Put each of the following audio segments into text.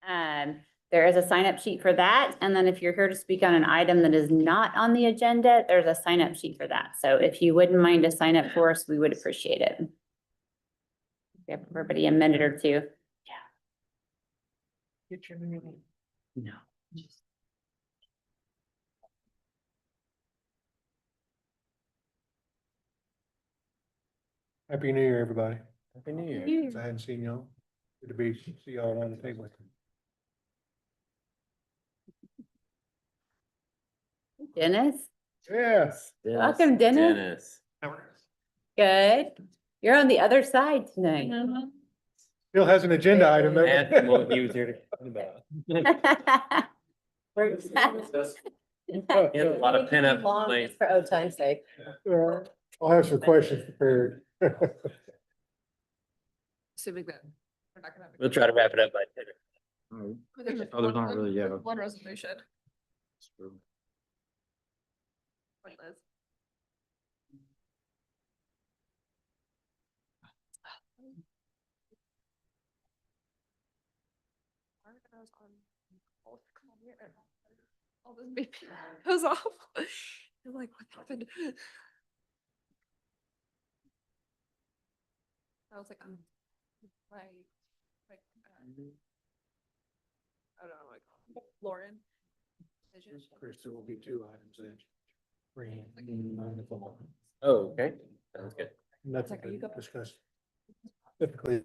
There is a sign-up sheet for that. And then if you're here to speak on an item that is not on the agenda, there's a sign-up sheet for that. So if you wouldn't mind to sign up for us, we would appreciate it. Give everybody a minute or two. Get your name. No. Happy New Year, everybody. Happy New Year. You. I hadn't seen y'all. Good to see y'all on the table. Dennis, Yes. welcome, Dennis. Good. You're on the other side tonight. Still has an agenda item And there. what he was here to talk about. He has a lot of pinup complaints. For old time's sake. I'll have some questions prepared. Assuming that we're not gonna have. We'll try to wrap it up by 10. Oh, there's not really, yeah. One resolution. Pointless. All this baby goes off. I'm like, what happened? I was like, my, I don't know, like, Lauren. Chris, there will be two items then. Oh, okay. Sounds good. Nothing Like, are you to go- discuss. Typically.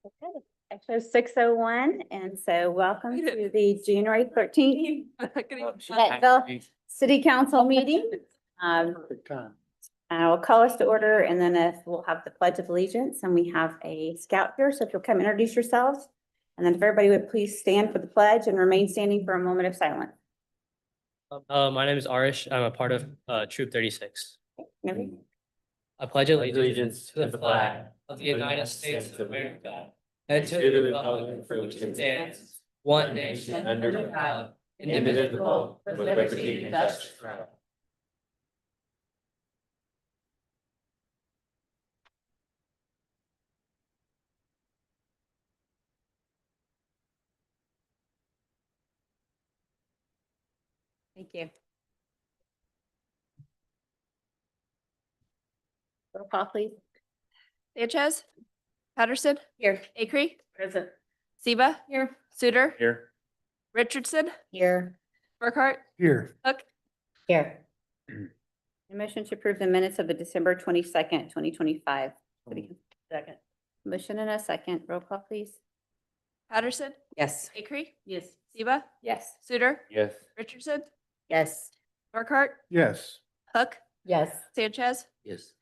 Okay, I chose 6:01, and so welcome to the January 13th Bentonville City Council meeting. Perfect time. I will call us to order, and then if we'll have the Pledge of Allegiance, and we have a scout here, so if you'll come introduce yourselves. And then if everybody would please stand for the pledge and remain standing for a moment of silence. My name is Arish. I'm a part of Troop 36. Maybe. I pledge allegiance to the flag of the United States of America and to the republic for which it stands, one nation under God, indivisible, with liberty and justice for all. Thank you. Roll call, please. Sanchez, Patterson, Here. Acree, Present. Seba, Here. Suter, Here. Richardson, Here. Burkhart, Here. Hook. Here. A motion to approve the minutes of the December 22nd, 2025. Second. Motion and a second. Roll call, please. Patterson, Yes. Acree, Yes. Seba, Yes. Suter, Yes. Richardson, Yes. Burkhart, Yes. Hook, Yes. Sanchez. Yes.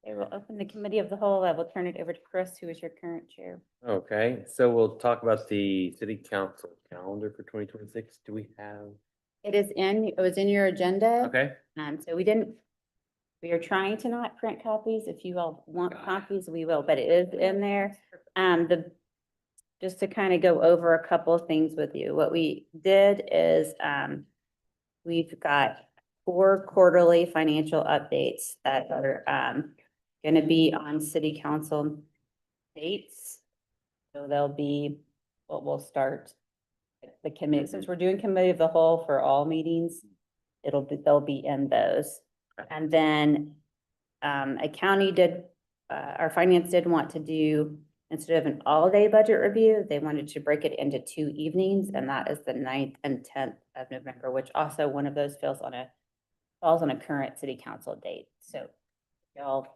Okay, we'll open the committee of the whole. I will turn it over to Chris, who is your current chair. Okay, so we'll talk about the city council calendar for 2026. Do we have? It was in your agenda. Okay. So we are trying to not print copies. If you all want copies, we will, but it is in there. Just to kind of go over a couple of things with you. What we did is, we've got 4 quarterly financial updates that are, gonna be on city council dates. So they'll be, we'll start the committee, since we're doing committee of the whole for all meetings, they'll be in those. And then, our finance did want to do, instead of an all-day budget review, they wanted to break it into 2 evenings, and that is the 9th and 10th of November, which also one of those falls on a current city council date. So y'all,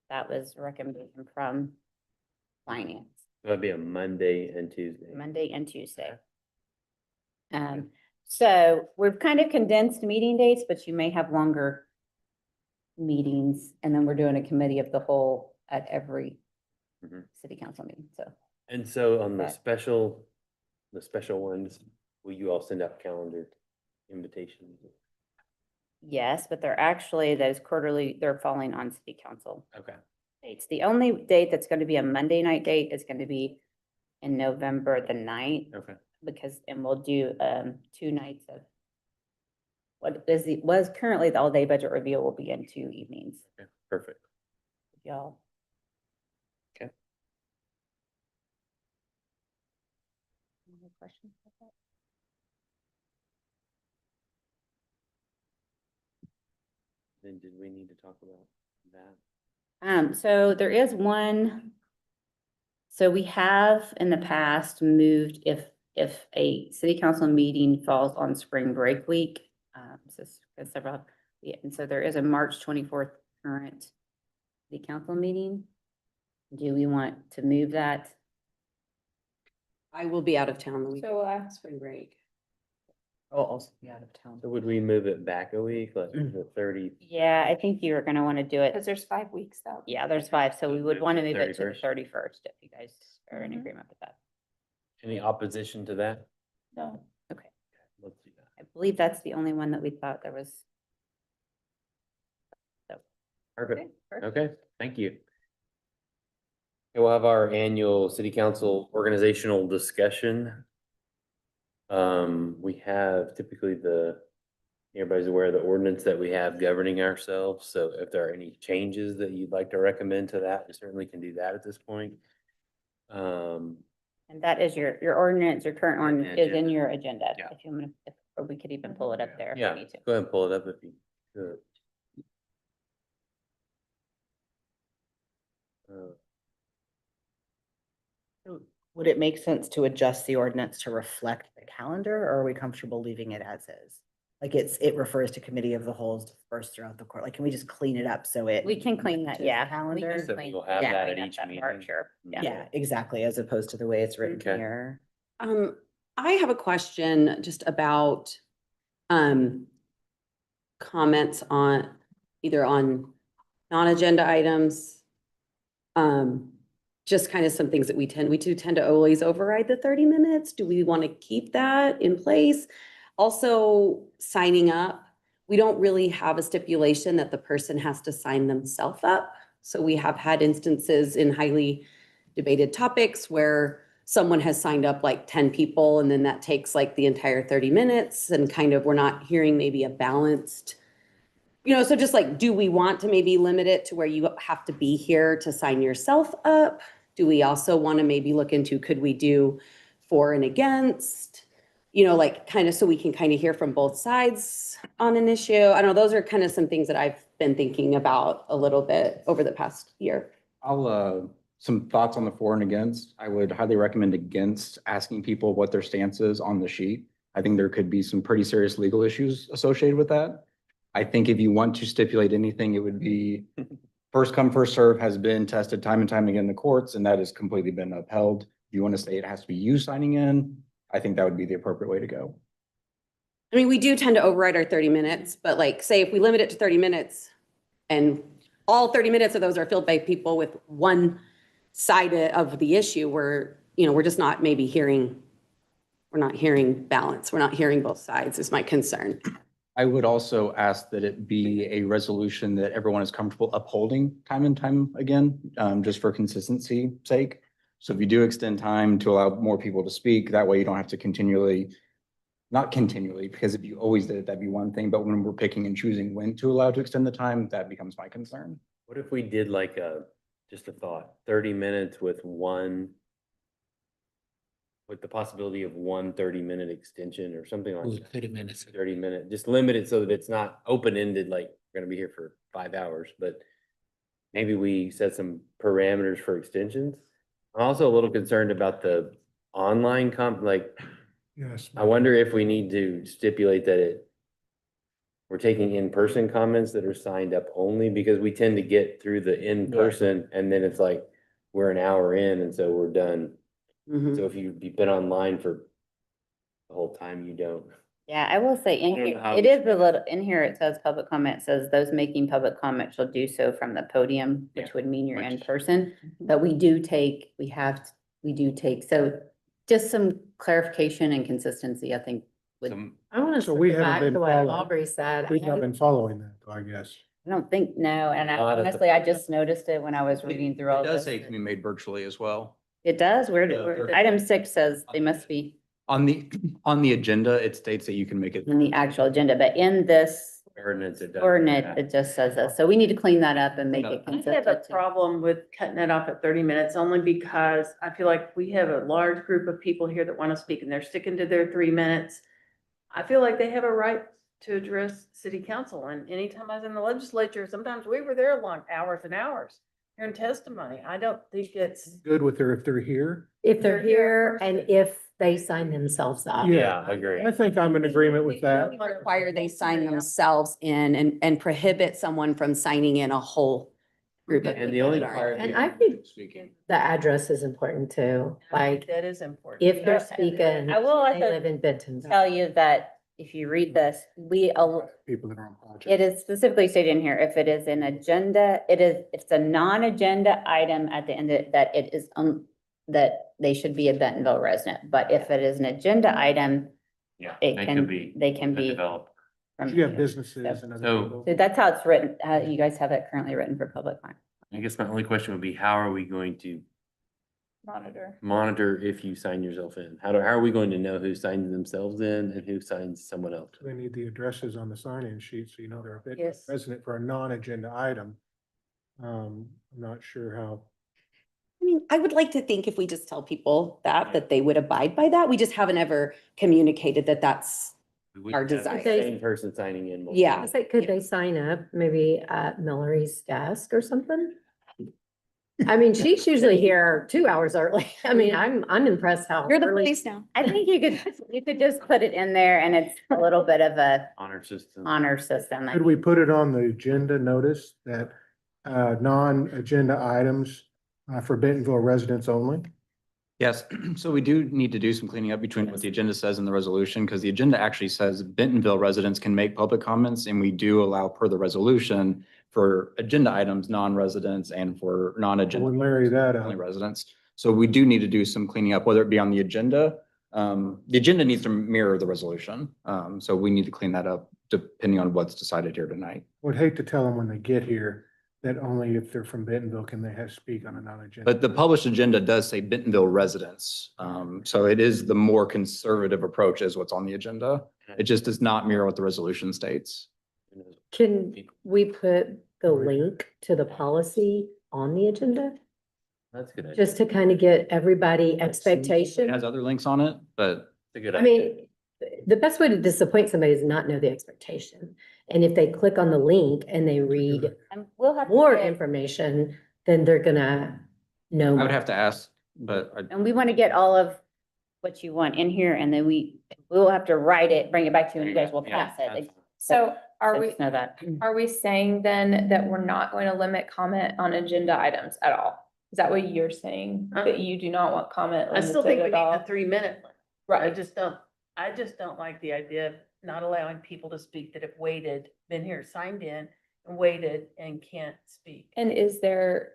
that was a recommendation from finance, That'd be a Monday and Tuesday. Monday and Tuesday. So we've kind of condensed meeting dates, but you may have longer meetings, and then we're doing a committee of the whole at every Mhm. city council meeting, so. And so on the Okay. special ones, will you all send out calendar invitations? Yes, but they're actually, those quarterly, they're falling on city council Okay. dates. The only date that's going to be a Monday night date is going to be in November the 9th, Okay. because, and we'll do 2 nights of what is the, was currently the all-day budget review will be in 2 evenings. Okay. Perfect. Y'all. Okay. Any other questions about that? Then did we need to talk about that? So there is one. So we have in the past moved if a city council meeting falls on spring break week. So several, yeah, and so there is a March 24th current city council meeting. Do we want to move that? I will be out of town the week So, of spring break. I'll also be out of town. So would we move it back a week, like the 30? Yeah, I think you are gonna want to do it. Because there's 5 weeks though. Yeah, there's 5, so we would want to move it to the 31st. 31st if you guys are in Mhm. agreement with that. Any opposition to that? No. Okay, Let's do that. I believe that's the only one that we thought there was. Perfect. Perfect. Okay, thank you. Okay, we'll have our annual city council organizational discussion. We have typically everybody's aware of the ordinance that we have governing ourselves. So if there are any changes that you'd like to recommend to that, we certainly can do that at this point. And that is your ordinance, your current ordinance is in agenda. your agenda. Yeah. If you want to, or we could even pull it up there if Yeah, we need to. go ahead and pull it up if you could. Would it make sense to adjust the ordinance to reflect the calendar, or are we comfortable leaving it as is? Like it refers to committee of the wholes dispersed throughout the court. Like, can we just clean it up so it? We can clean that, matches the yeah. we Calendar? can So clean- we'll have yeah, that clean at up each that part, meeting? Sure, yeah. Yeah, exactly, as opposed to the way it's written Okay. here. I have a question just about comments on either on non-agenda items. Just kind of some things that we do tend to always override the 30 minutes. Do we want to keep that in place? Also, signing up, we don't really have a stipulation that the person has to sign themselves up. So we have had instances in highly debated topics where someone has signed up like 10 people and then that takes like the entire 30 minutes and kind of we're not hearing maybe a balanced, so just like, do we want to maybe limit it to where you have to be here to sign yourself up? Do we also want to maybe look into, could we do for and against? Like kind of so we can kind of hear from both sides on an issue. I don't know, those are kind of some things that I've been thinking about a little bit over the past year. Some thoughts on the for and against. I would highly recommend against asking people what their stance is on the sheet. I think there could be some pretty serious legal issues associated with that. I think if you want to stipulate anything, it would be first come, first serve has been tested time and time again in the courts, and that has completely been upheld. If you want to say it has to be you signing in, I think that would be the appropriate way to go. I mean, we do tend to override our 30 minutes, but like, say if we limit it to 30 minutes and all 30 minutes of those are filled by people with one side of the issue, we're just not maybe hearing, we're not hearing balance. We're not hearing both sides is my concern. I would also ask that it be a resolution that everyone is comfortable upholding time and time again, just for consistency sake. So if you do extend time to allow more people to speak, that way you don't have to not continually, because if you always did it, that'd be one thing. But when we're picking and choosing when to allow to extend the time, that becomes my concern. What if we did like just a thought, 30 minutes with the possibility of 30-minute extension or something like that? 30 minutes. 30-minute, just limit it so that it's not open-ended, like we're gonna be here for 5 hours, but maybe we set some parameters for extensions. I'm also a little concerned about the online Yes. I wonder if we need to stipulate that we're taking in-person comments that are signed up only, because we tend to get through the in-person and then it's like, we're an hour in and so we're done. Mhm. So if you've been online for the whole time, you don't. Yeah, I will say in I don't know here, how it we is a little, in here, it says public comment, says those making public comment shall do so from the podium, which Yeah, would mean you're which- in person. But we do take, so just some clarification and consistency, I think Some- I want So we haven't been following. Aubrey said. We haven't been following that, though, I guess. I don't think, no, and Not at the- honestly, I just noticed it when I was reading through all It does this. say it can be made virtually as well. It does, Yeah. item 6 says they must be On the agenda, it states that you can make it. in the actual agenda, but in this Ordinance, it does. ordinance, it just says this. So we need to clean that up and make it I I have a consistent. too. problem with cutting it off at 30 minutes only because I feel like we have a large group of people here that want to speak and they're sticking to their 3 minutes. I feel like they have a right to address city council, and anytime I was in the legislature, sometimes we were there long hours and hours hearing testimony. I don't think it's. Good with her if they're here. If they're here and person. if they sign themselves up. Yeah, I agree. I think I'm in agreement with that. Require they sign themselves in and prohibit someone from signing in a whole group of And the people only that are- part. And I think Speaking. the address is important too, like That is important. if they're speaking, I will they also live in Bentonville. tell you that if you read this, People that are on project. it is specifically stated in here, if it is an agenda, if it's a non-agenda item at the end, that it is, that they should be a Bentonville resident, but if it is an agenda item, Yeah, it they can, could be. they can a be. developer. from You have here. businesses and other So- people. So that's how it's written, you guys have it currently written for public comment. I guess my only question would be, how are we going to monitor if you sign yourself in? How are we going to know who signs themselves in and who signs someone else? They need the addresses on the sign-in sheet, so you know they're a bit Yes. resident for a non-agenda item. I'm not sure how. I mean, I would like to think if we just tell people that they would abide by that. We just haven't ever communicated that that's, We wouldn't Our have the desire. Same person signing in. multiple Yeah. times. I say, could they sign up maybe at Mallory's desk or something? I mean, she's usually here 2 hours early. I mean, I'm impressed how you're the early. police now. I think you could just put it in there and it's a little bit of a Honor system. honor system. like- Could we put it on the agenda notice that non-agenda items for Bentonville residents only? Yes, so we do need to do some cleaning up between what the agenda says and the resolution, because the agenda actually says Bentonville residents can make public comments, and we do allow per the resolution for agenda items, non-residents, and for non-agenda. We'll marry that Only up. residents. So we do need to do some cleaning up, whether it be on the agenda. The agenda needs to mirror the resolution. So we need to clean that up depending on what's decided here tonight. Would hate to tell them when they get here that only if they're from Bentonville can they have speak on a non-agenda. But the published agenda does say Bentonville residents. So it is the more conservative approach is what's on the agenda. It just does not mirror what the resolution states. Can we put the link to the policy on the agenda? That's a good. idea. Just to kind of get everybody It expectation? has other links on it, but It's a good I idea. mean, the best way to disappoint somebody is not know the expectation. And if they click on the link and they read And we'll have. to more get- information, then they're gonna know. I would have to ask, but And we want to get all of what you want in here and then we'll have to write it, bring it back to you and you guys will Yeah, pass it. that's- So are we, Just know that. are we saying then that we're not going to limit comment on agenda items at all? Is that what you're saying? That you do not want comment I still think limited we at need all? the 3 minute limit. I Right. just don't like the idea of not allowing people to speak that have waited, been here, signed in and waited and can't speak. And is there,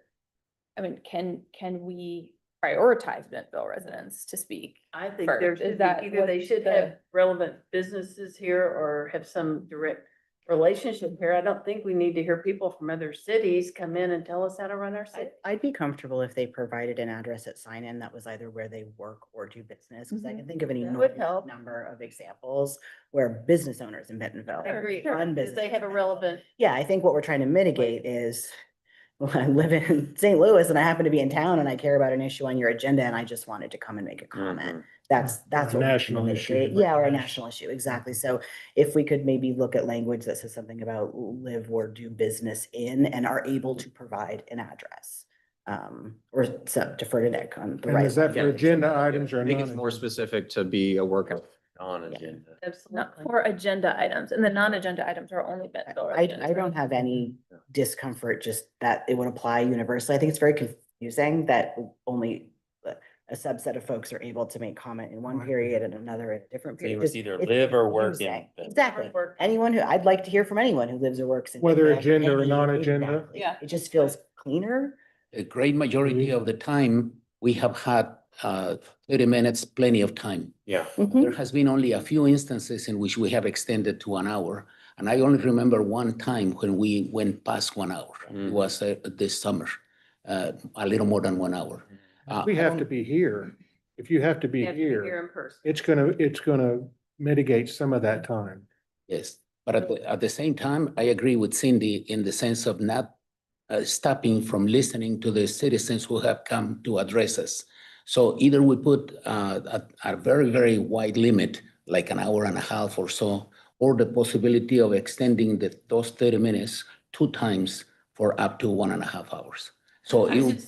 I mean, can we prioritize Bentonville residents to speak? I think First, there is should that be, either they what should the- have relevant businesses here or have some direct relationship here. I don't think we need to hear people from other cities come in and tell us how to run our city. I'd be comfortable if they provided an address at sign-in that was either where they work or do business, because I Mhm. can think of an That would enormous help. number of examples where business owners in Bentonville. I agree, run because they have a businesses. relevant. Yeah, I think what we're trying to mitigate is, well, I live in St. Louis and I happen to be in town and I care about an issue on your agenda and I just wanted to come and make a comment. Mhm. That's a what. we're trying to national issue. mitigate. Yeah, or a national issue, exactly. So if we could maybe look at language that says something about live or do business in and are able to provide an address. Or so defer to Nick on the And right. is that for Yeah. agenda items or I think it's non? more specific to be a workout. On agenda. Not Absolutely. for agenda items, and the non-agenda items are only Bentonville I residents. don't right? have any discomfort, just that it would apply universally. I think it's very confusing that only a subset of folks are able to make comment in one period and another in a different So you period. must Just- either it's live or work in confusing. Bentonville. Exactly. Anyone who, I'd like to hear from anyone who lives or works. in Whether Bentonville. agenda or Any- non-agenda? exactly. Yeah. It just feels cleaner. A great majority of the time, we have had 30 minutes, plenty of time. Yeah. Mhm. There has been only a few instances in which we have extended to an hour. And I only remember one time when we went past 1 hour. It was this summer, a little more than 1 hour. We I have to don't- be here. If you have to be You have to be here here, in person. it's gonna mitigate some of that time. Yes, but at the same time, I agree with Cindy in the sense of not stopping from listening to the citizens who have come to address us. So either we put a very, very wide limit, like an hour and a half or so, or the possibility of extending those 30 minutes 2 times for up to 1.5 hours. So I you, just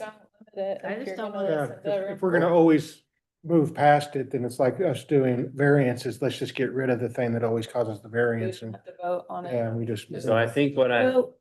don't want Yeah, if we're gonna always move past it, then it's like us doing variances. Let's just get rid of the thing that always causes the variance and, Have to vote on it. and we just. So I think what I, Well,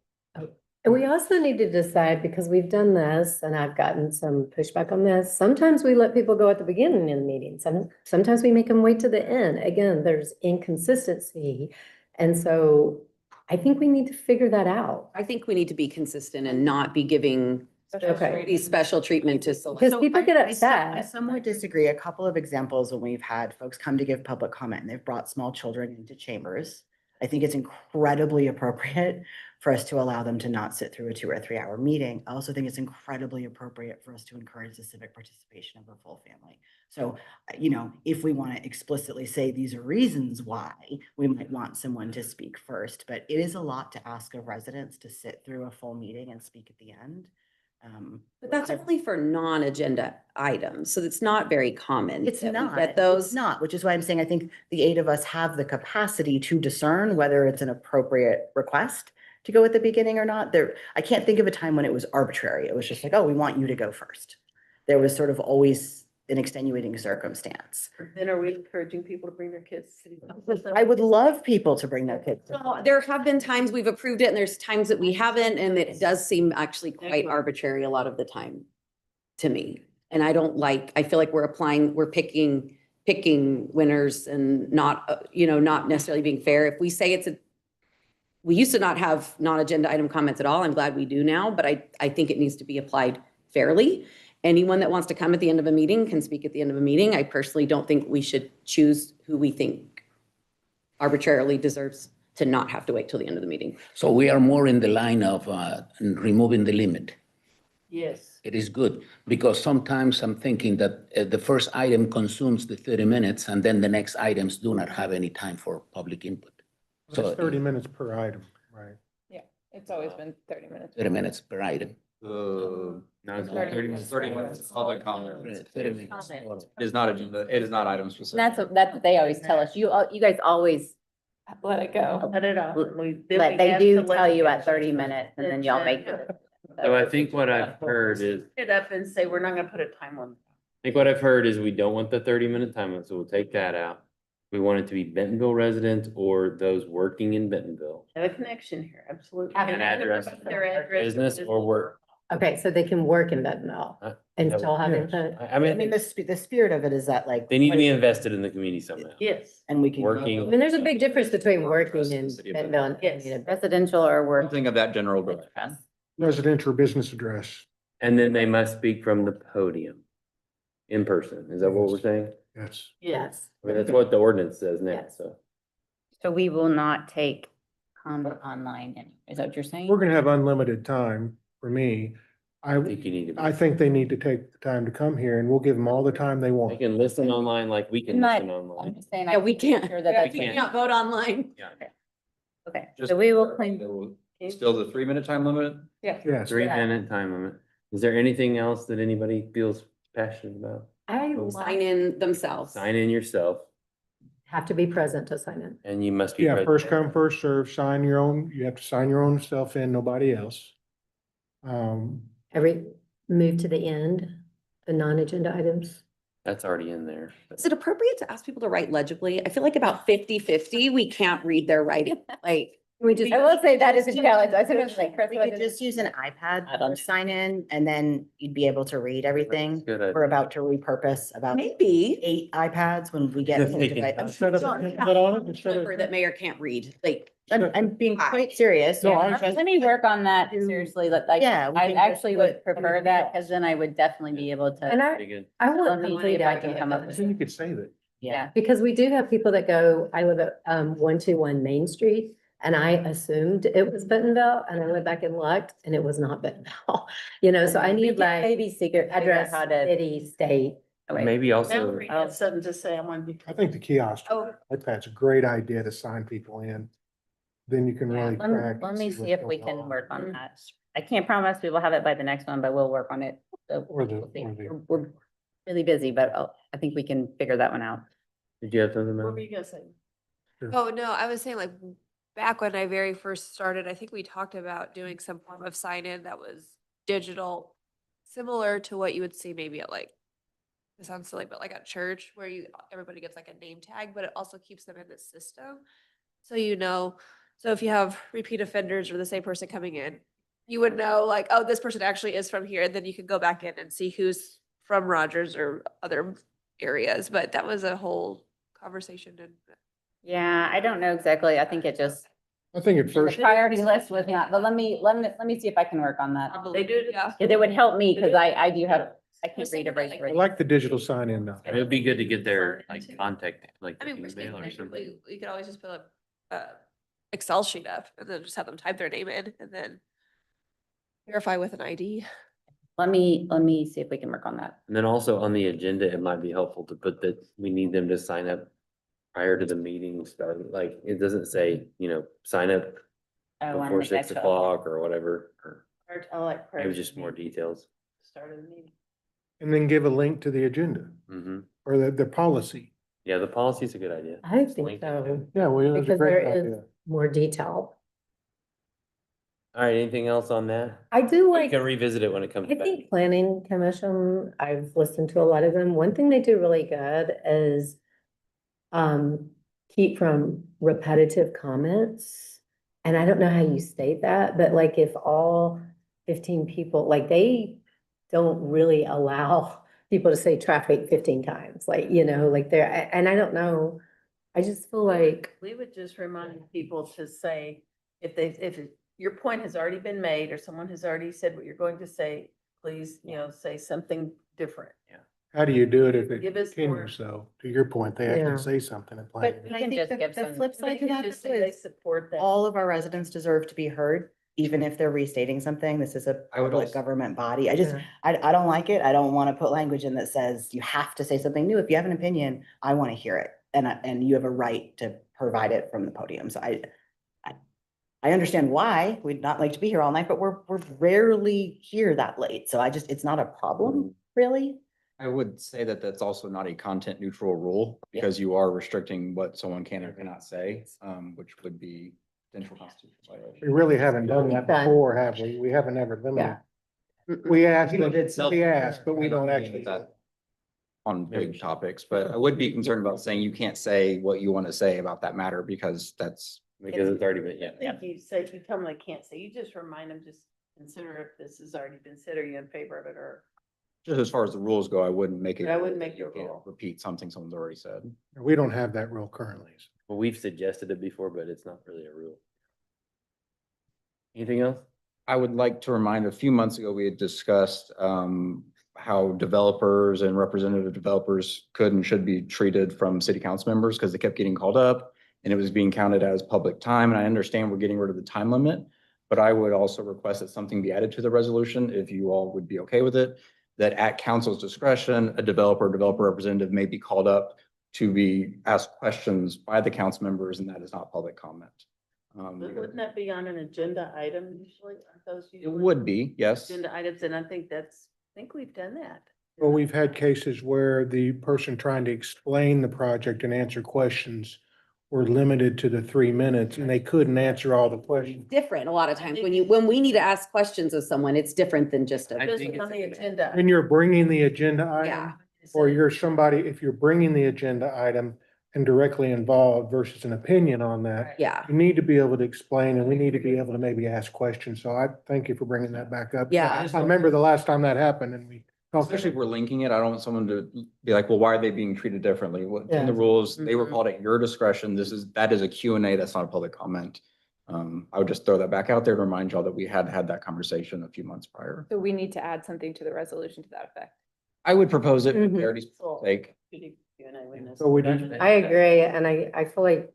and we also need to decide, because we've done this, and I've gotten some pushback on this. Sometimes we let people go at the beginning of the meeting. Sometimes we make them wait to the end. Again, there's inconsistency. And so I think we need to figure that out. I think we need to be consistent and not be giving Okay. these special treatment to select. Because people get I upset. somewhat disagree. A couple of examples when we've had folks come to give public comment and they've brought small children into chambers. I think it's incredibly appropriate for us to allow them to not sit through a 2 or 3 hour meeting. I also think it's incredibly appropriate for us to encourage the civic participation of the full family. So, if we want to explicitly say these are reasons why, we might want someone to speak first, but it is a lot to ask of residents to sit through a full meeting and speak at the end. But that's only for non-agenda items, so it's not very common. It's that we not, get it's those. not, which is why I'm saying I think the 8 of us have the capacity to discern whether it's an appropriate request to go at the beginning or not. I can't think of a time when it was arbitrary. It was just like, oh, we want you to go first. There was sort of always an extenuating circumstance. Then are we encouraging people to bring their kids to city council? I would love people to bring their kids. to No, there have been times we've approved it and there's times that we haven't, and it does seem actually quite arbitrary a lot of the time to me. And I feel like we're picking winners and not, not necessarily being fair. If we say we used to not have non-agenda item comments at all. I'm glad we do now, but I think it needs to be applied fairly. Anyone that wants to come at the end of a meeting can speak at the end of a meeting. I personally don't think we should choose who we think arbitrarily deserves to not have to wait till the end of the meeting. so we are more in the line of removing the limit. Yes. It is good, because sometimes I'm thinking that the first item consumes the 30 minutes and then the next items do not have any time for public input. So It's 30 minutes per item, right? It's always been 30 minutes. 30 minutes per item. no, it's 30 minutes. 30 minutes, public comment. 30 minutes. Comment. It is not agenda, it is not item specific. That's what they always tell us. You guys always, Let it go. Let it out. they do tell you at 30 minutes and then y'all make it. So I think what I've heard is, It up and say, we're not gonna put a time on. I think what I've heard is we don't want the 30-minute time limit, so we'll take that out. We want it to be Bentonville residents or those working in Bentonville. Have a connection here, absolutely. An address, Their address. business or work. Okay, so they can work in Bentonville and Yeah, still have yes. input. I I mean, mean, the spirit of it is that like. they need to be invested in the community somehow. Yes. And we can. Working. I mean, there's a big difference between working in City of Bentonville and. Yes. Residential or work. Something of that general direction. Residential business address, And then they must speak from the podium in person. Is that what we're saying? yes. Yes. I mean, that's what the ordinance says now, Yes. so. So we will not take comment online. Is that what you're saying? We're gonna have unlimited time for me. I think you need to. be- I think they need to take the time to come here and we'll give them all the time they They want. can listen online like we can Not- listen I'm online. just saying. Yeah, we can't. Sure that Yeah, that's. we can't. cannot vote online. Yeah. Okay, Just- so we will claim. Still the 3-minute time limit? Yes. 3-minute time limit. Is there anything else that anybody feels passionate about? I Sign in themselves. Sign in yourself have to be present to sign in. and you must be. Yeah, present. first come, first serve, you have to sign your own self in, nobody else. Move to the end, the non-agenda items. That's already in there. Is it appropriate to ask people to write legibly? I feel like about 50-50, we can't read their writing. Like, We just. I will say that is a challenge. I sort of like, Chris, We what could is- just use an iPad I don't- to sign in and then you'd be able to read everything. Good idea. We're about to repurpose about Maybe. 8 iPads when we get. If they can- Instead of, put on it, instead of. That mayor can't read, like. I'm being quite serious. No, I- Let me work on that, Do- seriously, like, Yeah, we I can just actually would put prefer that, because then I would definitely be able to. And Pretty good. I Let want me see complete if I can come up access. with So you could save it. Yeah. Because we do have people that go, I live at 121 Main Street, and I assumed it was Bentonville, and I went back and looked, and it was not Bentonville. You know, so I need like Maybe secret, figure out address, how to. city, state. Wait. Maybe also, Mallory had something to say, I want to be. I think the kiosk, Oh. iPad's a great idea to sign people in. Then you can Yeah, really let me, track. let and me see see if what's we going can on. work on that. I can't promise we will have it by the next one, but we'll work on it. So Or the- we'll see. or the- We're really busy, but I think we can figure that one out. did you have something, What were Mel? you gonna say? Oh, no, I was saying like back when I very first started, I think we talked about doing some form of sign-in that was digital, similar to what you would see maybe at like, it sounds silly, but like at church where everybody gets like a name tag, but it also keeps them in the system. So you know, so if you have repeat offenders or the same person coming in, you would know like, oh, this person actually is from here, and then you can go back in and see who's from Rogers or other areas, but that was a whole conversation and Yeah, I don't know exactly. I think it just, I think at the first, priority list was not, but let me see if I can work on that. They do it. Yeah. It would help me, because I do have, I can't Just read a something break. like- I like the digital sign in now. It'd be good to get their like contact, like I mean, we're email or thinking something. we could always just put a Excel sheet up and then just have them type their name in and then verify with an ID. Let me see if we can work on that. And then also on the agenda, it might be helpful to put that we need them to sign up prior to the meeting starting. Like, it doesn't say, sign up Oh, on before the 6 Excel. o'clock or whatever, or I like. maybe just more details. Start of the meeting. And then give a link to the agenda Hmm. or the policy. Yeah, the policy's a good idea. I Just think link it so, to- Yeah, well, that's a because there great is idea. more detail. All right, anything else on that? I do We like. can revisit it when it comes I back. think planning commission, I've listened to a lot of them. One thing they do really good is keep from repetitive comments. And I don't know how you state that, but like if all 15 people, like they don't really allow people to say traffic 15 times, like, like they're, and I don't know. I just feel like, We would just remind people to say, if your point has already been made, or someone has already said what you're going to say, please, say something different. How do you do it if it Give us more- continues? So to your point, they have Yeah. to say something and plan. But we can just give The some. flip side to that Just say they is support that. all of our residents deserve to be heard, even if they're restating something. This is a I would public also- government body. I Yeah. don't like it. I don't want to put language in that says you have to say something new. If you have an opinion, I want to hear it. And you have a right to provide it from the podium. So I understand why we'd not like to be here all night, but we're rarely here that late. So it's not a problem, really. I would say that that's also not a content neutral rule because you are restricting what someone can or cannot say, which would be potential constitutional We violation. really haven't done that Done. before, have we? We haven't ever limited. We asked, we asked, but we don't actually. On big topics, but I would be concerned about saying you can't say what you want to say about that matter because that's. Because it's already been, yeah. I think you tell them they can't say, you just remind them, just consider if this has already been said, are you in favor of it, or Just as far as the rules go, I wouldn't make it. I wouldn't make it you a can't rule. Repeat something someone's already said. We don't have that rule currently. Well, we've suggested it before, but it's not really a rule. Anything else? I would like to remind, a few months ago, we had discussed how developers and representative developers could and should be treated from city council members because they kept getting called up and it was being counted as public time. And I understand we're getting rid of the time limit, but I would also request that something be added to the resolution, if you all would be okay with it, that at council's discretion, a developer representative may be called up to be asked questions by the council members, and that is not public comment. wouldn't that be on an agenda item usually? Aren't those It usually would be, yes. agenda items, and I think we've done that. Well, we've had cases where the person trying to explain the project and answer questions were limited to the 3 minutes and they couldn't answer all the questions. Different a lot of times when we need to ask questions of someone, it's different than just I a. Just think on it's- the agenda. And you're bringing the agenda Yeah. item, or you're somebody, if you're bringing the agenda item, and directly involved versus an opinion on that. Yeah. You need to be able to explain and we need to be able to maybe ask questions. So I thank you for bringing that back up. Yeah. I remember the last time that happened and we talked. Especially if we're linking it, I don't want someone to be like, well, why are they being treated differently? What's in the Yeah. rules? They were Mhm. called at your discretion. That is a Q&A. That's not a public comment. I would just throw that back out there to remind y'all that we had had that conversation a few months prior. So we need to add something to the resolution to that effect. I would propose it for Mhm. clarity's sake. So we do. I agree, and I feel like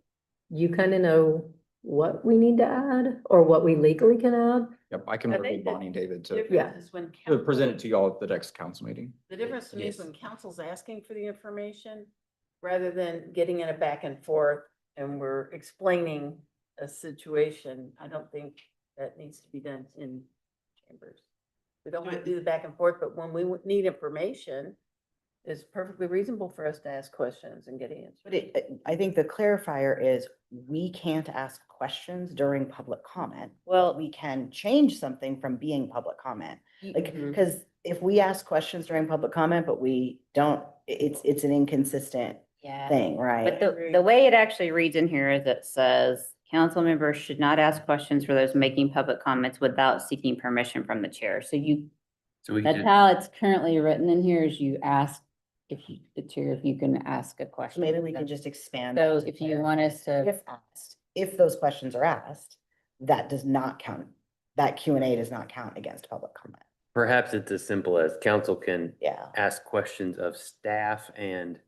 you kind of know what we need to add or what we legally can add. Yep, I can I work think with the Bonnie and David to difference is when present it council- to y'all at the next council meeting. The difference to me is Yes. when council's asking for the information, rather than getting in a back and forth and we're explaining a situation, I don't think that needs to be done in chambers. We don't want to do the back and forth, but when we need information, it's perfectly reasonable for us to ask questions and get answers. But I think the clarifier is we can't ask questions during public comment. Well, we can change something from being public comment. Like, Mhm. because if we ask questions during public comment, but we don't, it's an inconsistent Yeah. thing, But right? the way it actually reads in here is it says, council members should not ask questions for those making public comments without seeking permission from the chair. So you, So we that's could, how it's currently written in here is you ask the chair, if you can ask a So question. maybe we can just expand. So that to if you where want us to, If asked, if those questions are asked, that does not count. That Q&A does not count against public comment. perhaps it's as simple as council can Yeah. ask questions of staff and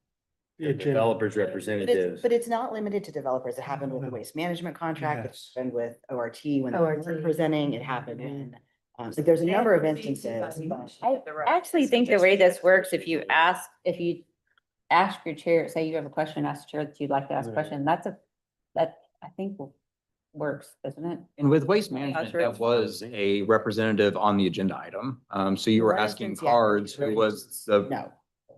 The the agenda. developers But representatives. it's not limited to developers. It happened with the waste management contract, it Yes. happened with ORT when they were ORT. presenting, it happened in, like, there's a number of instances. but- I actually think the way this works, if you ask your chair, say you have a question, ask the chair that you'd like to ask a question, that I think works, doesn't it? And with waste Yeah, management, sure. that was a representative on the agenda item. So you were For asking instance, yeah, Cards, who for was No,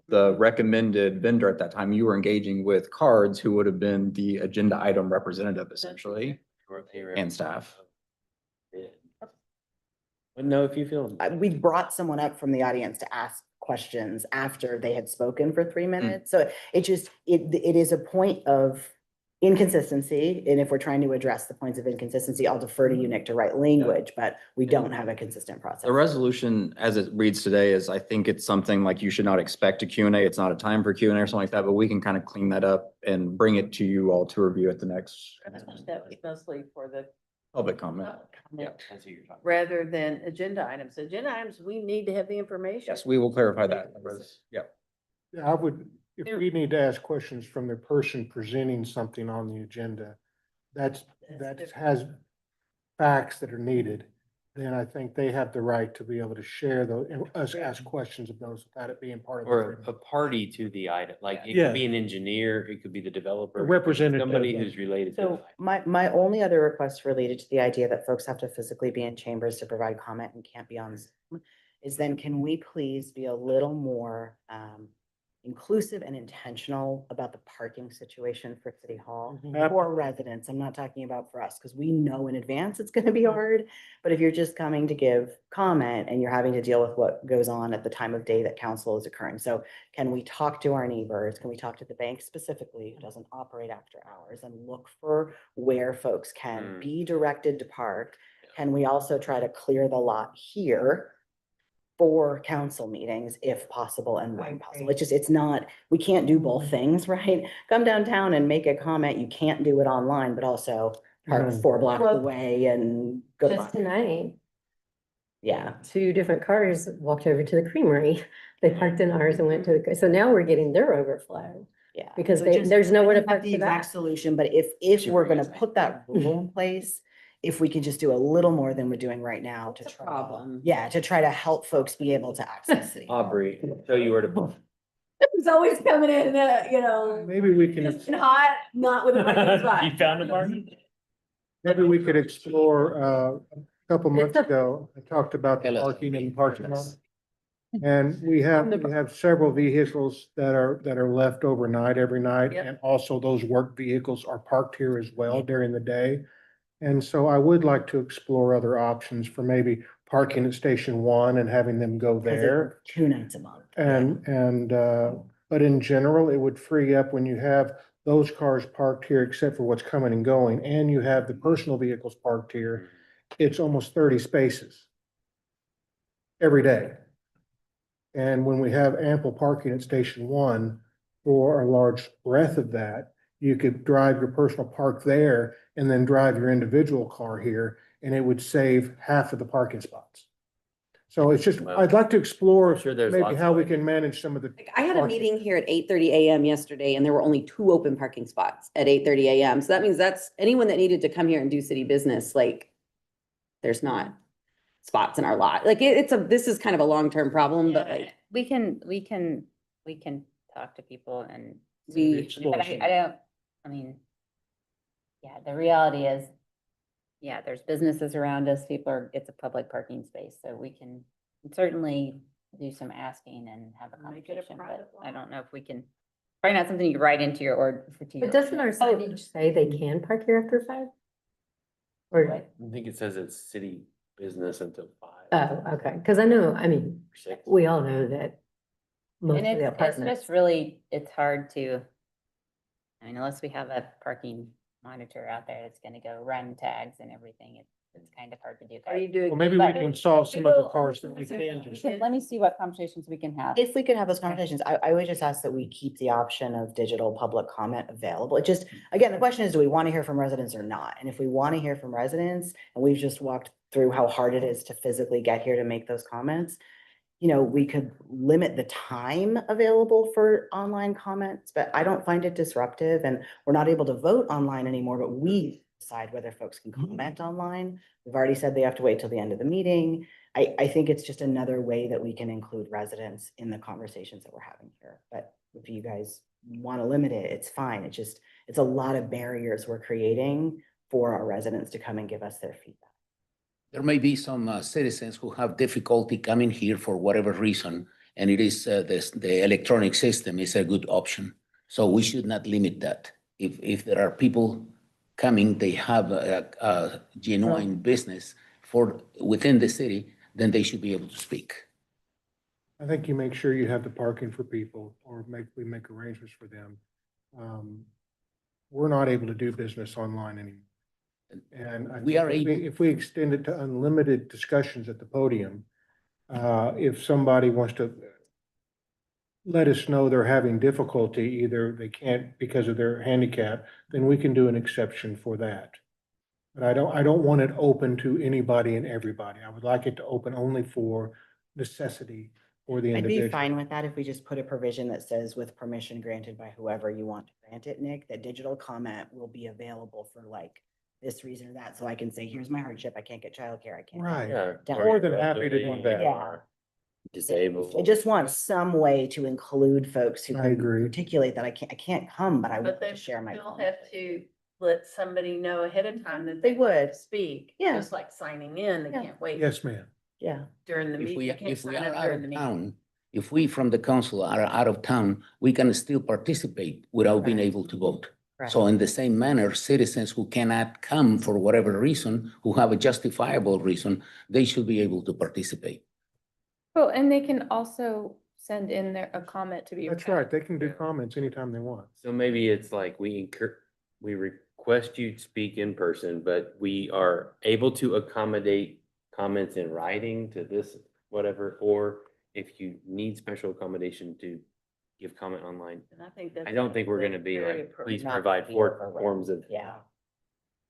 the recommended vendor at that time. You were engaging with Cards, who would have been the agenda item representative essentially, and staff. But no, if you feel. we brought someone up from the audience to ask questions after they had spoken for 3 minutes. So it is a point of inconsistency. And if we're trying to address the points of inconsistency, I'll defer to you, Nick, to write language, but we don't have a consistent process. The resolution as it reads today is, I think it's something like you should not expect a Q&A. It's not a time for Q&A or something like that, but we can kind of clean that up and bring it to you all to review at the next That was mostly for the public comment. rather than agenda items. Agenda items, we need to have the information. Yes, we will clarify that. Yeah. Yeah, I would, if we need to ask questions from the person presenting something on the agenda, that has facts that are needed, then I think they have the right to be able to share those, and us ask questions of those without it being part of. Or the a party to the item, like it Yeah. could be an engineer, it could be the developer. A it could be representative Somebody of- who's related to. So my only other request related to the idea that folks have to physically be in chambers to provide comment and can't be on Zoom is then can we please be a little more inclusive and intentional about the parking situation for City Hall? Mhm. For residents, I'm not talking about for us, because we know in advance it's gonna be hard. But if you're just coming to give comment and you're having to deal with what goes on at the time of day that council is occurring. So can we talk to our neighbors? Can we talk to the bank specifically, who doesn't operate after hours, and look for where folks can be directed to park? Can we also try to clear the lot here for council meetings if possible and when possible? It's not, we can't do both things, right? Come downtown and make a comment. You can't do it online, but also park Mhm. 4 blocks Well, away and go to. Just tonight, Yeah. 2 different cars walked over to the creamery. They parked in ours and went to the, so now we're getting their overflow. Yeah. Because So they- just- there's nowhere I to don't have park the for exact that. solution, but if we're gonna put that rule in place, if we can just do a little more than we're doing right now to That's a try. problem. Yeah, to try to help folks be able to access City Hall. Aubrey, show you where to. It's always coming in, you know, Maybe we can, hot, not with a parking spot. You found a party? maybe we could explore, a couple months ago, I talked about the parking in the parking lot. And we have several vehicles that are left overnight every night. Yep. And also those work vehicles are parked here as well during the day. And so I would like to explore other options for maybe parking at Station 1 and having them go 'Cause it's there. 2 nights a month. But in general, it would free up when you have those cars parked here except for what's coming and going, and you have the personal vehicles parked here, it's almost 30 spaces every day. And when we have ample parking at Station One for a large breadth of that, you could drive your personal park there and then drive your individual car here, and it would save half of the parking spots. So it's just, Well, I'd like to explore sure there's maybe lots how of we ideas. can manage some of the. Like, I had a parking. meeting here at 8:30 AM yesterday and there were only 2 open parking spots at 8:30 AM. So that means that's anyone that needed to come here and do city business, like, there's not spots in our lot. Like, this is kind of a long-term problem, but like, We can talk to people and we, I don't, I mean, yeah, the reality is, yeah, there's businesses around us, it's a public parking space, so we can certainly do some asking and have a Make it a conversation, but private I lot. don't know if we can, probably not something you write into your But doesn't our signage say they can park here after 5? Or, I think it says it's city business until 5. oh, okay, because I know, I mean, or 6. we all know that most And of the it's apartments. just really, it's hard to, I mean, unless we have a parking monitor out there that's gonna go run tags and everything, it's kind of hard to do. Are you doing? Well, maybe we can solve some of the cars that we can just. Let me see what conversations we can have. If we could have those conversations, I would just ask that we keep the option of digital public comment available. It just, again, the question is, do we want to hear from residents or not? And if we want to hear from residents, and we've just walked through how hard it is to physically get here to make those comments, you know, we could limit the time available for online comments, but I don't find it disruptive, and we're not able to vote online anymore, but we decide whether folks can comment online. We've already said they have to wait till the end of the meeting. I think it's just another way that we can include residents in the conversations that we're having here. But if you guys want to limit it, it's fine. It's a lot of barriers we're creating for our residents to come and give us their feedback. There may be some citizens who have difficulty coming here for whatever reason, and it is the electronic system is a good option. So we should not limit that. If there are people coming, they have a genuine business within the city, then they should be able to speak. I think you make sure you have the parking for people, or we make arrangements for them. We're not able to do business online anymore. And I We think are able. if we extend it to unlimited discussions at the podium, if somebody wants to let us know they're having difficulty, either they can't because of their handicap, then we can do an exception for that. But I don't want it open to anybody and everybody. I would like it to open only for necessity for the I'd individual. be fine with that if we just put a provision that says with permission granted by whoever you want to grant it, Nick, that digital comment will be available for like this reason or that. So I can say, here's my hardship. I can't get childcare. I can't. Right. Yeah. More More than happy to do that. Yeah. Disabled. I just want some way to include folks who I can agree. articulate that I can't come, but I But want they to share my. still comment. have to let somebody know ahead of time that They they want would. to speak. Yeah. Just like signing in, they Yeah. can't wait Yes, ma'am. Yeah. during the If meeting. we, They can't if we sign are up out during the of meeting. town, if we from the council are out of town, we can still participate without being Right. able to vote. Right. So in the same manner, citizens who cannot come for whatever reason, who have a justifiable reason, they should be able to participate. Well, and they can also send in a comment to be. That's right. They can do comments anytime they want. So maybe it's like we request you to speak in person, but we are able to accommodate comments in writing to this, whatever, or if you need special accommodation to give comment online. And I think that's. I don't think we're gonna be very like, appropriate. please Not provide be 4 overwhelmed. forms of. Yeah.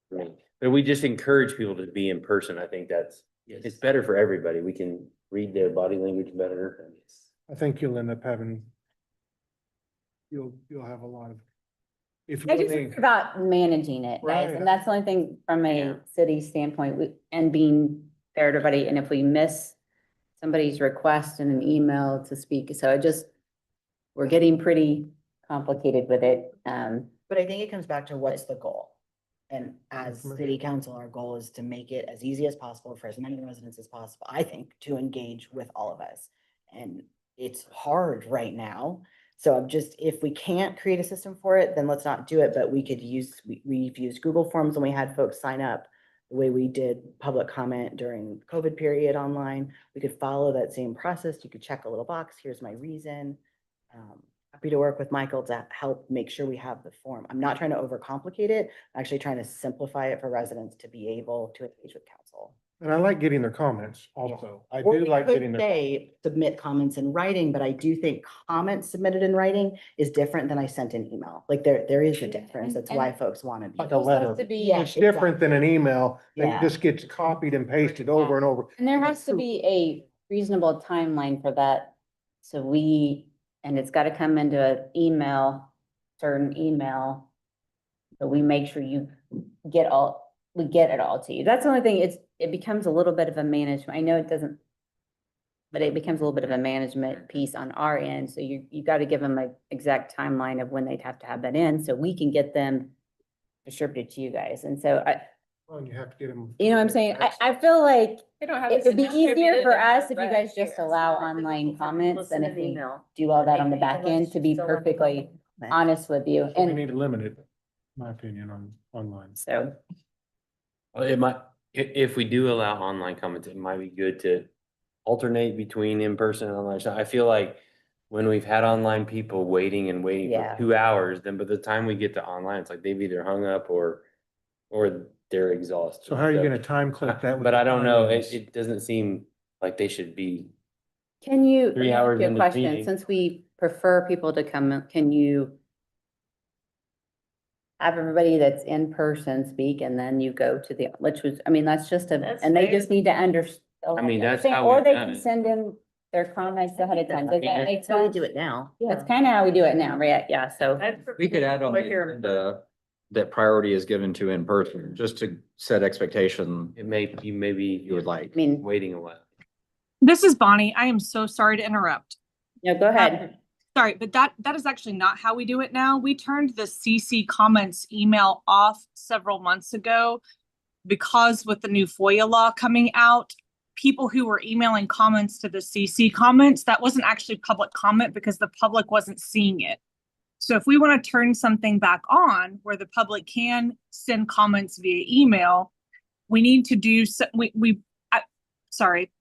But we just encourage people to be in person. I think it's better for everybody. We can read their body language better. I think you'll end up having, you'll have a lot of. If I you just need- think about managing it, guys, Right. and that's the only thing from Yeah. a city standpoint, and being fair to everybody, and if we miss somebody's request in an email to speak, so we're getting pretty complicated with it. But I think it comes back to what's the goal? And as Mhm. city council, our goal is to make it as easy as possible for as many residents as possible, I think, to engage with all of us. And it's hard right now. So I'm just, if we can't create a system for it, then let's not do it, but we could use, we've used Google Forms when we had folks sign up. The way we did public comment during the COVID period online, we could follow that same process. You could check a little box, here's my reason. happy to work with Michael to help make sure we have the form. I'm not trying to overcomplicate it. I'm actually trying to simplify it for residents to be able to engage with council. And I like getting their comments also. I Or do we like could getting their. say, submit comments in writing, but I do think comments submitted in writing is different than I sent an email. Like there is a difference. That's why folks want to be. Like a letter. To be, Yeah. It's different than an email that Yeah. just gets copied and pasted over and over. And there has to be a reasonable timeline for that. So and it's gotta come into an email, certain email. So we make sure we get it all to you. That's the only thing, it becomes a little bit of a management. I know it doesn't. But it becomes a little bit of a management piece on our end. So you got to give them an exact timeline of when they'd have to have that in, so we can get them distributed to you guys. And so Well, you have to get them. you know what I'm saying? I feel like they don't have. it'd be easier for us if you Right. guys just allow online comments than if we Email. do all that on the back end, to be perfectly honest with you. So we And need to limit it, in my opinion, online. so, Well, it might, if we do allow online comments, it might be good to alternate between in-person and online. So I feel like when we've had online people waiting and waiting Yeah. for 2 hours, then by the time we get to online, it's like they've either hung up or they're exhausted. So how are you gonna time clip that? with But I the don't know, comments? it doesn't seem like they should be. can you, 3 let me ask hours you a into the question, meeting. since we prefer people to come, can you have everybody that's in person speak and then you go to which was, I mean, that's just That's and they fair. just need to understand. I mean, that's how Or we've they done can it. send in their comments ahead of time. Does that make That's how we sense? do it now. That's kind of how we do it now, right? Yeah, so. We could add on the agenda that priority is given to in person, just to set expectation It may, you maybe you would like. I mean, waiting a while. This is Bonnie. I am so sorry to interrupt. no, go ahead. Sorry, but that is actually not how we do it now. We turned the CC comments email off several months ago because with the new FOIA law coming out, people who were emailing comments to the CC comments, that wasn't actually public comment because the public wasn't seeing it. So if we want to turn something back on where the public can send comments via email, we need to do sorry.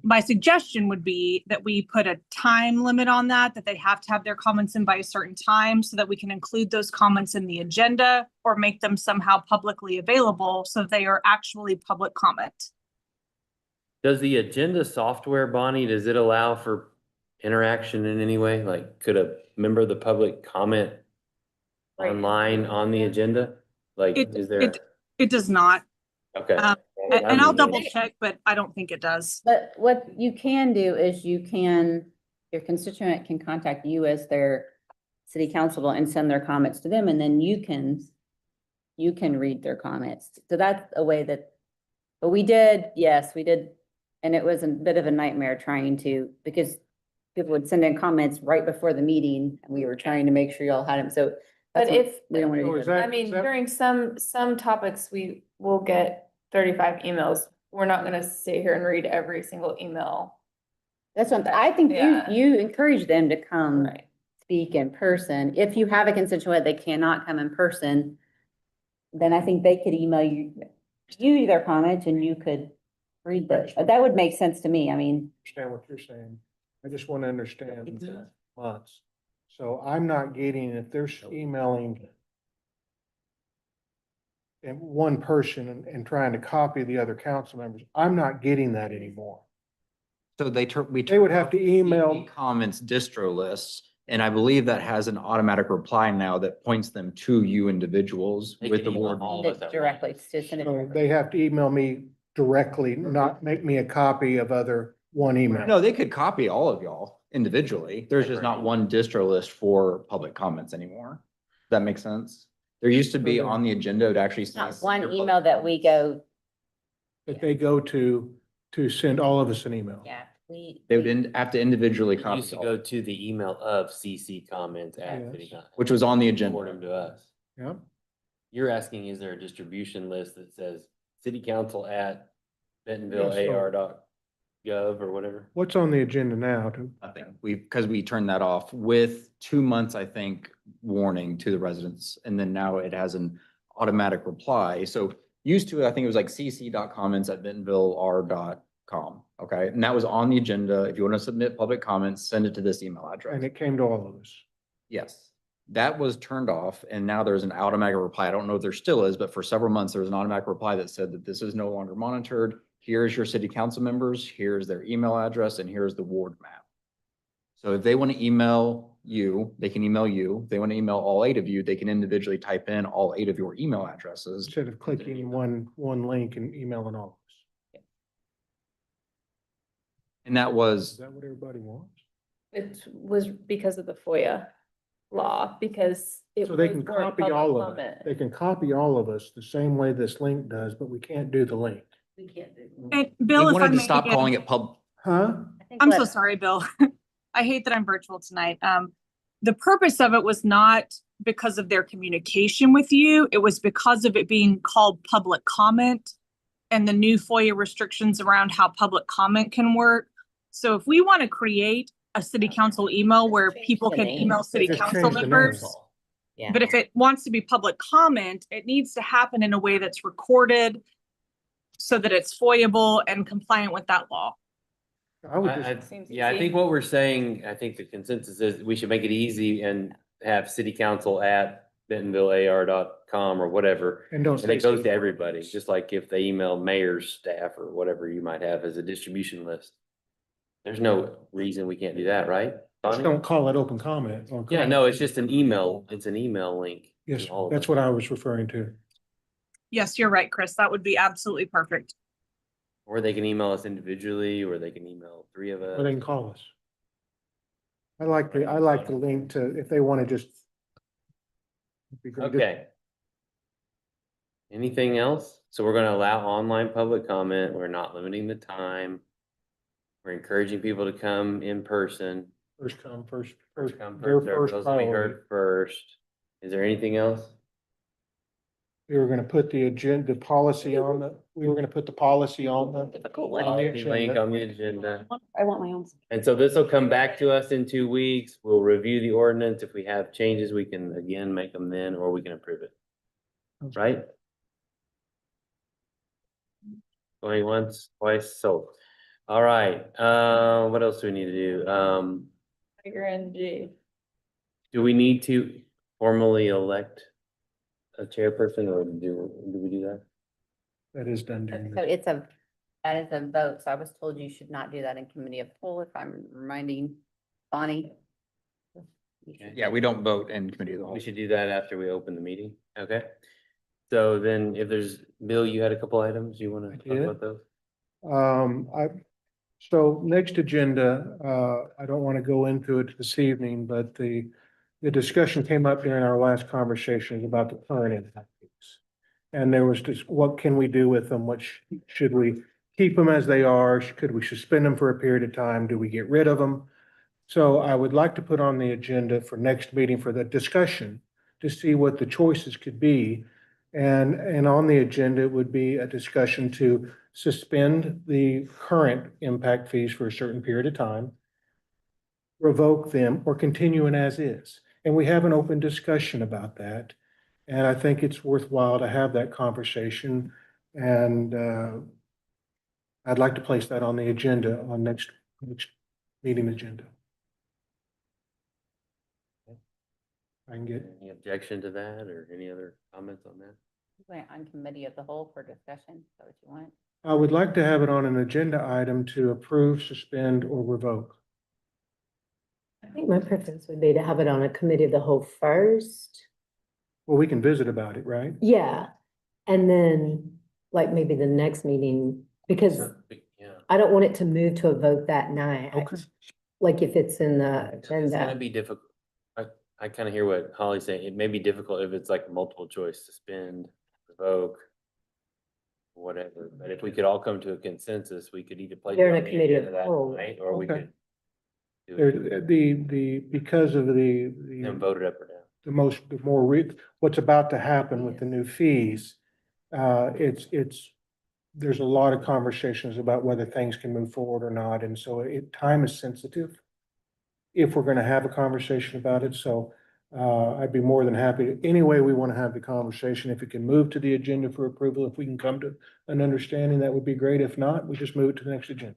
My suggestion would be that we put a time limit on that they have to have their comments in by a certain time so that we can include those comments in the agenda or make them somehow publicly available so they are actually public comment. Does the agenda software, Bonnie, does it allow for interaction in any way? Like, could a member of the public comment online on the agenda? Like, is there? It does not. Okay. And I'll double check, but I don't think it does. But what you can do is your constituent can contact you as their city council and send their comments to them, and then you can read their comments. So that's a way that, but yes, we did. And it was a bit of a nightmare because people would send in comments right before the meeting and we were trying to make sure y'all had them. So But if, we don't want So to is do that. that- I mean, is that- during some topics, we will get 35 emails. We're not gonna sit here and read every single email. That's what, I think Yeah. you encourage them to come Right. speak in person. If you have a constituent that cannot come in person, then I think they could email you their comments and you could read those. That would make sense to me. I mean, Understand what you're saying. I just want to understand the months. So I'm not getting, if they're emailing and one person and trying to copy the other council members, I'm not getting that anymore. So we. They would have to turn off email- CC comments distro lists, and I believe that has an automatic reply now that points them to you individuals They with can the email word. all of us at once. directly, to send it So directly. they have to email me directly, not make me a copy of one email. No, they could copy all of y'all individually. There's just not one distro list for public comments anymore. Does that make sense? There used to be on the agenda to actually. Not say one your email public that we comments. go, That they go to send all of us an email. yeah, They would have to individually It copy, used to all, go to the email of CC comments at Yes. city council. which was on the Forward them agenda. to us. Yeah. You're asking, is there a distribution list that says city council at Bentonville Yeah, so- AR.gov or whatever? What's on the agenda now? Nothing. Because we turned that off with 2 months, I think, warning to the residents. And then now it has an automatic reply. So used to, I think it was like cc.comments@bentonvilleR.com. Okay. And that was on the agenda. If you want to submit public comments, send it to this email And address. it came to all of us. Yes, that was turned off and now there's an automatic reply. I don't know if there still is, but for several months, there was an automatic reply that said that this is no longer monitored. Here's your city council members, here's their email address, and here's the ward map. So if they want to email you, they can email you. If they want to email all 8 of you, they can individually type in all 8 of your email addresses. Instead of clicking one link and emailing all of us. And that Is was, that what everybody wants? It was because of the FOIA law, because it So they was can for copy public all of us. comment. They can copy all of us the same way this link does, but we can't do the link. We can't do. And we Bill, if I wanted to may stop again- calling it Huh? I think I'm so let- sorry, Bill. I hate that I'm virtual tonight. The purpose of it was not because of their communication with you. It was because of it being called public comment and the new FOIA restrictions around how public comment can work. So if we want to create a city council email where people the can name. email city Just council change the name. members, Yeah. but if it wants to be public comment, it needs to happen in a way that's recorded so that it's FOIAble and compliant with that law. I would just, Yeah, I think what we're saying, I think the consensus is we should make it easy and have city council at bentonvillear.com or whatever. and don't And it say goes to everybody, just like if they email mayor's staff or whatever you might have as a distribution list. There's no reason we can't do that, right? just Bonnie? don't call it open comment. or Yeah, comment. no, it's just an email. It's an email link. to Yes, all of that's us. what I was referring to. Yes, you're right, Chris. That would be absolutely perfect. Or they can email us individually, or they can email 3 of us. Or they can call us. I like the link to, if they want to just. if we could just- Okay. Anything else? So we're gonna allow online public comment. We're not limiting the time. We're encouraging people to come in person. First come, first, First come, their first served. first Those will be priority. heard first. Is there anything else? We were gonna put the agenda, policy on we were gonna put the policy on Difficult on one. the The link agenda. on the agenda. I want my own. And so this will come back to us in 2 weeks. We'll review the ordinance. If we have changes, we can again make them then, or we can approve it. Right? Going once, twice, so. All right, what else do we need to do? Tiger and G. Do we need to formally elect a chairperson, or do we do that? That is done during So the, that is a vote. So I was told you should not do that in committee of whole, if I'm reminding Bonnie. yeah, we don't vote in committee of the whole. We should do that after we open the meeting, okay? So then if there's, Bill, you had a couple items, you wanna I talk did. about those? So next agenda, I don't want to go into it this evening, but the discussion came up during our last conversations about the current impact fees. And there was just, what can we do with them? Should we keep them as they are? Could we suspend them for a period of time? Do we get rid of them? So I would like to put on the agenda for next meeting for the discussion to see what the choices could be. And on the agenda would be a discussion to suspend the current impact fees for a certain period of time, revoke them, or continue it as is. And we have an open discussion about that. And I think it's worthwhile to have that conversation. And I'd like to place that on the agenda, on next meeting agenda. I can get, Any objection to that, or any other comments on that? Went on committee of the whole for discussion. Is that what you want? I would like to have it on an agenda item to approve, suspend, or revoke. I think my preference would be to have it on a committee of the whole first. Well, we can visit about it, right? Yeah, and then like maybe the next meeting, because Yeah. I don't want it to move to a vote that night. Okay. Like if it's in the It's gonna agenda. be difficult. I kind of hear what Holly's saying. It may be difficult if it's like multiple choice, suspend, revoke, whatever. But if we could all come to a consensus, we could either place it They're in on a the committee of agenda that whole. night, or we Okay. could do There, it because of and vote it up or down. What's about to happen with the new fees, there's a lot of conversations about whether things can move forward or not, and so time is sensitive if we're gonna have a conversation about it, so I'd be more than happy, any way we want to have the conversation, if it can move to the agenda for approval, if we can come to an understanding, that would be great. If not, we just move it to the next agenda.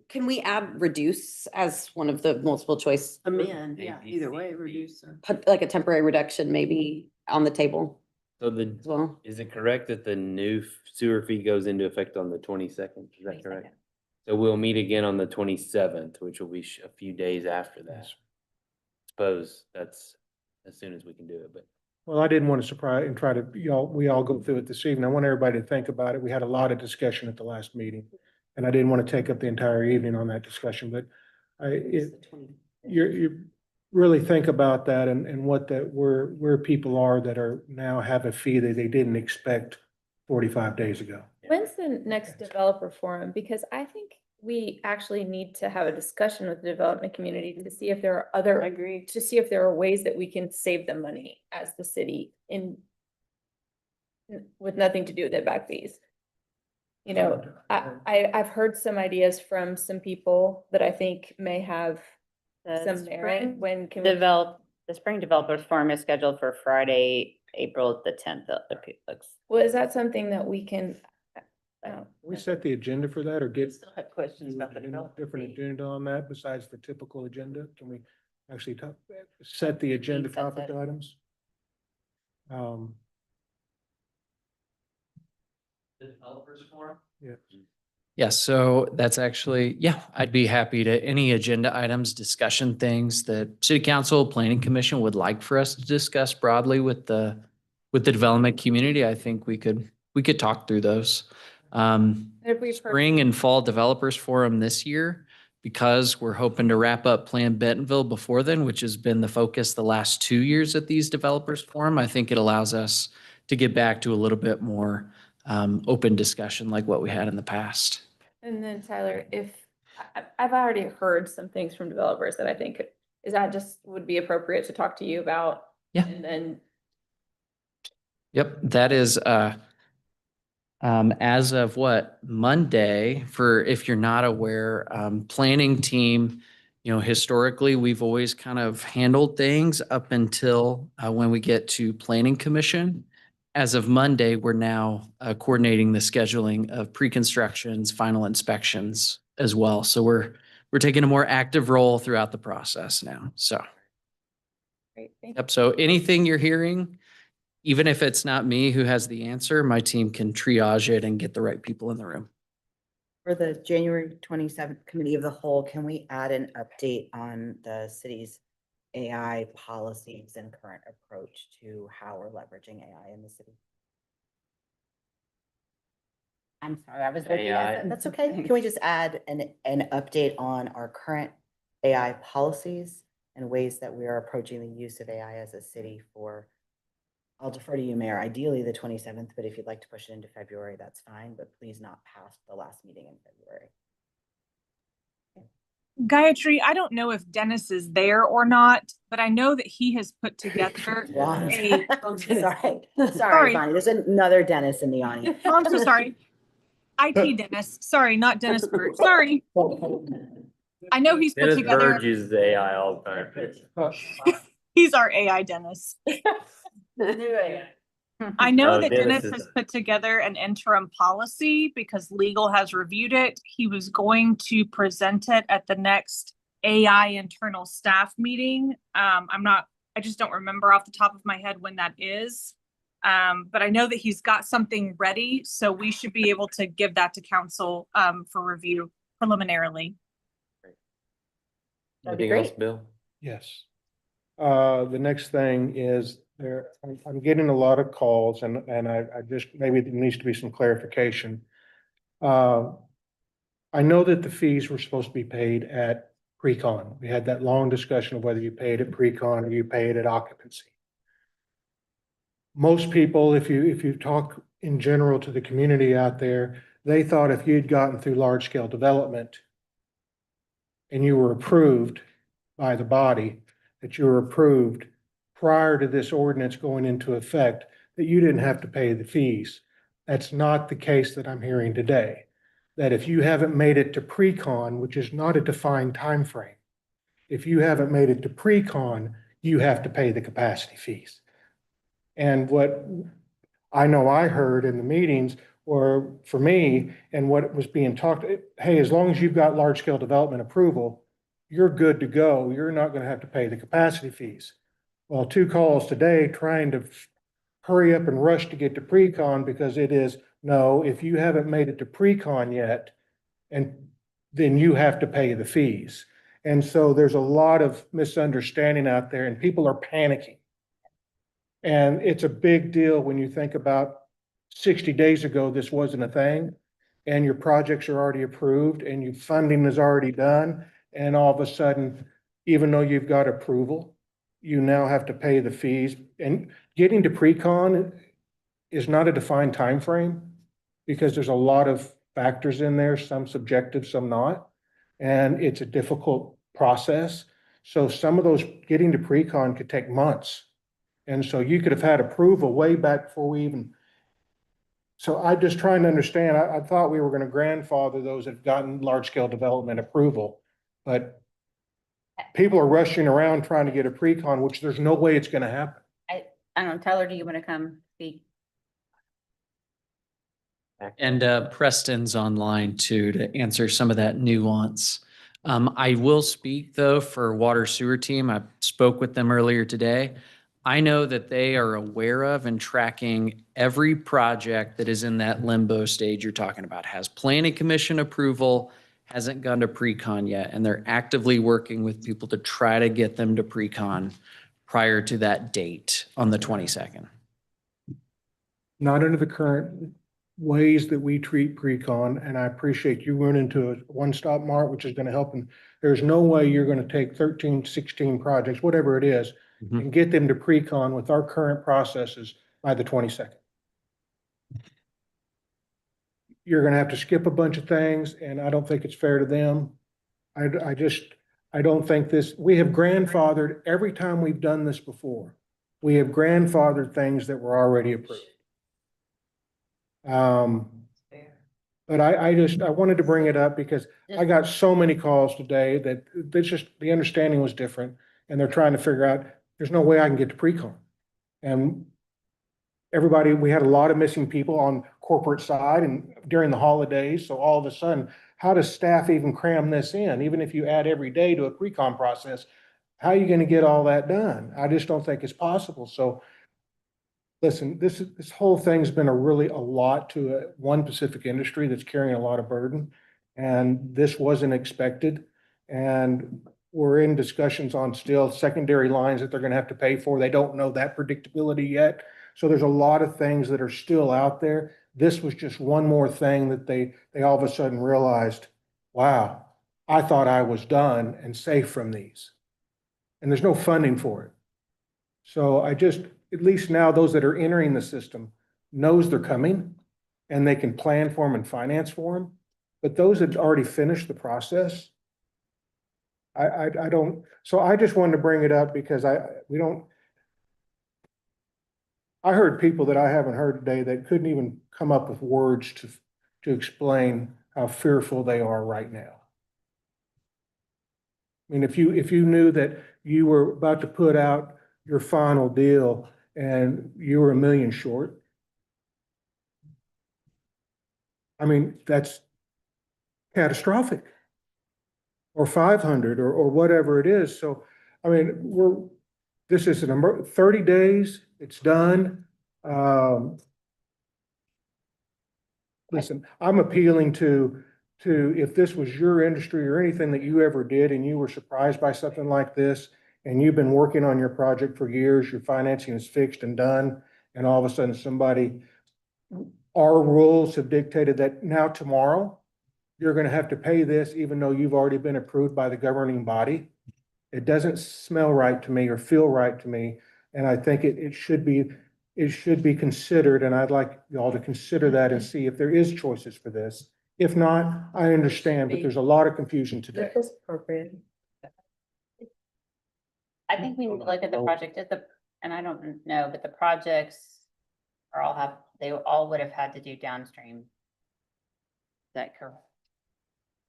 Can we add reduce as one of the multiple choice, Amend, yeah, either way, reduce. put like a temporary reduction maybe on the table So the, as well? is it correct that the new sewer fee goes into effect on the 22nd? Is that correct? So we'll meet again on the 27th, which will be a few days after that. Suppose that's as soon as we can do it, but. Well, I didn't want to surprise and try to, we all go through it this evening. I want everybody to think about it. We had a lot of discussion at the last meeting. And I didn't want to take up the entire evening on that discussion, but you really think about that and what that, where people are that are now have a fee that they didn't expect 45 days ago. When's the next developer forum? Because I think we actually need to have a discussion with the development community to see if there are other, I agree. to see if there are ways that we can save them money as the city with nothing to do with the back fees. You know, I've heard some ideas from some people that I think may have some merit. When can we? The spring developers forum is scheduled for Friday, April the 10th. Well, is that something that we can? We set the agenda for that or get Still have questions about the a development. different agenda on that besides the typical agenda? Can we actually set the agenda topic items? The developers forum? Yeah. Yes, so that's actually, yeah, I'd be happy to, any agenda items, discussion things that city council, planning commission would like for us to discuss broadly with the development community. I think we could talk through those. If we've heard- Spring and fall developers forum this year, because we're hoping to wrap up Plan Bentonville before then, which has been the focus the last 2 years at these developers forum. I think it allows us to get back to a little bit more open discussion like what we had in the past. And then Tyler, I've already heard some things from developers that I think, is that just would be appropriate to talk to you about? Yeah. And then, Yep, that is as of what, Monday, for if you're not aware, planning team, you know, historically, we've always kind of handled things up until when we get to planning commission. As of Monday, we're now coordinating the scheduling of pre-constructions, final inspections as well. So we're taking a more active role throughout the process now. So, great, thank you. yep. So anything you're hearing, even if it's not me who has the answer, my team can triage it and get the right people in the room. For the January 27th Committee of the Whole, can we add an update on the city's AI policies and current approach to how we're leveraging AI in the city? I'm sorry, I was looking AI. at that. That's okay. Can we just add an update on our current AI policies and ways that we are approaching the use of AI as a city for, I'll defer to you, Mayor, ideally the 27th, but if you'd like to push it into February, that's fine, but please not past the last meeting in February. Gayatri, I don't know if Dennis is there or not, but I know that he has put together Sorry, Sorry. sorry, Bonnie, there's another Dennis in the audience. Oh, I'm so sorry. IT Dennis, sorry, not Dennis Bird, sorry. I know he's put Dennis together, Bird uses AI all the time. he's our AI Dennis. I know Oh, that Dennis Dennis is has the- put together an interim policy because legal has reviewed it. He was going to present it at the next AI internal staff meeting. I just don't remember off the top of my head when that is. But I know that he's got something ready, so we should be able to give that to council for review preliminarily. That'd be Anything else, great. Bill? Yes. The next thing is I'm getting a lot of calls and I just, maybe there needs to be some clarification. I know that the fees were supposed to be paid at pre-con. We had that long discussion of whether you paid at pre-con or you paid at occupancy. Most people, if you talk in general to the community out there, they thought if you'd gotten through large scale development and you were approved by the body, that you were approved prior to this ordinance going into effect, that you didn't have to pay the fees. That's not the case that I'm hearing today. That if you haven't made it to pre-con, which is not a defined time frame, if you haven't made it to pre-con, you have to pay the capacity fees. And what I know I heard in the meetings, or for me, and what was being talked, hey, as long as you've got large scale development approval, you're good to go. You're not going to have to pay the capacity fees. Well, 2 calls today trying to hurry up and rush to get to pre-con because it is, no, if you haven't made it to pre-con yet, and then you have to pay the fees. And so there's a lot of misunderstanding out there and people are panicking. And it's a big deal when you think about 60 days ago, this wasn't a thing. And your projects are already approved and your funding is already done. And all of a sudden, even though you've got approval, you now have to pay the fees. And getting to pre-con is not a defined time frame because there's a lot of factors in there, some subjective, some not. And it's a difficult process. So some of those getting to pre-con could take months. And so you could have had approval way back before we even. So I just trying to understand, I thought we were going to grandfather those that have gotten large scale development approval, but people are rushing around trying to get a pre-con, which there's no way it's going to happen. I don't know, Tyler, do you want to come speak? And Preston's online too to answer some of that nuance. I will speak though for water sewer team. I spoke with them earlier today. I know that they are aware of and tracking every project that is in that limbo stage you're talking about, has planning commission approval, hasn't gone to pre-con yet, and they're actively working with people to try to get them to pre-con prior to that date on the 22nd. Not under the current ways that we treat pre-con, and I appreciate you running into a one-stop mart, which is going to help. And there's no way you're going to take 13, 16 projects, whatever it is, and get them to pre-con with our current processes by the 22nd. You're going to have to skip a bunch of things, and I don't think it's fair to them. I don't think this, we have grandfathered every time we've done this before. We have grandfathered things that were already approved. But I wanted to bring it up because I got so many calls today that it's just, the understanding was different and they're trying to figure out, there's no way I can get to pre-con. And everybody, we had a lot of missing people on corporate side and during the holidays. So all of a sudden, how does staff even cram this in? Even if you add every day to a pre-con process, how are you going to get all that done? I just don't think it's possible. So listen, this whole thing's been a lot to one specific industry that's carrying a lot of burden. And this wasn't expected. And we're in discussions on still secondary lines that they're going to have to pay for. They don't know that predictability yet. So there's a lot of things that are still out there. This was just one more thing that they all of a sudden realized, wow, I thought I was done and safe from these. And there's no funding for it. So at least now those that are entering the system knows they're coming and they can plan for them and finance for them. But those that already finished the process, I don't, so I just wanted to bring it up because I heard people that I haven't heard today that couldn't even come up with words to explain how fearful they are right now. I mean, if you knew that you were about to put out your final deal and you were $1 million short, I mean, that's catastrophic. Or 500 or whatever it is. So, I mean, this is 30 days, it's done. Listen, I'm appealing to if this was your industry or anything that you ever did and you were surprised by something like this and you've been working on your project for years, your financing is fixed and done, and all of a sudden our rules have dictated that now tomorrow, you're going to have to pay this even though you've already been approved by the governing body. It doesn't smell right to me or feel right to me. And I think it should be considered. And I'd like y'all to consider that and see if there is choices for this. If not, I understand, but there's a lot of confusion today. That's appropriate. I think we need to look at the project and I don't know, but the projects they all would have had to do downstream. Is that correct?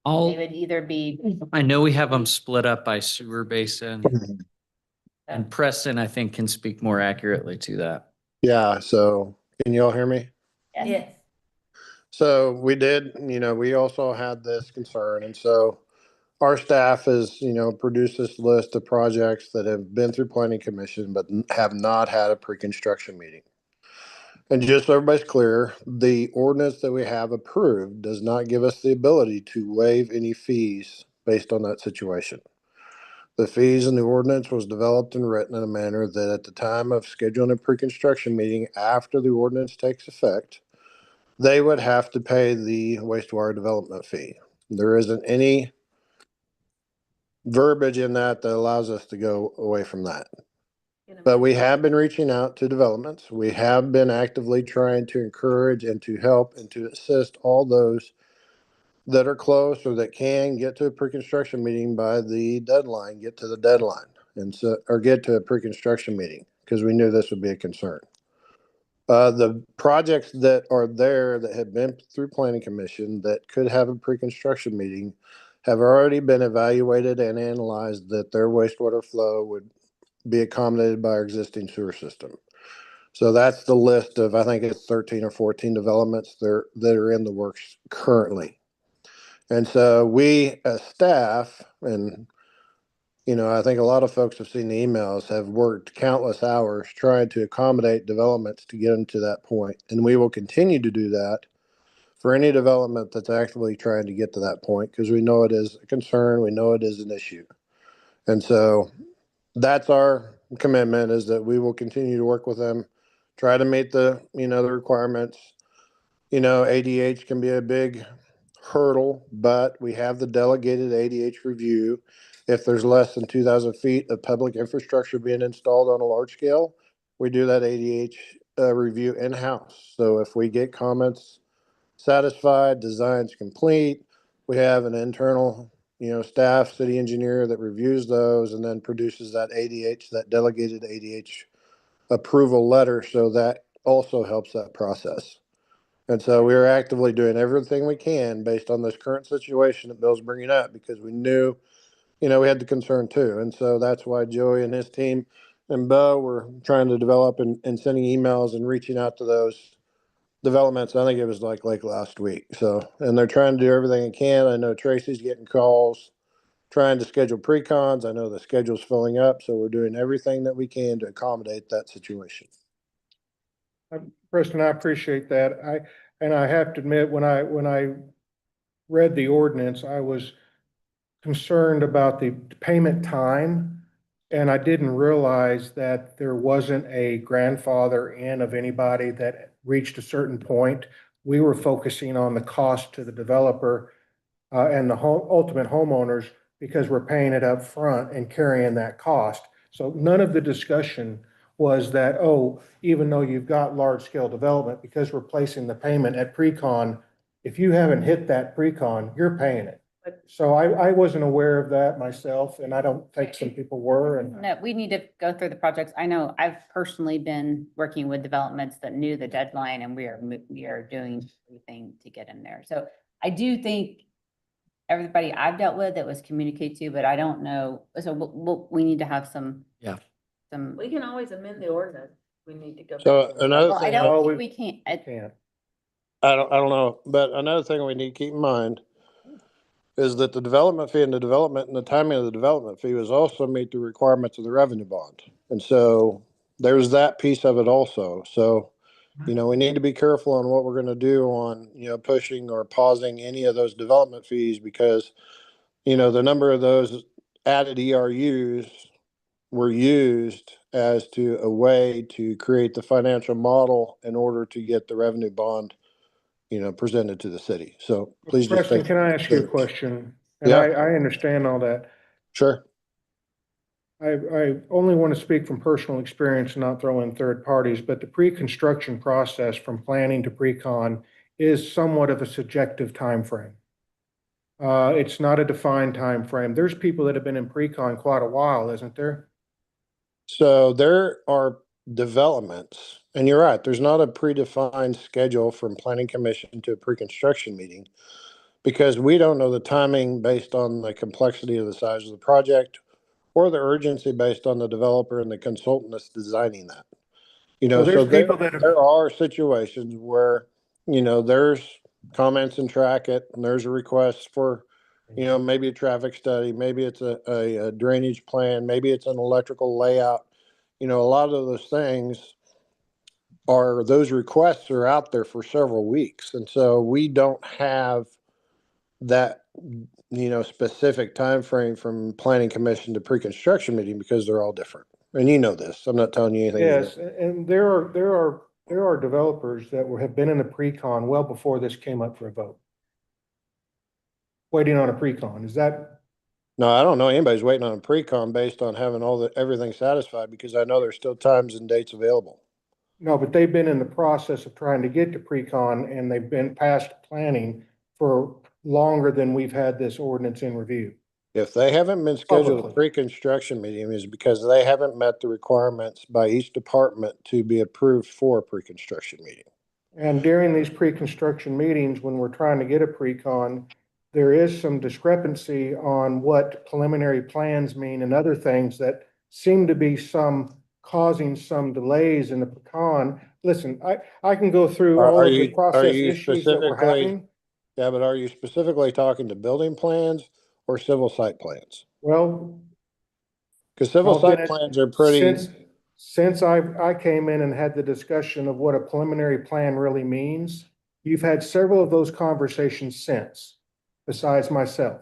They would either be. I know we have them split up by sewer basin. And Preston, I think, can speak more accurately to that. Yeah, so can you all hear me? Yes. So we did, we also had this concern, and so our staff has, produced this list of projects that have been through planning commission but have not had a pre-construction meeting. And just so everybody's clear, the ordinance that we have approved does not give us the ability to waive any fees based on that situation. The fees in the ordinance was developed and written in a manner that at the time of scheduling a pre-construction meeting after the ordinance takes effect, they would have to pay the wastewater development fee. There isn't any verbiage in that that allows us to go away from that. But we have been reaching out to developments. We have been actively trying to encourage and to help and to assist all those that are close or that can get to a pre-construction meeting by the deadline, get to the deadline and so, or get to a pre-construction meeting because we knew this would be a concern. The projects that are there that have been through planning commission that could have a pre-construction meeting have already been evaluated and analyzed that their wastewater flow would be accommodated by our existing sewer system. So that's the list of, I think it's 13 or 14 developments that are in the works currently. And so we as staff, and I think a lot of folks have seen the emails, have worked countless hours trying to accommodate developments to get them to that point. And we will continue to do that for any development that's actively trying to get to that point because we know it is a concern, we know it is an issue. And so that's our commitment, is that we will continue to work with them, try to meet the requirements. ADH can be a big hurdle, but we have the delegated ADH review. If there's less than 2,000 feet of public infrastructure being installed on a large scale, we do that ADH review in-house. So if we get comments satisfied, designs complete, we have an internal staff, city engineer that reviews those and then produces that ADH, that delegated ADH approval letter. So that also helps that process. And so we are actively doing everything we can based on this current situation that Bill's bringing up because we knew, we had the concern too. And so that's why Joey and his team and Bo were trying to develop and sending emails and reaching out to those developments. I think it was like last week. So, and they're trying to do everything they can. I know Tracy's getting calls, trying to schedule pre-cons. I know the schedule's filling up. So we're doing everything that we can to accommodate that situation. Preston, I appreciate that. I have to admit, when I read the ordinance, I was concerned about the payment time. And I didn't realize that there wasn't a grandfather in of anybody that reached a certain point. We were focusing on the cost to the developer and the ultimate homeowners because we're paying it up front and carrying that cost. So none of the discussion was that, even though you've got large scale development, because we're placing the payment at pre-con, if you haven't hit that pre-con, you're paying it. So I wasn't aware of that myself, and I don't think some people were. And No, we need to go through the projects. I know I've personally been working with developments that knew the deadline and we are doing everything to get in there. So I do think everybody I've dealt with, it was communicated to, but I don't know. So we need to have some. Yeah. We can always amend the ordinance. We need to go. So back. another Well, I thing, don't think we can't. I don't know, but another thing we need to keep in mind is that the development fee and the timing of the development fee was also meet the requirements of the revenue bond. And so there's that piece of it also. So, we need to be careful on what we're going to do on, pushing or pausing any of those development fees because, the number of those added ERUs were used as to a way to create the financial model in order to get the revenue bond presented to the city. So please just Preston, think. can I ask you a question? And Yeah. I understand all that. Sure. I only want to speak from personal experience and not throw in third parties, but the pre-construction process from planning to pre-con is somewhat of a subjective timeframe. It's not a defined timeframe. There's people that have been in pre-con quite a while, isn't there? So there are developments, and you're right, there's not a predefined schedule from planning commission to a pre-construction meeting because we don't know the timing based on the complexity of the size of the project or the urgency based on the developer and the consultant that's designing that. You know, Well, there's so there, people that have- there are situations where, there's comments in track it and there's a request for, maybe a traffic study, maybe it's a drainage plan, maybe it's an electrical layout. A lot of those things those requests are out there for several weeks. And so we don't have that, specific time frame from planning commission to pre-construction meeting because they're all different. And you know this, I'm not telling you anything. Yes, and there are developers that have been in the pre-con well before this came up for a vote. Waiting on a pre-con, is that? No, I don't know anybody's waiting on a pre-con based on having everything satisfied, because I know there's still times and dates available. No, but they've been in the process of trying to get to pre-con and they've been past planning for longer than we've had this ordinance in review. If they haven't been scheduled a Publicly. pre-construction meeting, is because they haven't met the requirements by each department to be approved for a pre-construction meeting. And during these pre-construction meetings, when we're trying to get a pre-con, there is some discrepancy on what preliminary plans mean and other things that seem to be causing some delays in the pre-con. Listen, I can go through all of the process issues that we're having. Yeah, but are you specifically talking to building plans or civil site plans? Well, Because civil I've been site at- plans are pretty, Since I came in and had the discussion of what a preliminary plan really means, you've had several of those conversations since, besides myself.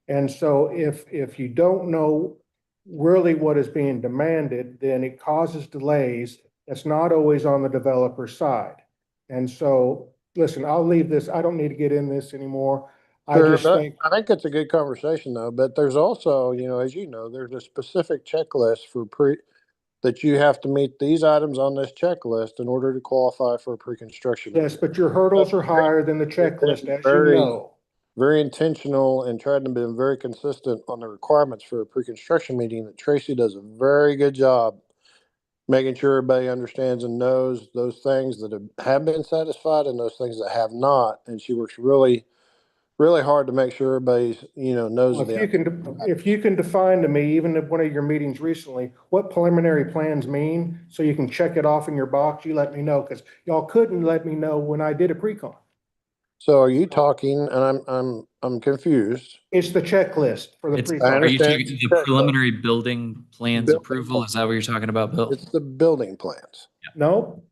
And so if you don't know really what is being demanded, then it causes delays. That's not always on the developer's side. And so, listen, I'll leave this. I don't need to get in this anymore. I just think. I think it's a good conversation though, but there's also, as you know, there's a specific checklist that you have to meet these items on this checklist in order to qualify for a pre-construction. Yes, but your hurdles are higher than the checklist, as you know. Very intentional and tried to be very consistent on the requirements for a pre-construction meeting. That Tracy does a very good job making sure everybody understands and knows those things that have been satisfied and those things that have not. And she works really, really hard to make sure everybody's, knows. Well, if you can define to me, even at one of your meetings recently, what preliminary plans mean, so you can check it off in your box, you let me know, because y'all couldn't let me know when I did a pre-con. So are you talking, and I'm confused. It's the checklist for the It's, pre-con. are you understand. talking the preliminary building plans Building approval? Is that what you're talking about, Bill? It's the building plans. No,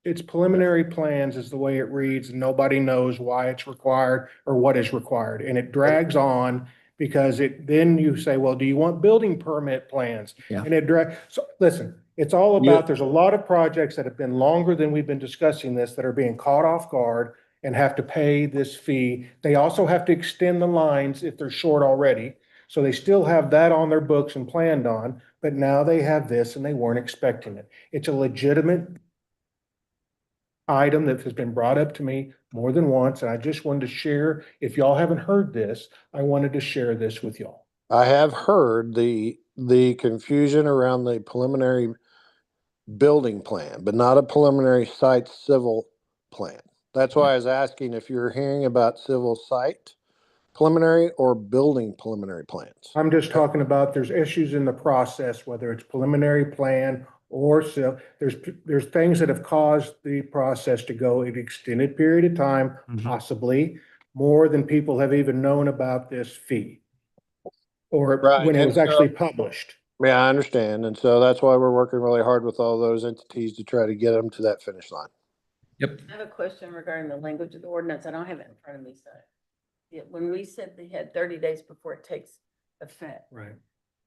it's preliminary plans is the way it reads, and nobody knows why it's required or what is required, and it drags on because then you say, well, do you want building permit plans? Yeah. And so listen, it's all about, there's a lot of projects that have been longer than we've been discussing this that are being caught off guard and have to pay this fee. They also have to extend the lines if they're short already. So they still have that on their books and planned on, but now they have this and they weren't expecting it. It's a legitimate item that has been brought up to me more than once, and I just wanted to share. If y'all haven't heard this, I wanted to share this with y'all. I have heard the confusion around the preliminary building plan, but not a preliminary site civil plan. That's why I was asking if you're hearing about civil site preliminary or building preliminary plans. I'm just talking about there's issues in the process, whether it's preliminary plan or so. There's things that have caused the process to go an extended period of time, possibly more than people have even known about this fee or when it was actually published. Yeah, I understand. And so that's why we're working really hard with all those entities to try to get them to that finish line. Yep. I have a question regarding the language of the ordinance. I don't have it in front of me, so. When we said they had 30 days before it takes effect. Right.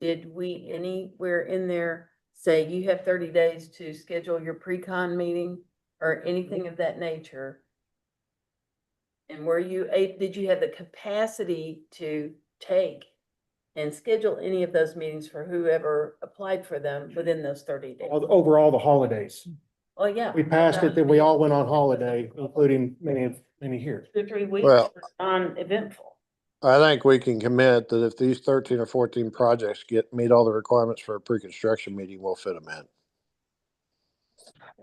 Did we anywhere in there say you have 30 days to schedule your pre-con meeting or anything of that nature? And did you have the capacity to take and schedule any of those meetings for whoever applied for them within those 30 days? Over all the holidays. Oh, yeah. We passed it, then we all went on holiday, including many here. 2 or 3 weeks Well, was uneventful. I think we can commit that if these 13 or 14 projects meet all the requirements for a pre-construction meeting, we'll fit them in.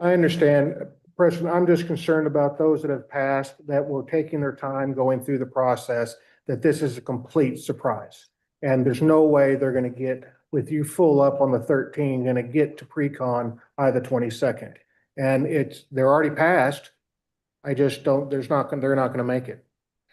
I understand, President, I'm just concerned about those that have passed, that were taking their time going through the process, that this is a complete surprise. And there's no way they're gonna get with you full up on the 13th, gonna get to pre-con by the 22nd. And they're already passed. I just don't, they're not gonna make it.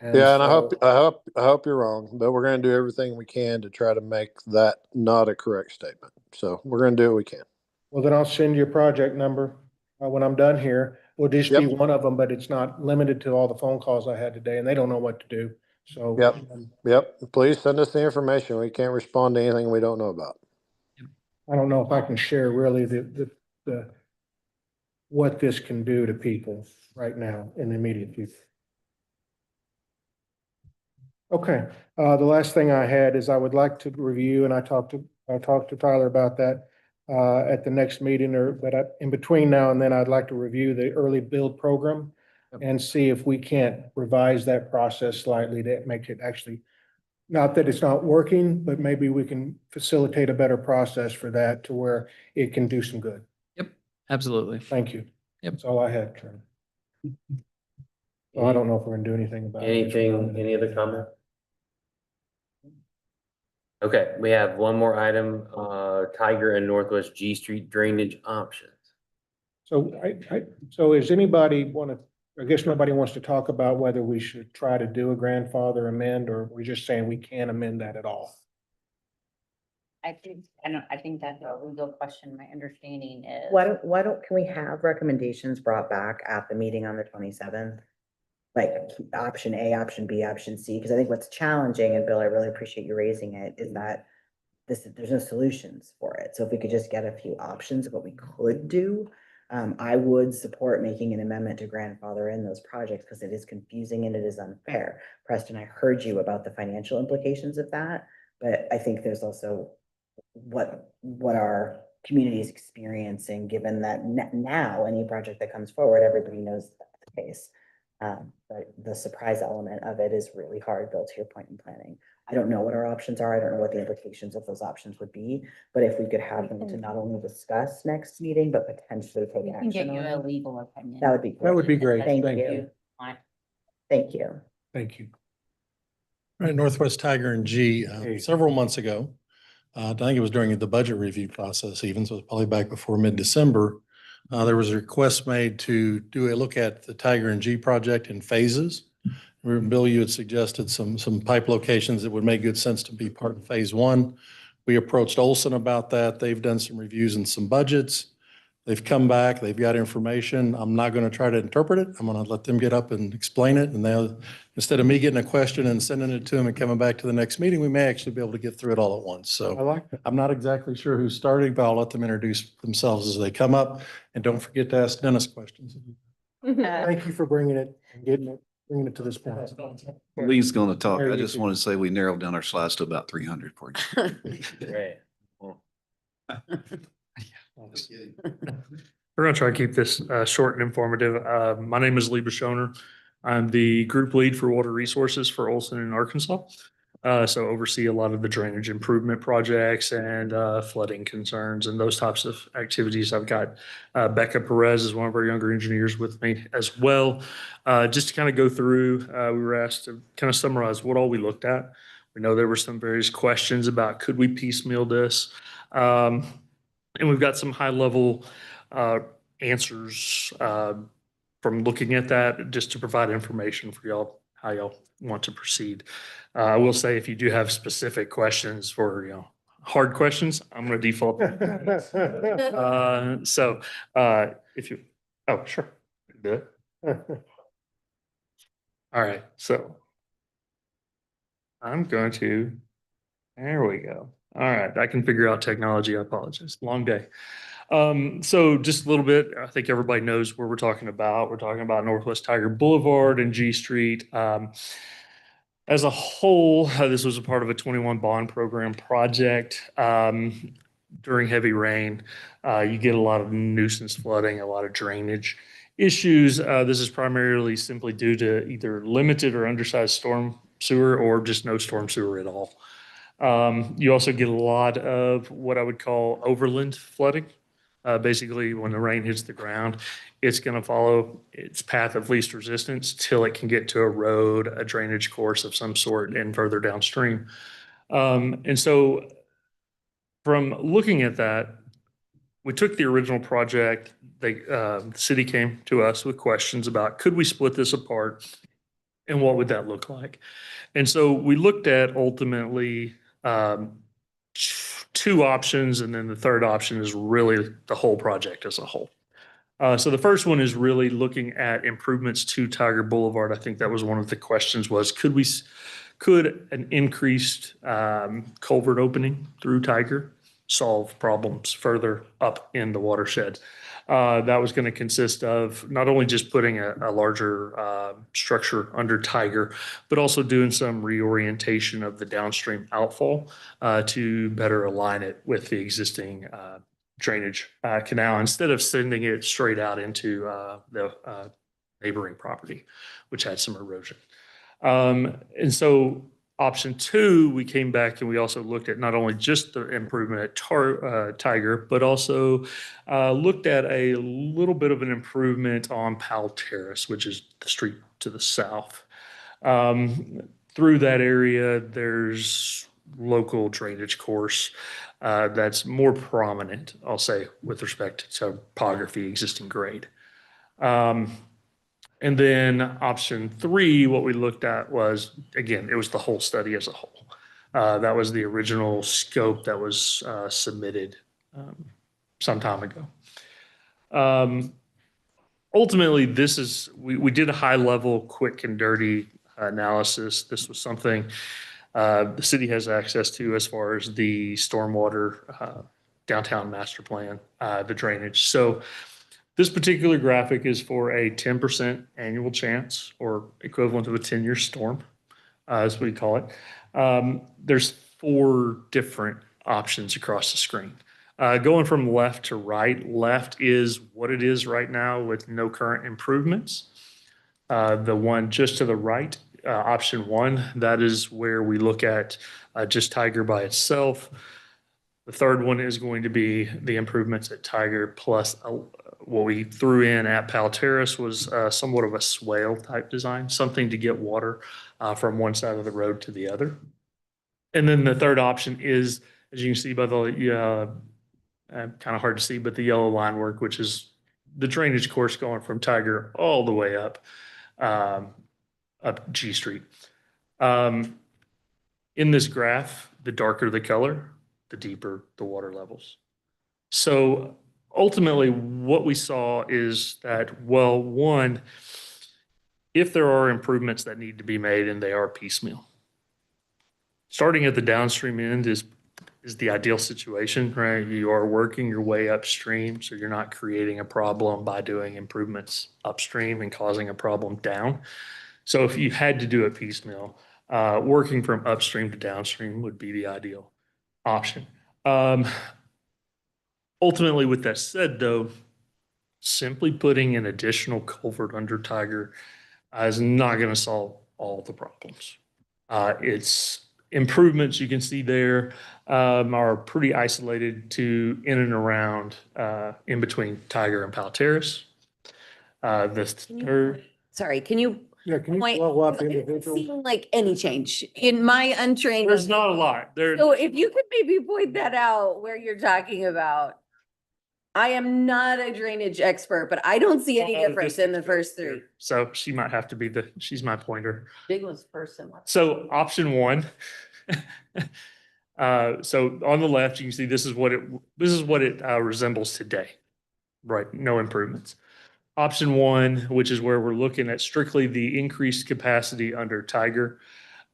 Yeah, and so- I hope you're wrong, but we're gonna do everything we can to try to make that not a correct statement. So we're gonna do what we can. Well, then I'll send you a project number when I'm done here. Will just be Yep. one of them, but it's not limited to all the phone calls I had today, and they don't know what to do. So. Yep. Yep. Please send us the information. We can't respond to anything we don't know about. I don't know if I can share really the what this can do to people right now in the immediate future. Okay, the last thing I had is I would like to review, and I talked to Tyler about that at the next meeting, but in between now and then, I'd like to review the early build program and see if we can't revise that process slightly to make it actually, not that it's not working, but maybe we can facilitate a better process for that to where it can do some good. Yep, absolutely. Thank you. Yep. That's all I had, Trent. Well, I don't know if we're gonna do anything about it. Anything, any other comment? Okay, we have one more item, Tiger and Northwest G Street drainage options. So so is anybody I guess nobody wants to talk about whether we should try to do a grandfather amend, or we're just saying we can't amend that at all? I think that's a legal question. My understanding is. Can we have recommendations brought back at the meeting on the 27th? Like option A, option B, option C, because I think what's challenging, and Bill, I really appreciate you raising it, is that there's no solutions for it. So if we could just get a few options of what we could do, I would support making an amendment to grandfather in those projects because it is confusing and it is unfair. Preston, I heard you about the financial implications of that, but I think there's also what our community is experiencing, given that now any project that comes forward, everybody knows that's the case. But the surprise element of it is really hard, Bill, to your point in planning. I don't know what our options are. I don't know what the implications of those options would be, but if we could have them to not only discuss next meeting, but potentially take We can get action you a on, legal opinion. that would be great. That would be great. Thank Thank you. Thank you. Thank you. Right, Northwest Tiger and G, several months ago, I think it was during the budget review process even, so it's probably back before mid-December. There was a request made to do a look at the Tiger and G project in phases. Bill, you had suggested some pipe locations that would make good sense to be part of phase one. We approached Olson about that. They've done some reviews and some budgets. They've come back, they've got information. I'm not going to try to interpret it. I'm going to let them get up and explain it. And they'll, instead of me getting a question and sending it to them and coming back to the next meeting, we may actually be able to get through it all at once. I So like that. I'm not exactly sure who's starting, but I'll let them introduce themselves as they come up. And don't forget to ask Dennis questions. Thank you for bringing it and bringing it to this point. Lee's gonna talk. There I you just go. want to say we narrowed down our slides to about 300 for you. Great. We're gonna try to keep this short and informative. My name is Lee Bashoner. I'm the group lead for water resources for Olson in Arkansas. So oversee a lot of the drainage improvement projects and flooding concerns and those types of activities. I've got Becca Perez is one of our younger engineers with me as well. Just to kind of go through, we were asked to kind of summarize what all we looked at. We know there were some various questions about could we piecemeal this? And we've got some high level answers from looking at that, just to provide information for y'all, how y'all want to proceed. I will say, if you do have specific questions for, hard questions, I'm going to default. So if you, oh, sure. Do it. All right. So I'm going to, there we go. All right. I can figure out technology. I apologize. Long day. So just a little bit, I think everybody knows where we're talking about. We're talking about Northwest Tiger Boulevard and G Street. As a whole, this was a part of a 21 bond program project. During heavy rain, you get a lot of nuisance flooding, a lot of drainage issues. This is primarily simply due to either limited or undersized storm sewer or just no storm sewer at all. You also get a lot of what I would call overland flooding. Basically, when the rain hits the ground, it's going to follow its path of least resistance till it can get to a road, a drainage course of some sort, and further downstream. And so From looking at that, we took the original project, the city came to us with questions about, could we split this apart? And what would that look like? And so we looked at ultimately two options, and then the third option is really the whole project as a whole. So the first one is really looking at improvements to Tiger Boulevard. I think that was one of the questions was, could an increased culvert opening through Tiger solve problems further up in the watershed? That was going to consist of not only just putting a larger structure under Tiger, but also doing some reorientation of the downstream outfall to better align it with the existing drainage canal instead of sending it straight out into the neighboring property, which had some erosion. And so option two, we came back and we also looked at not only just the improvement at Tiger, but also looked at a little bit of an improvement on Powell Terrace, which is the street to the south. Through that area, there's local drainage course that's more prominent, I'll say, with respect to topography, existing grade. And then option three, what we looked at was, again, it was the whole study as a whole. That was the original scope that was submitted some time ago. Ultimately, we did a high level, quick and dirty analysis. This was something the city has access to as far as the stormwater downtown master plan, the drainage. So this particular graphic is for a 10% annual chance or equivalent of a 10-year storm, as we call it. There's 4 different options across the screen. Going from left to right, left is what it is right now with no current improvements. The one just to the right, option 1, that is where we look at just Tiger by itself. The third one is going to be the improvements at Tiger plus what we threw in at Powell Terrace was somewhat of a swale type design, something to get water from one side of the road to the other. And then the third option is, as you can see by the, kind of hard to see, but the yellow line work, which is the drainage course going from Tiger all the way up G Street. In this graph, the darker the color, the deeper the water levels. So ultimately, what we saw is that, well, one, if there are improvements that need to be made and they are piecemeal, starting at the downstream end is the ideal situation, right? You are working your way upstream, so you're not creating a problem by doing improvements upstream and causing a problem down. So if you had to do it piecemeal, working from upstream to downstream would be the ideal option. Ultimately, with that said, though, simply putting an additional culvert under Tiger is not going to solve all the problems. Its improvements you can see there are pretty isolated to in and around in between Tiger and Powell Terrace. Sorry, can you Yeah, can you point? blow up It doesn't individual? seem like any change in my untrained. There's not a lot there. So if you could maybe point that out where you're talking about. I am not a drainage expert, but I don't see any difference in the first 3. So she might have to be she's my pointer. Biggest person. So option 1. So on the left, you can see this is what it resembles today, right? No improvements. Option 1, which is where we're looking at strictly the increased capacity under Tiger,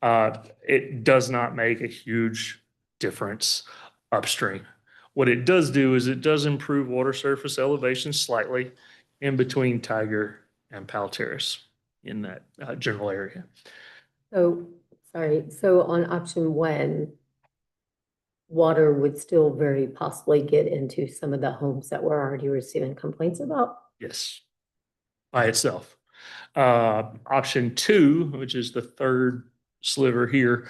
it does not make a huge difference upstream. What it does do is it does improve water surface elevation slightly in between Tiger and Powell Terrace in that general area. So, sorry, so on option 1, water would still very possibly get into some of the homes that we're already receiving complaints about? Yes, by itself. Option 2, which is the third sliver here,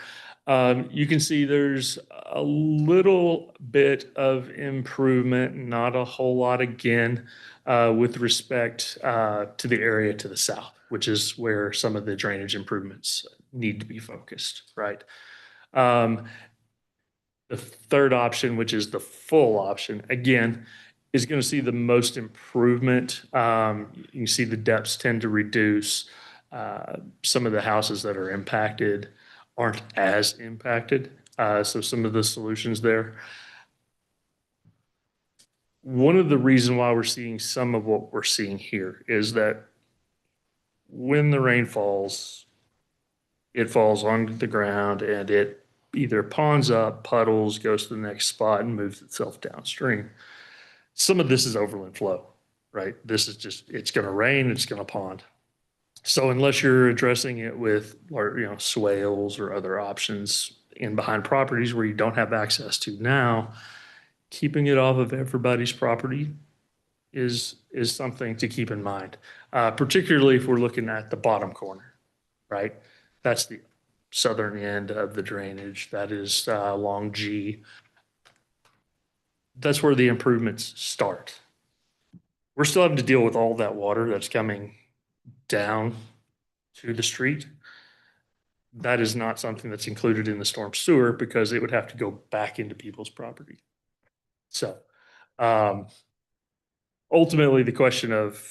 you can see there's a little bit of improvement, not a whole lot again, with respect to the area to the south, which is where some of the drainage improvements need to be focused, right? The third option, which is the full option, again, is going to see the most improvement. You can see the depths tend to reduce. Some of the houses that are impacted aren't as impacted. So some of the solutions there. One of the reasons why we're seeing some of what we're seeing here is that when the rain falls, it falls onto the ground and it either ponds up, puddles, goes to the next spot and moves itself downstream. Some of this is overland flow, right? This is just, it's going to rain, it's going to pond. So unless you're addressing it with, or, swales or other options in behind properties where you don't have access to now, keeping it off of everybody's property is something to keep in mind, particularly if we're looking at the bottom corner, right? That's the southern end of the drainage. That is along G. That's where the improvements start. We're still having to deal with all that water that's coming down to the street. That is not something that's included in the storm sewer because it would have to go back into people's property. So ultimately, the question of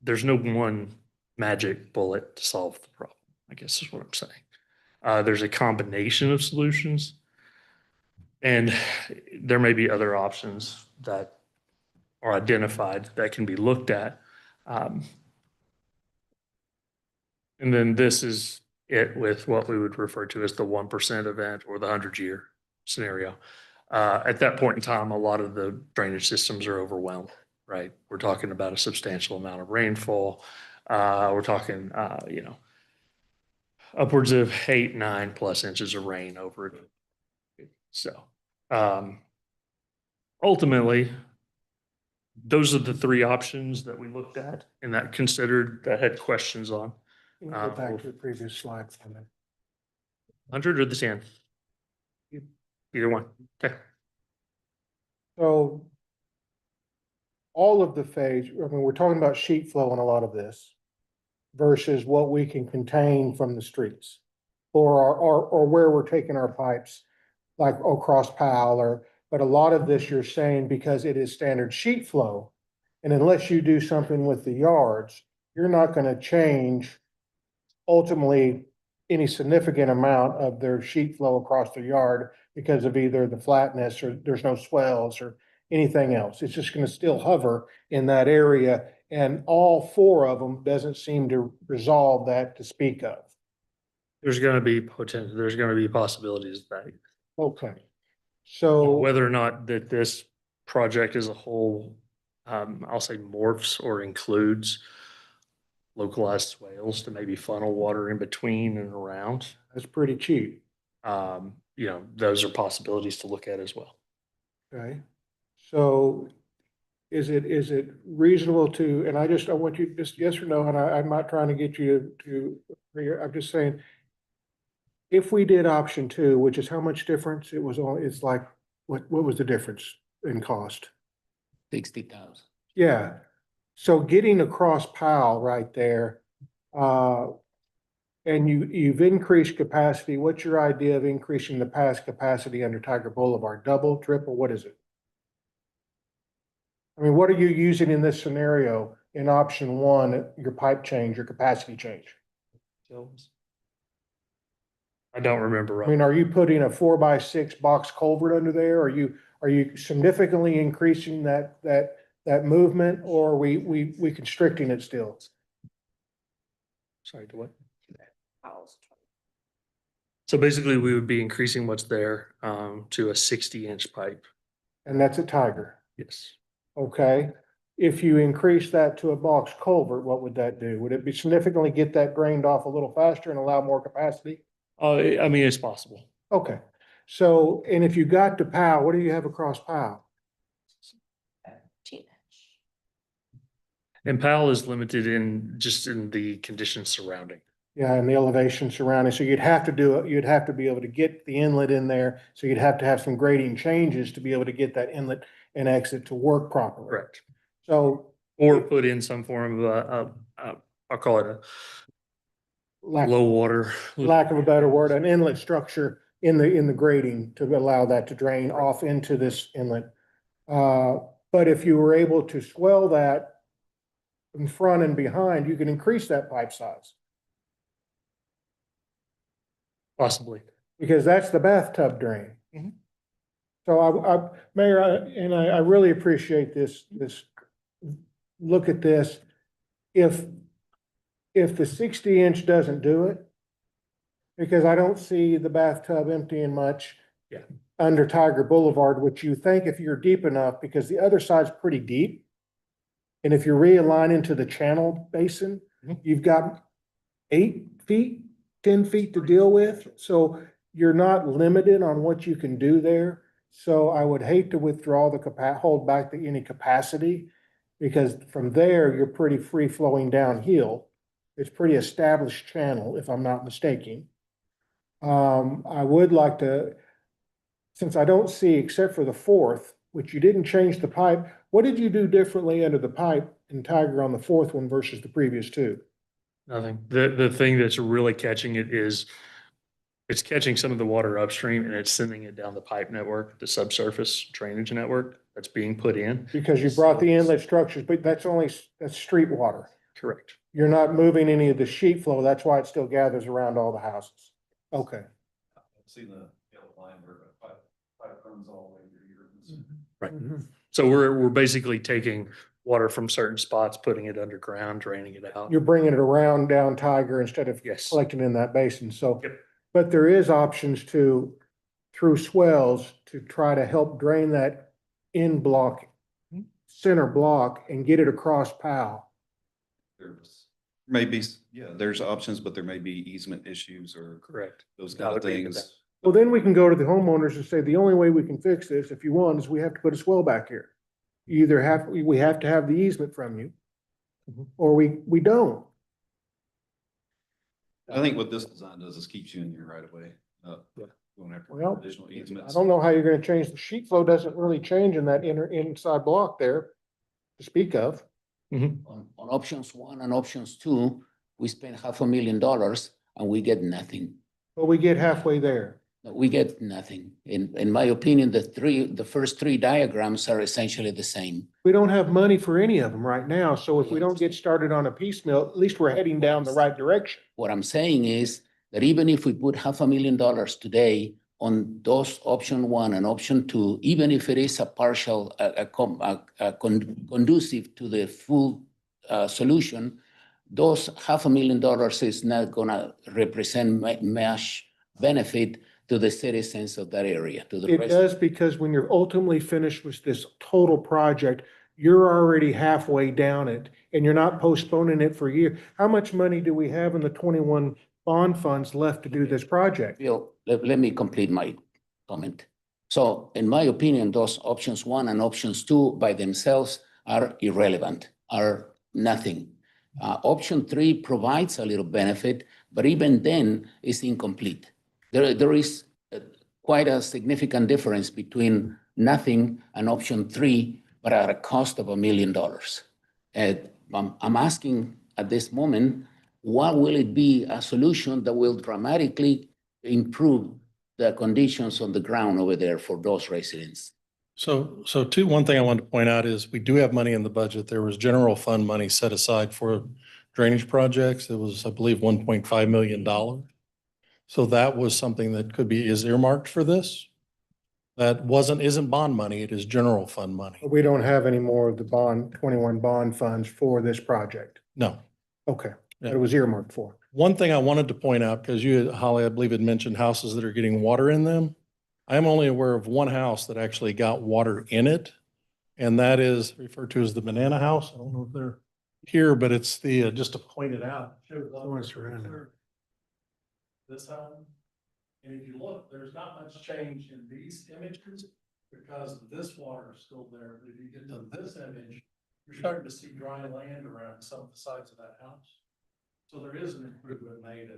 there's no one magic bullet to solve the problem, I guess is what I'm saying. There's a combination of solutions, and there may be other options that are identified that can be looked at. And then this is it with what we would refer to as the 1% event or the 100-year scenario. At that point in time, a lot of the drainage systems are overwhelmed, right? We're talking about a substantial amount of rainfall. We're talking, upwards of 8, 9+ inches of rain over it. So ultimately, those are the three options that we looked at and that considered, that had questions on. Can you go back to the previous slide for a minute? 100 or the 10? Either one. Okay. So all of the phase, I mean, we're talking about sheet flow in a lot of this versus what we can contain from the streets or where we're taking our pipes, like across Powell but a lot of this you're saying because it is standard sheet flow. And unless you do something with the yards, you're not going to change ultimately any significant amount of their sheet flow across the yard because of either the flatness or there's no swells or anything else. It's just going to still hover in that area. And all four of them doesn't seem to resolve that to speak of. There's going to be potential, there's going to be possibilities of that. Okay. So Whether or not that this project as a whole, I'll say morphs or includes localized swales to maybe funnel water in between and around. That's pretty cheap. Those are possibilities to look at as well. Okay. So is it reasonable to, and I want you just yes or no, and I'm not trying to get you to, I'm just saying, if we did option 2, which is how much difference it was on, it's like, what was the difference in cost? 60,000. Yeah. So getting across Powell right there, and you've increased capacity. What's your idea of increasing the pass capacity under Tiger Boulevard? Double, triple, what is it? I mean, what are you using in this scenario in option 1, your pipe change, your capacity change? I don't remember. I mean, are you putting a 4x6 box culvert under there? Are you significantly increasing that movement, or are we constricting it still? Sorry, to what? So basically we would be increasing what's there to a 60-inch pipe. And that's a Tiger. Yes. Okay. If you increase that to a box culvert, what would that do? Would it be significantly get that drained off a little faster and allow more capacity? I mean, it's possible. Okay. So, and if you got to Powell, what do you have across Powell? And Powell is limited in the conditions surrounding. Yeah, and the elevation surrounding. So you'd have to do it, you'd have to be able to get the inlet in there. So you'd have to have some grading changes to be able to get that inlet and exit to work properly. Correct. So. Or put in some form of I'll call it a low water. Lack of a better word, an inlet structure in the grading to allow that to drain off into this inlet. But if you were able to swell that in front and behind, you can increase that pipe size. Possibly. Because that's the bathtub drain. Mhm. So Mayor, I really appreciate this, look at this. If the 60-inch doesn't do it, because I don't see the bathtub emptying much. Yeah. Under Tiger Boulevard, which you think if you're deep enough, because the other side's pretty deep. And if you're realigning to the channel basin, Mhm. you've got 8 feet, 10 feet to deal with. So you're not limited on what you can do there. So I would hate to withdraw hold back any capacity, because from there, you're pretty free flowing downhill. It's pretty established channel, if I'm not mistaken. I would like to, since I don't see, except for the fourth, which you didn't change the pipe, what did you do differently under the pipe in Tiger on the fourth one versus the previous two? Nothing. The thing that's really catching it is it's catching some of the water upstream and it's sending it down the pipe network, the subsurface drainage network that's being put in. Because you brought the inlet structures, but that's street water. Correct. You're not moving any of the sheet flow. That's why it still gathers around all the houses. Okay. See the yellow line where the pipe runs all the way through here. Right. Mhm. So we're basically taking water from certain spots, putting it underground, draining it out. You're bringing it around down Tiger instead of Yes. collecting in that basin. So, Yep. but there is options through swells to try to help drain that in block, center block, and get it across Powell. There's maybe, yeah, there's options, but there may be easement issues or Correct. those I kind would of agree with things. Well, then we can go to the homeowners and say, the only way we can fix this, if you want, is we have to put a swell back here. You either we have to have the easement from you, Mhm. or we don't. I think what this design does is keeps you in your right of way. Yeah. Going after Well, additional I easements. don't know how you're gonna change, the sheet flow doesn't really change in that inside block there to speak of. On options 1 and options 2, we spend $500,000 and we get nothing. But we get halfway there. We get nothing. In my opinion, the first 3 diagrams are essentially the same. We don't have money for any of them right now, so if we don't get started on a piecemeal, at least we're heading down the right direction. What I'm saying is that even if we put $500,000 today on those option 1 and option 2, even if it is a partial, conducive to the full solution, those $500,000 is not gonna represent much benefit to the citizens of that area, to the It rest. does, because when you're ultimately finished with this total project, you're already halfway down it, and you're not postponing it for a year. How much money do we have in the 21 bond funds left to do this project? Bill, let me complete my comment. So in my opinion, those options 1 and options 2 by themselves are irrelevant, are nothing. Option 3 provides a little benefit, but even then it's incomplete. There is quite a significant difference between nothing and option 3, but at a cost of $1 million. I'm asking at this moment, what will it be a solution that will dramatically improve the conditions on the ground over there for those residents? So one thing I wanted to point out is we do have money in the budget. There was general fund money set aside for drainage projects. It was, I believe, $1.5 million. So that was something that is earmarked for this. That isn't bond money, it is general fund money. We don't have any more of the 21 bond funds for this project. No. Okay, Yeah. it was earmarked for. One thing I wanted to point out, because you, Holly, I believe had mentioned houses that are getting water in them. I am only aware of one house that actually got water in it. And that is referred to as the banana house. I don't know if they're here, but it's just to point it out. This home. And if you look, there's not much change in these images because this water is still there. But if you get to this image, you're starting to see dry land around some of the sides of that house. So there is an improvement made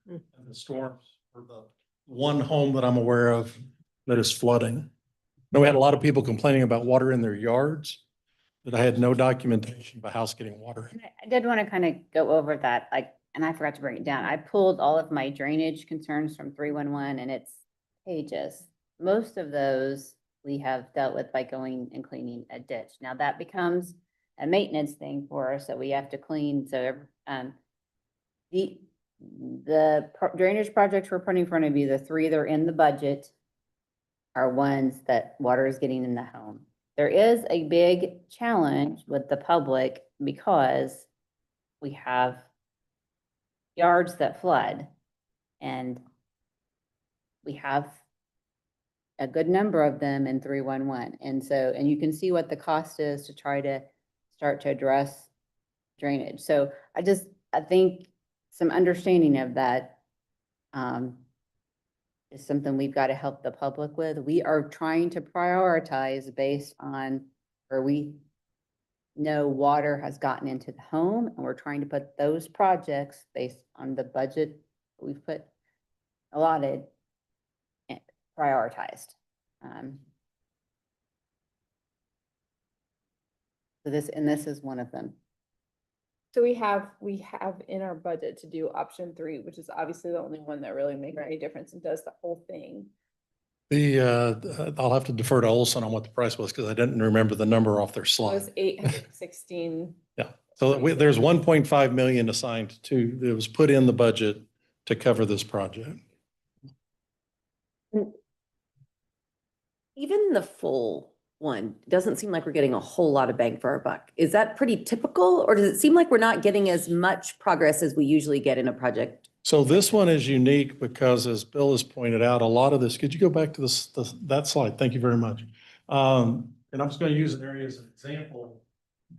in the storms for the one home that I'm aware of that is flooding. Now, we had a lot of people complaining about water in their yards, but I had no documentation of a house getting water. And I did want to kind of go over that, like, and I forgot to bring it down. I pulled all of my drainage concerns from 311 and it's pages. Most of those we have dealt with by going and cleaning a ditch. Now that becomes a maintenance thing for us that we have to clean, so, the drainage projects we're putting in front of you, the three that are in the budget are ones that water is getting in the home. There is a big challenge with the public because we have yards that flood, and we have a good number of them in 311. And so, and you can see what the cost is to try to start to address drainage. So I think some understanding of that is something we've got to help the public with. We are trying to prioritize based on where we know water has gotten into the home, and we're trying to put those projects based on the budget we've put allotted and prioritized. So this is one of them. So we have in our budget to do option 3, which is obviously the only one that really makes any difference and does the whole thing. I'll have to defer to Olson on what the price was because I didn't remember the number off their It slide. was 816. Yeah, so there's 1.5 million assigned to, that was put in the budget to cover this project. Even the full one, doesn't seem like we're getting a whole lot of bang for our buck. Is that pretty typical, or does it seem like we're not getting as much progress as we usually get in a project? So this one is unique because, as Bill has pointed out, a lot of this, could you go back to that slide? Thank you very much. And I'm just going to use an area as an example.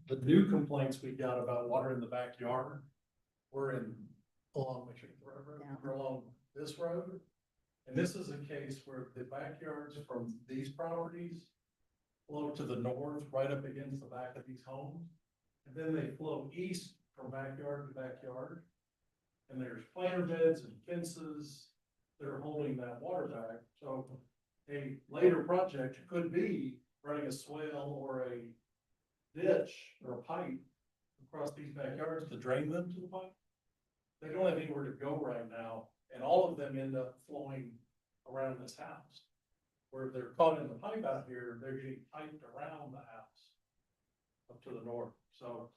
The new complaints we got about water in the backyard were along this road. And this is a case where the backyards from these properties flow to the north, right up against the back of these homes. And then they flow east from backyard to backyard. And there's planter beds and fences that are holding that water back. So a later project could be running a swale or a ditch or a pipe across these backyards to drain them to the pipe. They don't have anywhere to go right now, and all of them end up flowing around this house. Where they're caught in the pipe out here, they're getting piped around the house up to the north. So,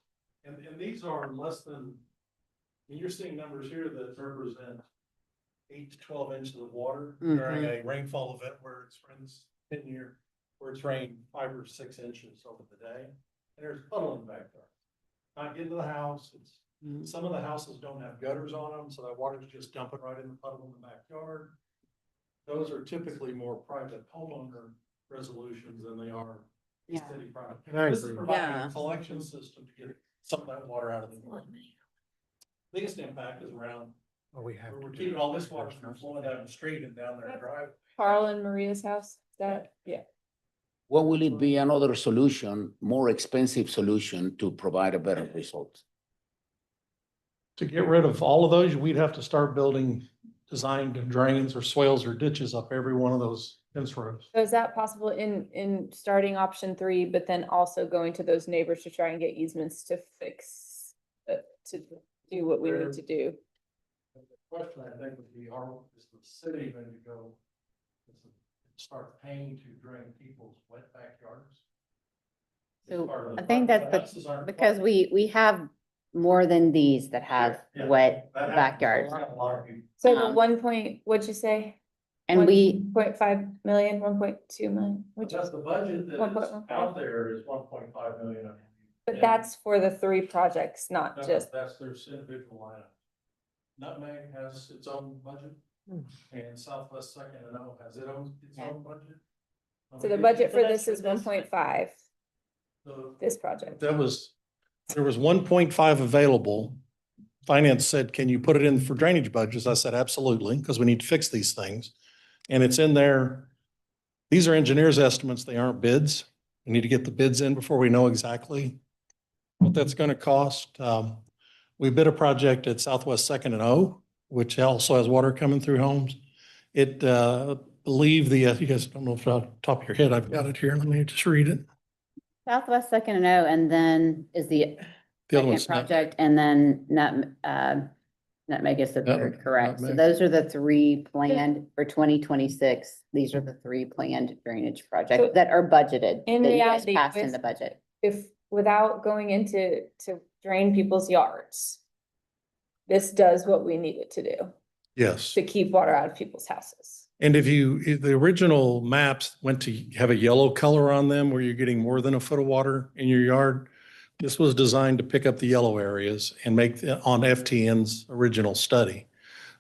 and these are less than, and you're seeing numbers here that represent 8 to 12 inches of water during a rainfall event where it's rains 10 year, where it's rained 5 or 6 inches over the day. And there's puddle in the backyard. Not getting to the house. Some of the houses don't have gutters on them, so that water's just dumping right in the puddle in the backyard. Those are typically more private homeowner resolutions than they are city projects. This is providing a collection system to get some of that water out of the water. Biggest impact is around, we're keeping all this water from flowing down the street and down their driveway. Carl and Maria's house, What will it be another solution, more expensive solution to provide a better result? To get rid of all of those, we'd have to start building designed drains or swales or ditches up every one of those fence rows. So is that possible in starting option 3, but then also going to those neighbors to try and get easements to fix, to do what we need to do? The question I think would be, is the city going to go start paying to drain people's wet backyards? So I think that's because we have more than these that have wet backyards. So the 1 point, what'd you say? And we, 1.5 million, 1.2 million? That's the budget that is out there is 1.5 million. But that's for the 3 projects, not just. That's their individual line. Nutmeg has its own budget, and Southwest Second and O has its own budget. So the budget for this is 1.5. This project. There was 1.5 available. Finance said, can you put it in for drainage budgets? I said, absolutely, because we need to fix these things. And it's in there. These are engineers' estimates. They aren't bids. We need to get the bids in before we know exactly what that's going to cost. We bid a project at Southwest Second and O, which also has water coming through homes. It, believe the, you guys don't know if off the top of your head, I've got it here. Let me just read it. Southwest Second and O, and then is the The other second one's not. project, and then Nutmeg is the third, correct. So Nutmeg. those are the three planned for 2026. These are the three planned drainage projects So that are budgeted. in that you guys reality, passed in with- the budget. If, without going into, to drain people's yards, this does what we need it to do, Yes. to keep water out of people's houses. And if the original maps went to have a yellow color on them where you're getting more than a foot of water in your yard, this was designed to pick up the yellow areas and on FTN's original study,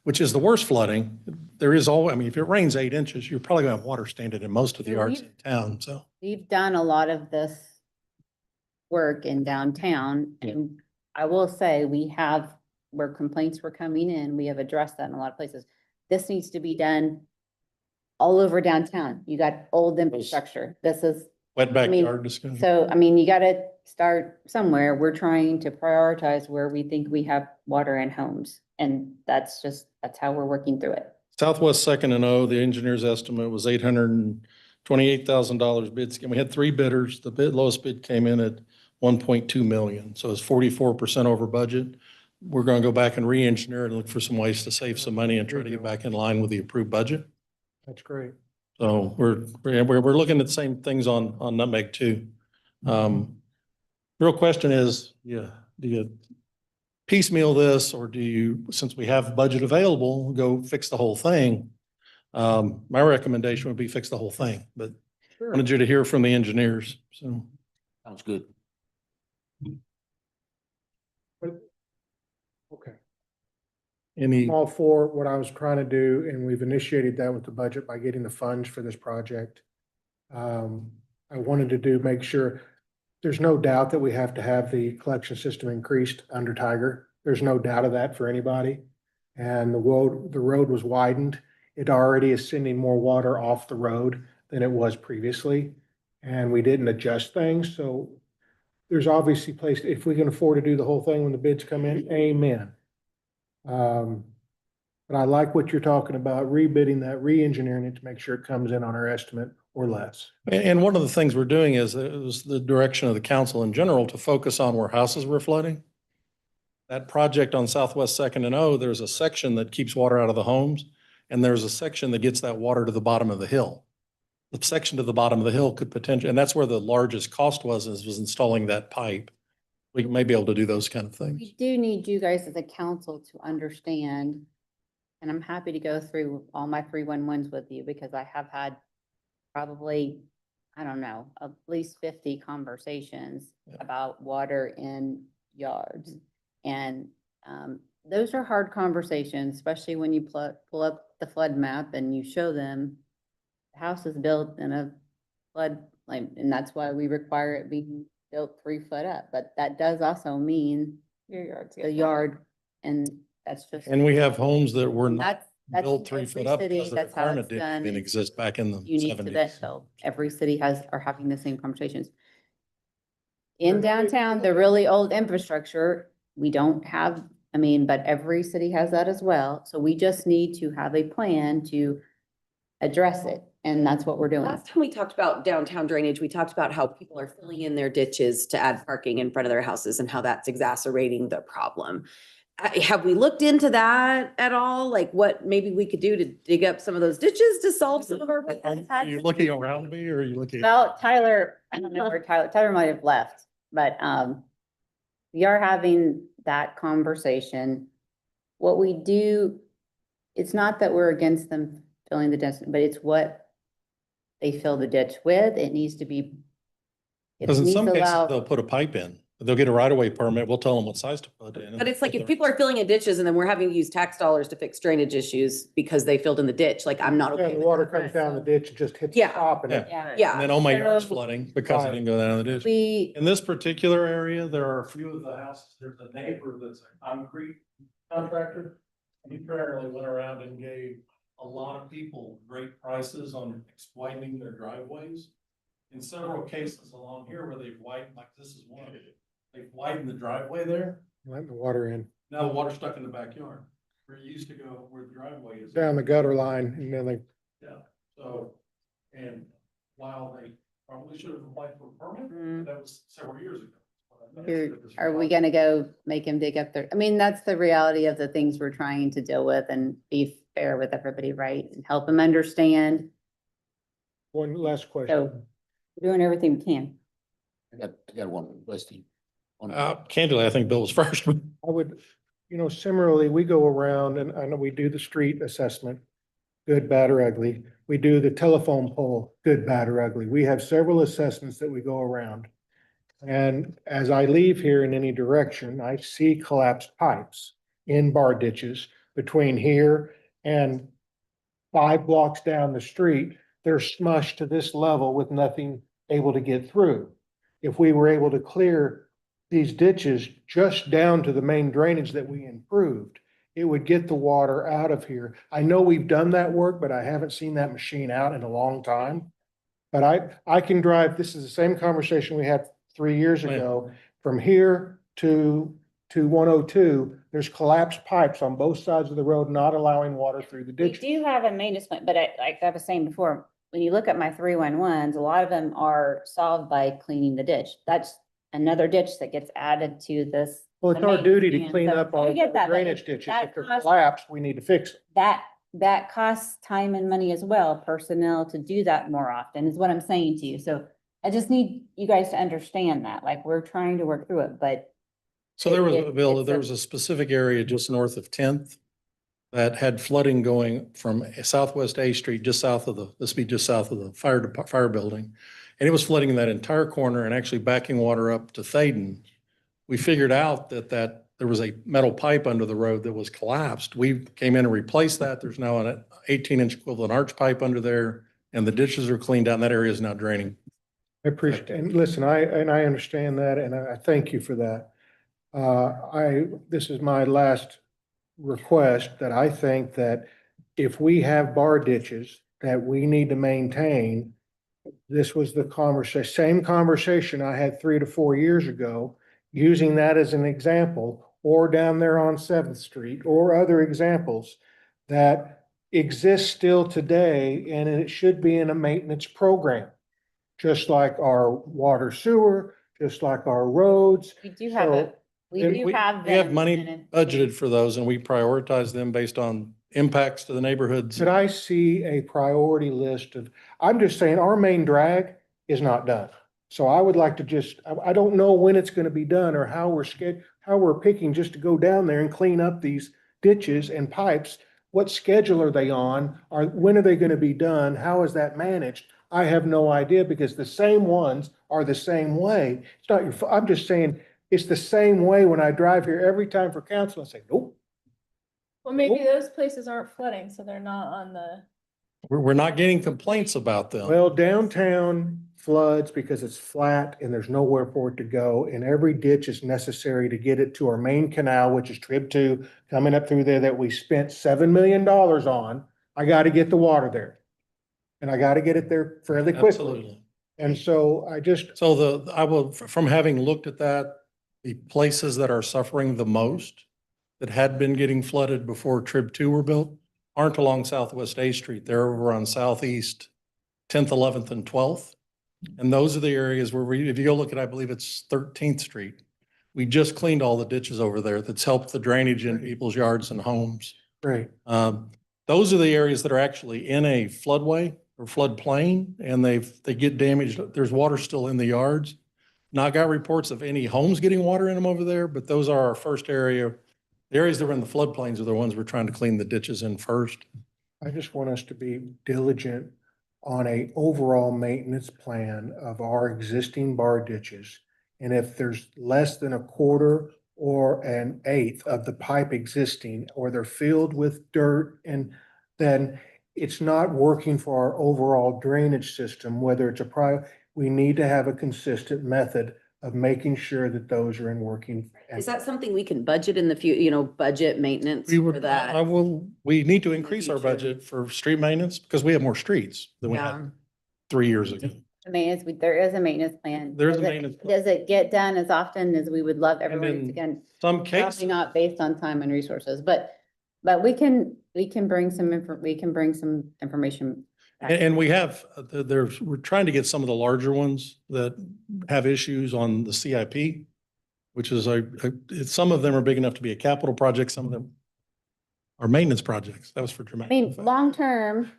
which is the worst flooding. There is I mean, if it rains 8 inches, you're probably gonna have water standing in most of the Yeah, yards in town, so. We've done a lot of this work in downtown, and I will say we have, where complaints were coming in, we have addressed that in a lot of places. This needs to be done all over downtown. You got old infrastructure. This is, Wet I mean, backyard discussion. so, I mean, you gotta start somewhere. We're trying to prioritize where we think we have water in homes. And that's how we're working through it. Southwest Second and O, the engineer's estimate was $828,000 bids, and we had 3 bidders. The lowest bid came in at 1.2 million, so it's 44% over budget. We're gonna go back and re-engineer and look for some ways to save some money and try to get back in line with the approved budget. That's great. So we're looking at the same things on Nutmeg too. Real question is, do you piecemeal this, or do you, since we have budget available, go fix the whole thing? My recommendation would be fix the whole thing, but I wanted you to hear from the engineers, so. Sounds good. Okay. Any, I'm all for what I was trying to do, and we've initiated that with the budget by getting the funds for this project. I wanted to make sure, there's no doubt that we have to have the collection system increased under Tiger. There's no doubt of that for anybody. And the road was widened. It already is sending more water off the road than it was previously. And we didn't adjust things, so there's obviously place, if we can afford to do the whole thing when the bids come in, amen. But I like what you're talking about, rebidding that, re-engineering it to make sure it comes in on our estimate or less. and one of the things we're doing is, it was the direction of the council in general to focus on where houses were flooding. That project on Southwest Second and O, there's a section that keeps water out of the homes, and there's a section that gets that water to the bottom of the hill. The section to the bottom of the hill could potentially, and that's where the largest cost was installing that pipe. We may be able to do those kind of things. We do need you guys as a council to understand, and I'm happy to go through all my 311s with you, because I have had probably, I don't know, at least 50 conversations about water in yards. And those are hard conversations, especially when you pull up the flood map and you show them the house is built in a flood, like, and that's why we require it being built 3 foot up. But that does also mean Your yard's. the yard, and that's just. And we have homes that were not That's built 3 foot every up city, because the that's how requirement it's didn't done. even exist back in the Unique to 70s. Bentonville. Every city are having the same conversations. In downtown, the really old infrastructure, we don't have, I mean, but every city has that as well. So we just need to have a plan to address it. And that's what we're doing. Last time we talked about downtown drainage, we talked about how people are filling in their ditches to add parking in front of their houses and how that's exacerbating the problem. Have we looked into that at all? Like what maybe we could do to dig up some of those ditches to solve some of our. Are you looking around me, or are you looking? Well, Tyler, I don't know where Tyler might have left, but we are having that conversation. What we do, it's not that we're against them filling the ditch, but it's what they fill the ditch with. It needs to be. it Because in needs some to cases, allow- they'll put a pipe in. They'll get a right-of-way permit. We'll tell them what size to put in. But it's like if people are filling in ditches and then we're having to use tax dollars to fix drainage issues because they filled in the ditch, like I'm not Yeah, okay the with water that. comes down the ditch and just hits the Yeah. top and it. And Yeah, then, oh, my yard's So- flooding because it didn't go down the ditch. We, In this particular area, there are a few of the houses, there's a neighbor that's a concrete contractor. He apparently went around and gave a lot of people great prices on widening their driveways. In several cases along here where they've widened, like this is one, they've widened the driveway there. Letting the water in, Now the water's stuck in the backyard, where it used to go where the driveway is. down the gutter line, and then they, Yeah, so, and while they probably should have applied for a permit, Mm. that was several years ago. Are we gonna go make him dig up I mean, that's the reality of the things we're trying to deal with and be fair with everybody, right? And help them understand. One last So question. we're doing everything we can. I got one question. Candidly, I think Bill was first. I would, similarly, we go around and I know we do the street assessment, good, bad, or ugly. We do the telephone pole, good, bad, or ugly. We have several assessments that we go around. And as I leave here in any direction, I see collapsed pipes in bar ditches between here and 5 blocks down the street. They're smushed to this level with nothing able to get through. If we were able to clear these ditches just down to the main drainage that we improved, it would get the water out of here. I know we've done that work, but I haven't seen that machine out in a long time. But I can drive, this is the same conversation we had 3 years ago, from here to 102, there's collapsed pipes on both sides of the road, not allowing water through the We ditch. do have a maintenance plan, but like I was saying before, when you look at my 311s, a lot of them are solved by cleaning the ditch. That's another ditch that gets added to this. Well, it's the our maintenance duty to plan. clean So up I our get that, but drainage ditches. that If they're costs- collapsed, we need to fix it. That costs time and money as well, personnel to do that more often is what I'm saying to you. So I just need you guys to understand that, like, we're trying to work through it, but So there was, Bill, it's there was a specific area just north of 10th that had flooding going from Southwest A Street, just south of the fire building. And it was flooding that entire corner and actually backing water up to Thaden. We figured out that there was a metal pipe under the road that was collapsed. We came in and replaced that. There's now an 18-inch equivalent arch pipe under there, and the ditches are cleaned out, and that area is now draining. I appreciate, and listen, I understand that, and I thank you for that. This is my last request, that I think that if we have bar ditches that we need to maintain, this was the same conversation I had 3 to 4 years ago, using that as an example, or down there on 7th Street, or other examples that exist still today, and it should be in a maintenance program, just like our water sewer, just like our roads. we do have a, So, we and do We have have them money in it. budgeted for those, and we prioritize them based on impacts to the neighborhoods. Could I see a priority list of, I'm just saying, our main drag is not done. So I would like to I don't know when it's gonna be done or how we're picking just to go down there and clean up these ditches and pipes. What schedule are they on? When are they gonna be done? How is that managed? I have no idea, because the same ones are the same way. It's not I'm just saying, it's the same way when I drive here every time for council. I say, nope. Well, maybe those places aren't flooding, so they're not on the. We're not getting complaints about them. Well, downtown floods because it's flat and there's nowhere for it to go, and every ditch is necessary to get it to our main canal, which is Trib 2, coming up through there, that we spent $7 million on. I gotta get the water there. And I gotta get it there fairly quickly. Absolutely. And so from having looked at that, the places that are suffering the most, that had been getting flooded before Trib 2 were built, aren't along Southwest A Street. They're over on Southeast 10th, 11th, and 12th. And those are the areas where if you go look at, I believe it's 13th Street, we just cleaned all the ditches over there. That's helped the drainage in people's yards and homes. Great. Those are the areas that are actually in a floodway or floodplain, and they get damaged. There's water still in the yards. Not got reports of any homes getting water in them over there, but those are our first area. The areas that are in the floodplains are the ones we're trying to clean the ditches in first. I just want us to be diligent on a overall maintenance plan of our existing bar ditches. And if there's less than a quarter or an eighth of the pipe existing, or they're filled with dirt, and then it's not working for our overall drainage system, whether it's we need to have a consistent method of making sure that those are in working. Is that something we can budget in the budget maintenance for that? We need to increase our budget for street maintenance because we have more streets than we Yeah. had 3 years ago. There is a maintenance plan. There is a Does it- maintenance plan. Does it get done as often as we would love everyone in to get? Some cases, Probably not based on time and resources, but we can bring some information. back. and we have, we're trying to get some of the larger ones that have issues on the CIP which is some of them are big enough to be a capital project, some of them are maintenance projects. That was for I dramatic mean, effect. long-term,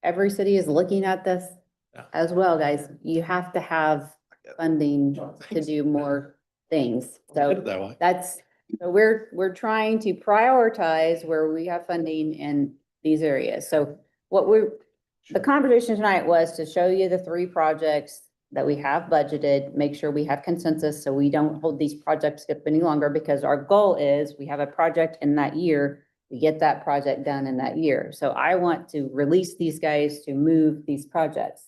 every city is looking at this as well, guys. You have to have funding to do more things. Look at it So that way. so we're trying to prioritize where we have funding in these areas. So the conversation tonight was to show you the 3 projects that we have budgeted, make sure we have consensus so we don't hold these projects up any longer, because our goal is we have a project in that year, we get that project done in that year. So I want to release these guys to move these projects.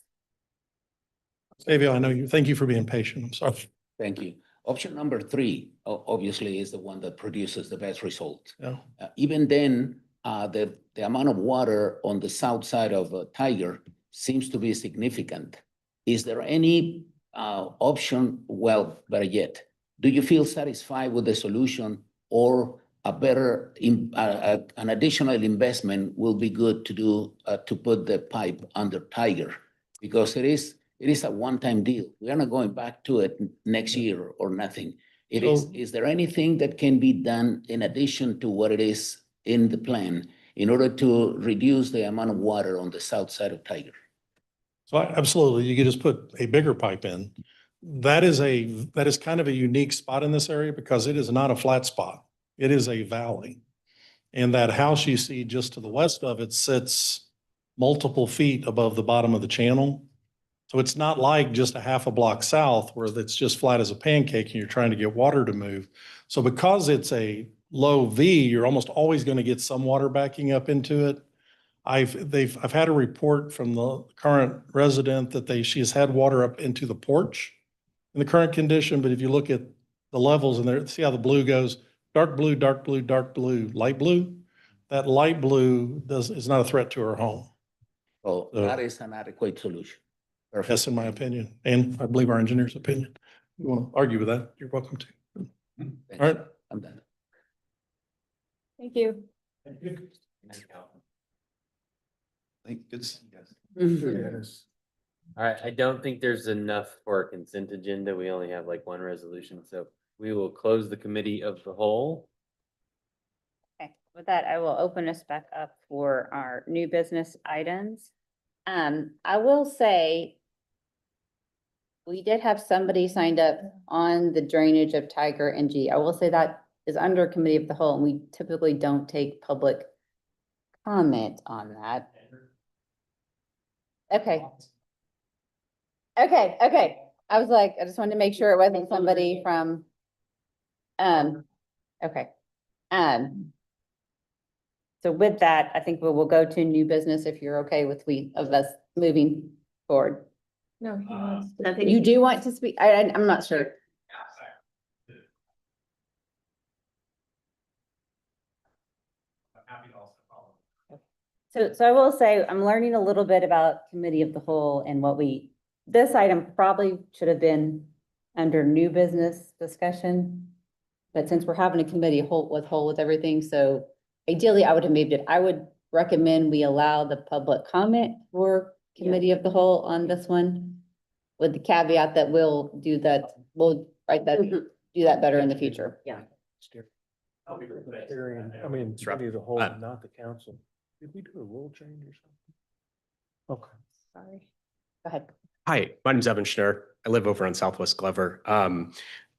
Savio, I know you, thank you for being patient. I'm sorry. Thank you. Option number 3, obviously, is the one that produces the best result. Yeah. Even then, the amount of water on the south side of Tiger seems to be significant. Is there any option, well, better yet, do you feel satisfied with the solution, or a better, an additional investment will be good to do to put the pipe under Tiger? Because it is a one-time deal. We are not going back to it next year or nothing. Is there anything that can be done in addition to what it is in the plan in order to reduce the amount of water on the south side of Tiger? So absolutely, you could just put a bigger pipe in. That is kind of a unique spot in this area because it is not a flat spot. It is a valley. And that house you see just to the west of it sits multiple feet above the bottom of the channel. So it's not like just a half a block south where it's just flat as a pancake and you're trying to get water to move. So because it's a low V, you're almost always going to get some water backing up into it. I've had a report from the current resident that she has had water up into the porch in the current condition. But if you look at the levels in there, see how the blue goes, dark blue, dark blue, dark blue, light blue. That light blue is not a threat to her home. So that is an adequate solution. Perfect. Yes, in my opinion, and I believe our engineer's opinion. You want to argue with that, you're welcome to. Thank All right. you. I'm done. Thank you. Good to see you guys. Mm-hmm. All right, I don't think there's enough for a consent agenda. We only have like 1 resolution, so we will close the committee of the whole. Okay, with that, I will open us back up for our new business items. I will say we did have somebody signed up on the drainage of Tiger and G. I will say that is under committee of the whole, and we typically don't take public comment on that. Okay. Okay. I was like, I just wanted to make sure it wasn't somebody from, okay. So with that, I think we will go to new business if you're okay with us moving forward. No, he wants I think You do want to speak? I'm not sure. So I will say, I'm learning a little bit about committee of the whole and this item probably should have been under new business discussion. But since we're having a committee with everything, so ideally I would have moved it. I would recommend we allow the public comment for committee of the whole on this one. With the caveat that we'll do that better in the future. Yeah. I mean, committee of the whole, not the council. Did we do a rule change or something? Okay. Sorry. Go ahead. Hi, my name's Evan Schnurr. I live over on Southwest Glover.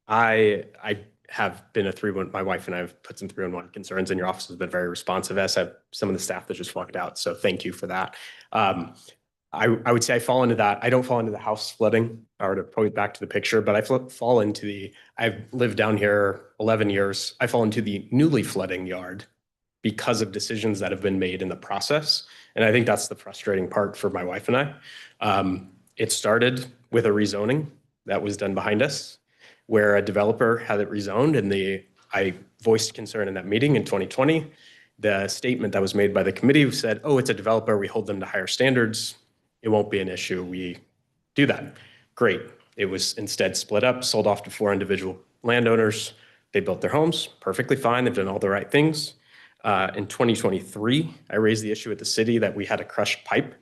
I have been my wife and I have put some 311 concerns, and your office has been very responsive, as have some of the staff that just walked out. So thank you for that. I would say I fall into that. I don't fall into the house splitting, or to point back to the picture, but I've lived down here 11 years. I fall into the newly flooding yard because of decisions that have been made in the process. And I think that's the frustrating part for my wife and I. It started with a rezoning that was done behind us, where a developer had it rezoned, and I voiced concern in that meeting in 2020. The statement that was made by the committee said, oh, it's a developer, we hold them to higher standards. It won't be an issue, we do that. Great. It was instead split up, sold off to 4 individual landowners. They built their homes perfectly fine. They've done all the right things. In 2023, I raised the issue with the city that we had a crushed pipe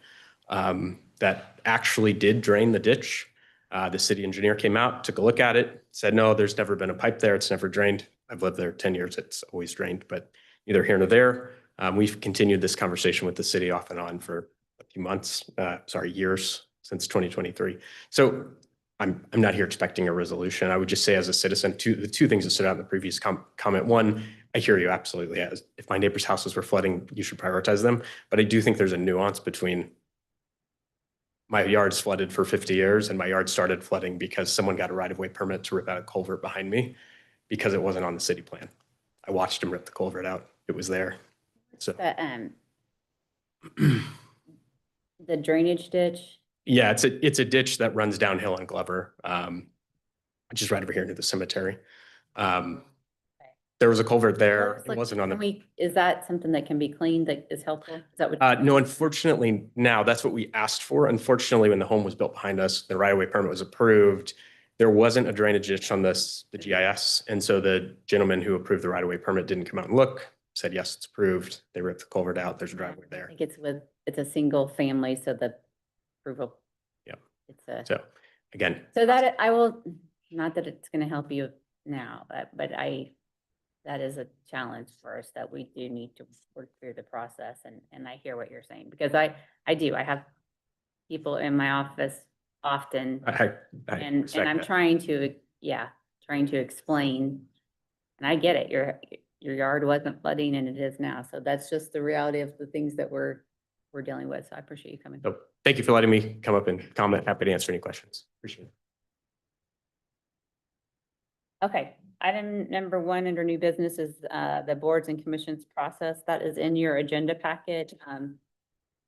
that actually did drain the ditch. The city engineer came out, took a look at it, said, no, there's never been a pipe there. It's never drained. I've lived there 10 years. It's always drained, but neither here nor there. We've continued this conversation with the city off and on for a few months, years since 2023. So I'm not here expecting a resolution. I would just say as a citizen, the two things that stood out in the previous comment. One, I hear you absolutely. As if my neighbor's houses were flooding, you should prioritize them. But I do think there's a nuance between my yard's flooded for 50 years and my yard started flooding because someone got a right-of-way permit to rip out a culvert behind me because it wasn't on the city plan. I watched him rip the culvert out. It was there. So The drainage ditch. yeah, it's a ditch that runs downhill on Glover, which is right over here near the cemetery. There was a culvert there. It wasn't on the. Is that something that can be cleaned that is helpful? Is that what? No, unfortunately, now that's what we asked for. Unfortunately, when the home was built behind us, the right-of-way permit was approved. There wasn't a drainage ditch on the GIS. And so the gentleman who approved the right-of-way permit didn't come out and look, said, yes, it's approved. They ripped the culvert out. There's a driveway I there. think it's a single family, so the approval. Yep. So again. So that I will, not that it's gonna help you now, but that is a challenge for us that we do need to work through the process, and I hear what you're saying, because I have people in my office often, and I'm trying to explain, and I get it, your yard wasn't flooding and it is now, so that's just the reality of the things that we're dealing with, so I appreciate you coming. So thank you for letting me come up and comment. Happy to answer any questions. Appreciate it. Okay, item number 1 under new business is the boards and commissions process that is in your agenda package.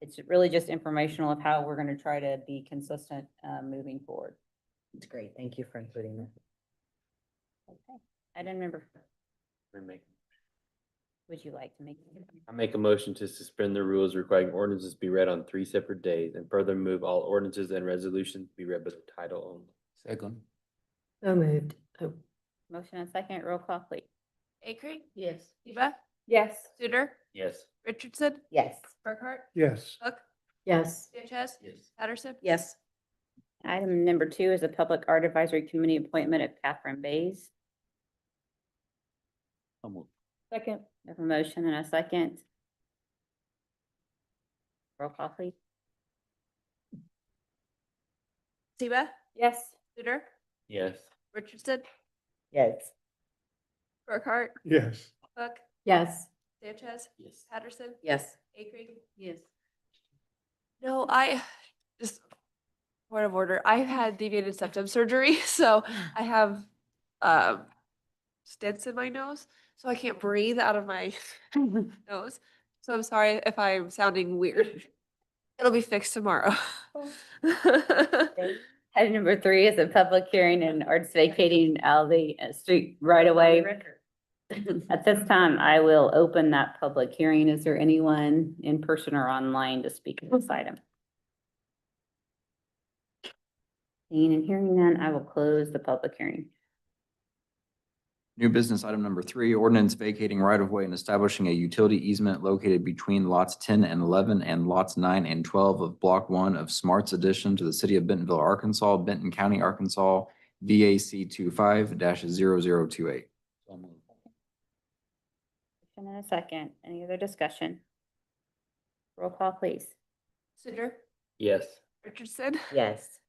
It's really just informational of how we're going to try to be consistent moving forward. It's great. Thank you for including that. Okay, item number 4. Would you like to make? I make a motion to suspend the rules requiring ordinances be read on 3 separate days and further move all ordinances and resolutions be read by the title only. Second. So moved. Oh, Motion and second, roll call, please. Acre, Yes. Eva, Yes. Suter, Yes. Richardson, Yes. Burkhart, Yes. Hook, yes. Sanchez, Yes. Patterson. Yes. Item number 2 is a public art advisory committee appointment of Catherine Bays. Second. We have a motion and a second. Roll call, please. Siba, Yes. Suter, Yes. Richardson, Yes. Burkhart, Yes. Hook, Yes. Sanchez, Yes. Patterson, Yes. Acre. Yes. No, I just point of order. I've had deviated septum surgery, so I have stents in my nose, so I can't breathe out of my nose. So I'm sorry if I'm sounding weird. It'll be fixed tomorrow. Item number 3 is a public hearing and arts vacating alley street right away. At this time, I will open that public hearing. Is there anyone in person or online to speak on this item? Seeing and hearing none, I will close the public hearing. New business item number 3, ordinance vacating right-of-way and establishing a utility easement located between lots 10 and 11 and lots 9 and 12 of Block 1 of Smarts addition to the city of Bentonville, Arkansas, Benton County, Arkansas, VAC 25-0028. In a second, any other discussion? Roll call, please. Suter, Yes. Richardson, Yes.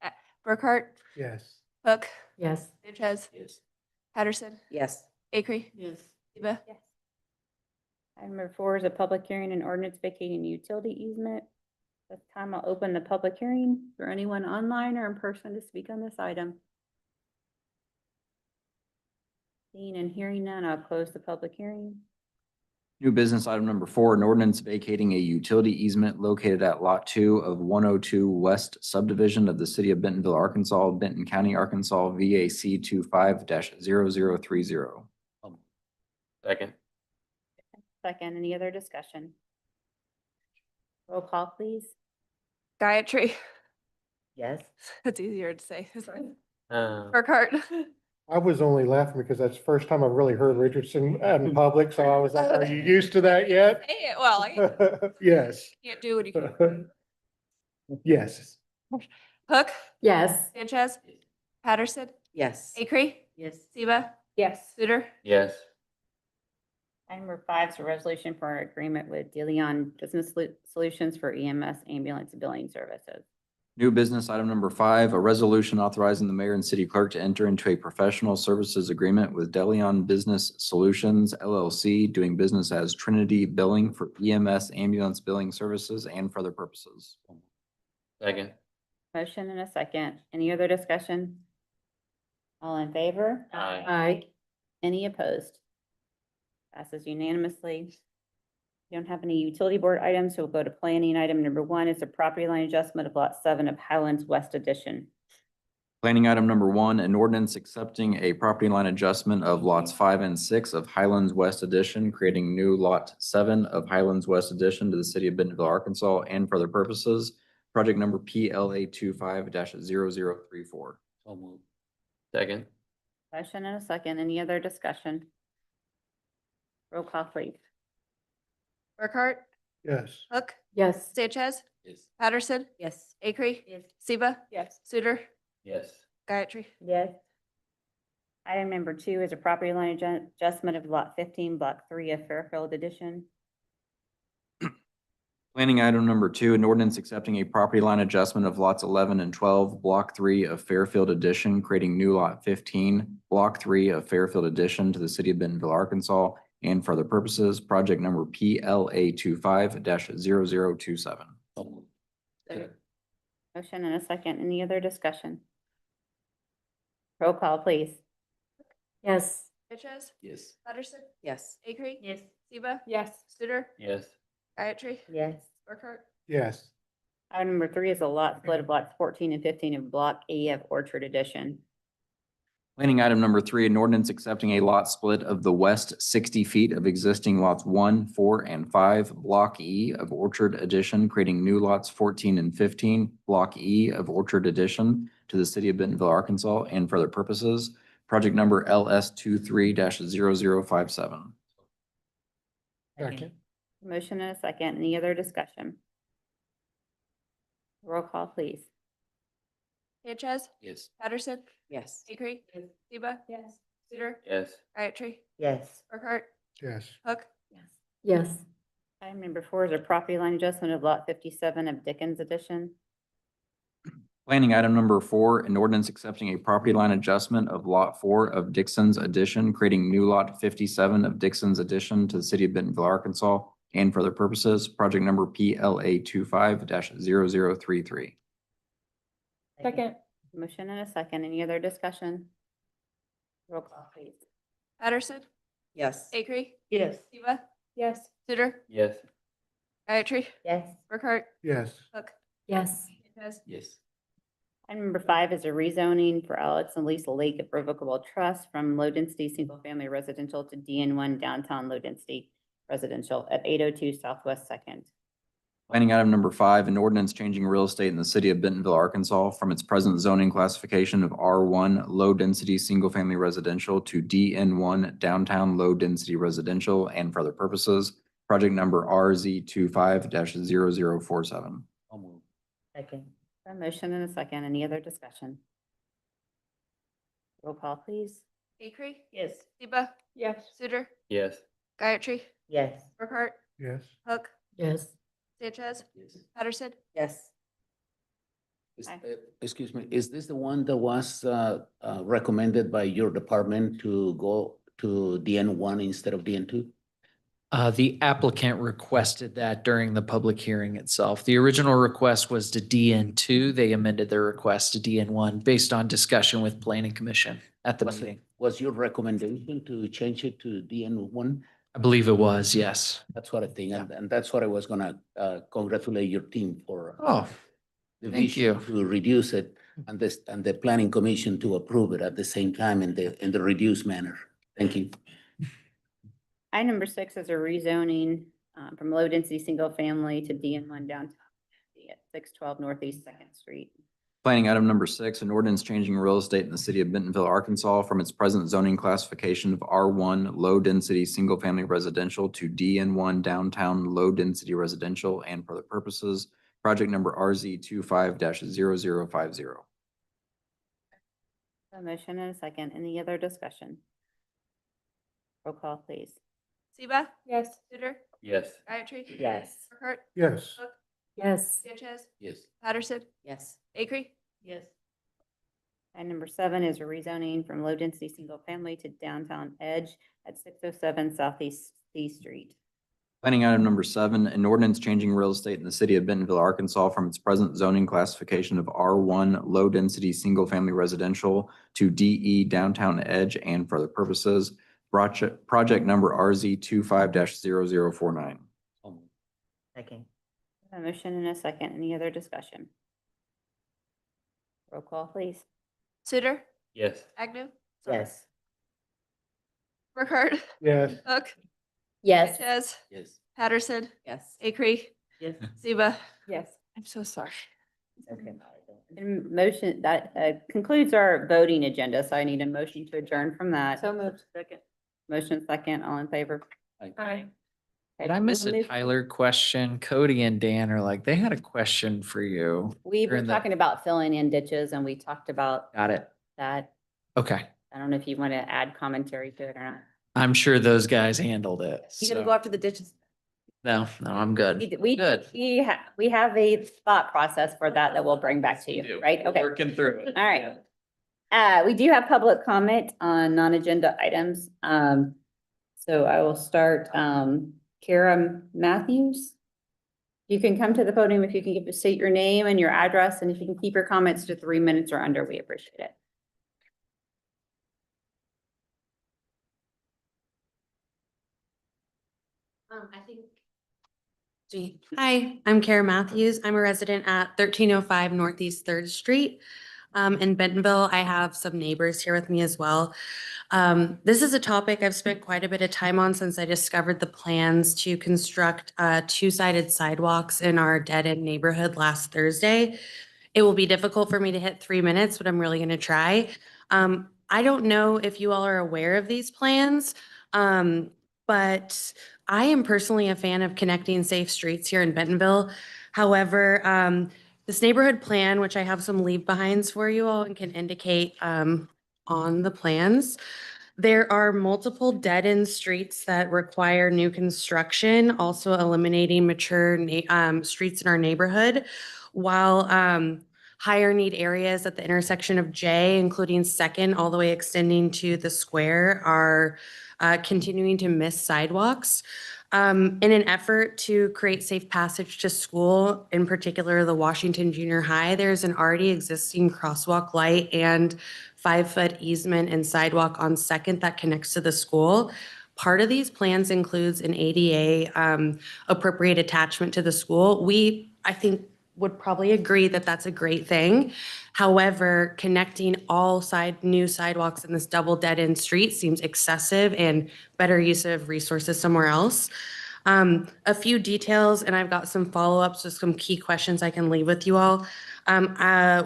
Burkhart, Yes. Hook, Yes. Sanchez, Yes. Patterson, Yes. Acre. Yes. Siba. Yes. Item number 4 is a public hearing and ordinance vacating utility easement. This time I'll open the public hearing for anyone online or in person to speak on this item. Seeing and hearing none, I'll close the public hearing. New business item number 4, an ordinance vacating a utility easement located at Lot 2 of 102 West subdivision of the city of Bentonville, Arkansas, Benton County, Arkansas, VAC 25-0030. Second. Second, any other discussion? Roll call, please. Gayatri. Yes. That's easier to say. Sorry. Uh, Burkhart. I was only laughing because that's the first time I've really heard Richardson in public, so I was like, are you used to that yet? Hey, well, I Yes. can't do what you can. Yes. Hook, Yes. Sanchez, Patterson, Yes. Acre, Yes. Siba, Yes. Suter, Yes. Item number 5 is a resolution for an agreement with DeLeon Business Solutions for EMS ambulance billing services. New business item number 5, a resolution authorizing the mayor and city clerk to enter into a professional services agreement with DeLeon Business Solutions LLC, doing business as Trinity Billing for EMS ambulance billing services and for other purposes. Second. Motion and a second. Any other discussion? All in favor? Aye. Aye. Any opposed? Passes unanimously. We don't have any utility board items, so we'll go to planning. Item number 1 is a property line adjustment of lot 7 of Highlands West Edition. Planning item number 1, an ordinance accepting a property line adjustment of lots 5 and 6 of Highlands West Edition, creating new lot 7 of Highlands West Edition to the city of Bentonville, Arkansas, and for other purposes. Project number PLA 25-0034. So moved. Second. Motion and a second. Any other discussion? Roll call, please. Burkhart, Yes. Hook, Yes. Sanchez, Yes. Patterson, Yes. Acre, Siba, Yes. Suter, Yes. Gayatri. Yes. Item number 2 is a property line adjustment of lot 15, block 3 of Fairfield Edition. Planning item number 2, an ordinance accepting a property line adjustment of lots 11 and 12, block 3 of Fairfield Edition, creating new lot 15, block 3 of Fairfield Edition to the city of Bentonville, Arkansas, and for other purposes. Project number PLA 25-0027. Second. Motion and a second. Any other discussion? Roll call, please. Yes. Sanchez, Yes. Patterson, Yes. Acre, Yes. Siba, Yes. Suter, Yes. Gayatri. Yes. Burkhart, Yes. Item number 3 is a lot split of lots 14 and 15 of block E of Orchard Edition. Planning item number 3, an ordinance accepting a lot split of the west 60 feet of existing lots 1, 4, and 5, block E of Orchard Edition, creating new lots 14 and 15, block E of Orchard Edition to the city of Bentonville, Arkansas, and for other purposes. Project number LS 23-0057. Second. Motion and a second. Any other discussion? Roll call, please. Sanchez, Yes. Patterson, Yes. Acre, Siba, Yes. Suter, Yes. Gayatri. Yes. Burkhart, Yes. Hook, Yes. Item number 4 is a property line adjustment of lot 57 of Dickens Edition. Planning item number 4, an ordinance accepting a property line adjustment of lot 4 of Dixon's Addition, creating new lot 57 of Dixon's Addition to the city of Bentonville, Arkansas, and for other purposes. Project number PLA 25-0033. Second. Motion and a second. Any other discussion? Roll call, please. Patterson, Yes. Acre, Yes. Siba, Yes. Suter, Yes. Gayatri. Yes. Burkhart, Yes. Hook, Yes. Sanchez, Yes. Item number 5 is a rezoning for Alex and Lisa Lake Irrevocable Trust from low-density single-family residential to DN1 downtown low-density residential at 802 Southwest Second. Planning item number 5, an ordinance changing real estate in the city of Bentonville, Arkansas from its present zoning classification of R1 low-density single-family residential to DN1 downtown low-density residential and for other purposes. Project number RZ 25-0047. I'll move. Second. A motion and a second. Any other discussion? Roll call, please. Acre, Yes. Siba, Yes. Suter, Yes. Gayatri. Yes. Burkhart, Yes. Hook, Yes. Sanchez, Yes. Patterson, Yes. Excuse me, is this the one that was recommended by your department to go to DN1 instead of DN2? The applicant requested that during the public hearing itself. The original request was to DN2. They amended their request to DN1 based on discussion with Planning Commission at the meeting. Was your recommendation to change it to DN1? I believe it was, yes. That's what I think, and that's what I was gonna congratulate your team for. Oh, The thank vision you. to reduce it and the planning commission to approve it at the same time in the reduced manner. Thank you. Item number 6 is a rezoning from low-density single-family to DN1 downtown at 612 Northeast Second Street. Planning item number 6, an ordinance changing real estate in the city of Bentonville, Arkansas from its present zoning classification of R1 low-density single-family residential to DN1 downtown low-density residential and for the purposes. Project number RZ 25-0050. A motion and a second. Any other discussion? Roll call, please. Siba, Yes. Souter, Yes. Crabtree. Yes. Burkhart, Yes. Cook, Yes. Sanchez, Yes. Patterson, Yes. Acre. Yes. And number 7 is a rezoning from low-density single-family to downtown edge at 607 Southeast C Street. Planning item number 7, an ordinance changing real estate in the city of Bentonville, Arkansas from its present zoning classification of R1 low-density single-family residential to DE downtown edge and for other purposes. Project number RZ 25-0049. Second. A motion and a second. Any other discussion? Roll call, please. Souter, Yes. Agnew, Yes. Burkhart, Yes. Cook, Yes. Sanchez, Yes. Patterson, Yes. Acre. Yes. Siba. Yes. I'm so sorry. Okay. And motion, that concludes our voting agenda, so I need a motion to adjourn from that. So moved. Second. Motion second, all in favor? Aye. Did I miss We'll a move- Tyler question? Cody and Dan are like, they had a question for you. We were during the- talking about filling in ditches and we talked about Got it. that. Okay. I don't know if you want to add commentary to it or not. I'm sure those guys handled it. You gonna so- go after the ditches? No, I'm good. We Good. we have a thought process for that we'll bring back to you, right? Okay. Working through it. All right. We do have public comment on non-agenda items. So I will start, Kara Matthews. You can come to the podium if you can state your name and your address, and if you can keep your comments to 3 minutes or under, we appreciate it. I think. Hi, I'm Kara Matthews. I'm a resident at 1305 Northeast Third Street. In Bentonville, I have some neighbors here with me as well. This is a topic I've spent quite a bit of time on since I discovered the plans to construct two-sided sidewalks in our dead-end neighborhood last Thursday. It will be difficult for me to hit 3 minutes, but I'm really going to try. I don't know if you all are aware of these plans, but I am personally a fan of connecting safe streets here in Bentonville. However, this neighborhood plan, which I have some leave behinds for you all and can indicate on the plans, there are multiple dead-end streets that require new construction, also eliminating mature streets in our neighborhood, while higher need areas at the intersection of J, including Second, all the way extending to the square, are continuing to miss sidewalks. In an effort to create safe passage to school, in particular the Washington Junior High, there's an already existing crosswalk light and 5-foot easement and sidewalk on Second that connects to the school. Part of these plans includes an ADA appropriate attachment to the school. We, I think, would probably agree that that's a great thing. However, connecting all new sidewalks in this double dead-end street seems excessive and better use of resources somewhere else. A few details, and I've got some follow-ups with some key questions I can leave with you all.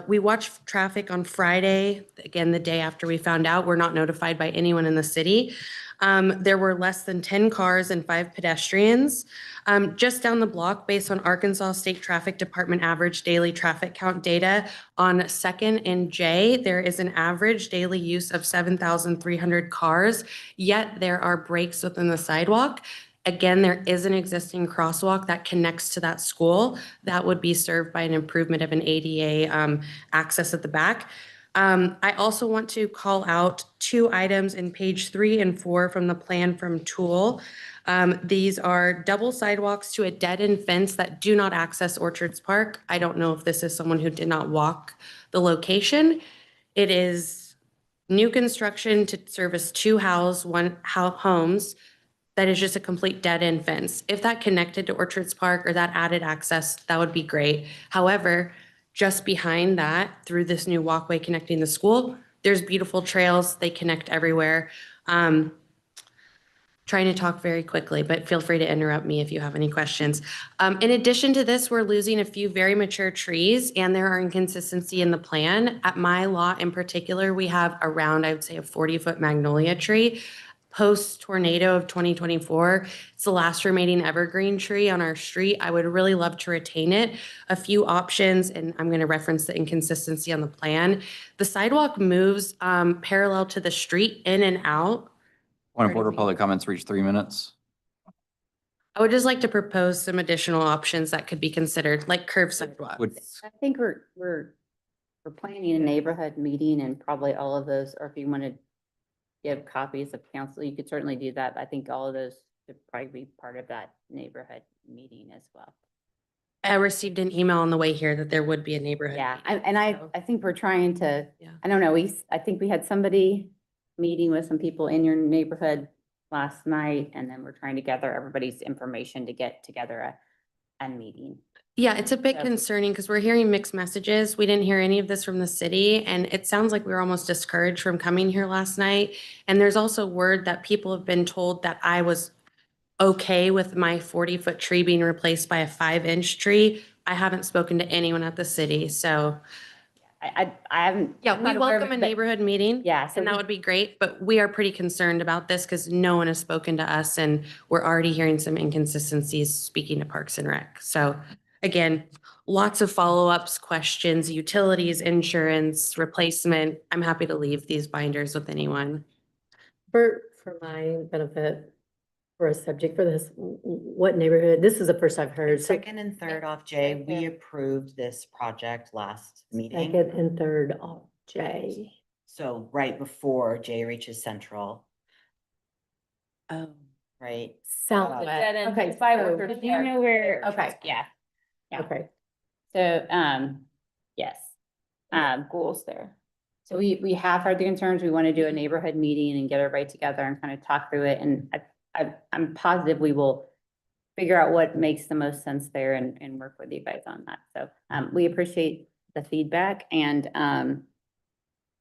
We watched traffic on Friday, again, the day after we found out. We're not notified by anyone in the city. There were less than 10 cars and 5 pedestrians. Just down the block, based on Arkansas State Traffic Department average daily traffic count data, on Second and J, there is an average daily use of 7,300 cars, yet there are breaks within the sidewalk. Again, there is an existing crosswalk that connects to that school that would be served by an improvement of an ADA access at the back. I also want to call out 2 items in page 3 and 4 from the plan from Tool. These are double sidewalks to a dead-end fence that do not access Orchards Park. I don't know if this is someone who did not walk the location. It is new construction to service 2 homes that is just a complete dead-end fence. If that connected to Orchards Park or that added access, that would be great. However, just behind that, through this new walkway connecting the school, there's beautiful trails. They connect everywhere. Trying to talk very quickly, but feel free to interrupt me if you have any questions. In addition to this, we're losing a few very mature trees and there are inconsistency in the plan. At my lot in particular, we have around, I would say, a 40-foot magnolia tree. post tornado of 2024. It's the last remaining evergreen tree on our street. I would really love to retain it. A few options, and I'm going to reference the inconsistency on the plan. The sidewalk moves parallel to the street in and out. Point of order, public comments reach 3 minutes. I would just like to propose some additional options that could be considered, like curved sidewalks. I think we're planning a neighborhood meeting and probably all of those, or if you want to give copies of council, you could certainly do that. I think all of those should probably be part of that neighborhood meeting as well. I received an email on the way here that there would be a neighborhood. Yeah, meeting, so- I think we're trying to, Yeah. I don't know, I think we had somebody meeting with some people in your neighborhood last night, and then we're trying to gather everybody's information to get together a meeting. Yeah, it's a bit So- concerning because we're hearing mixed messages. We didn't hear any of this from the city, and it sounds like we were almost discouraged from coming here last night. And there's also word that people have been told that I was okay with my 40-foot tree being replaced by a 5-inch tree. I haven't spoken to anyone at the city, so. I haven't. Yeah, I'm we not aware of welcome it, a but- neighborhood meeting. Yeah, so And that we- would be great, but we are pretty concerned about this because no one has spoken to us and we're already hearing some inconsistencies speaking to Parks and Rec. So again, lots of follow-ups, questions, utilities, insurance, replacement. I'm happy to leave these binders with anyone. For my benefit, for a subject for this, what neighborhood, this is the first I've heard. So Second and third off J, we approved this project last meeting. second and third off J. So right before J reaches Central, Oh. right? Southwest. Okay, Do you know where? Okay. Yeah. Yeah. Okay. So, yes, goals there. So we have heard the concerns. We want to do a neighborhood meeting and get everybody together and kind of talk through it. And I'm positive we will figure out what makes the most sense there and work with you guys on that. So, we appreciate the feedback and,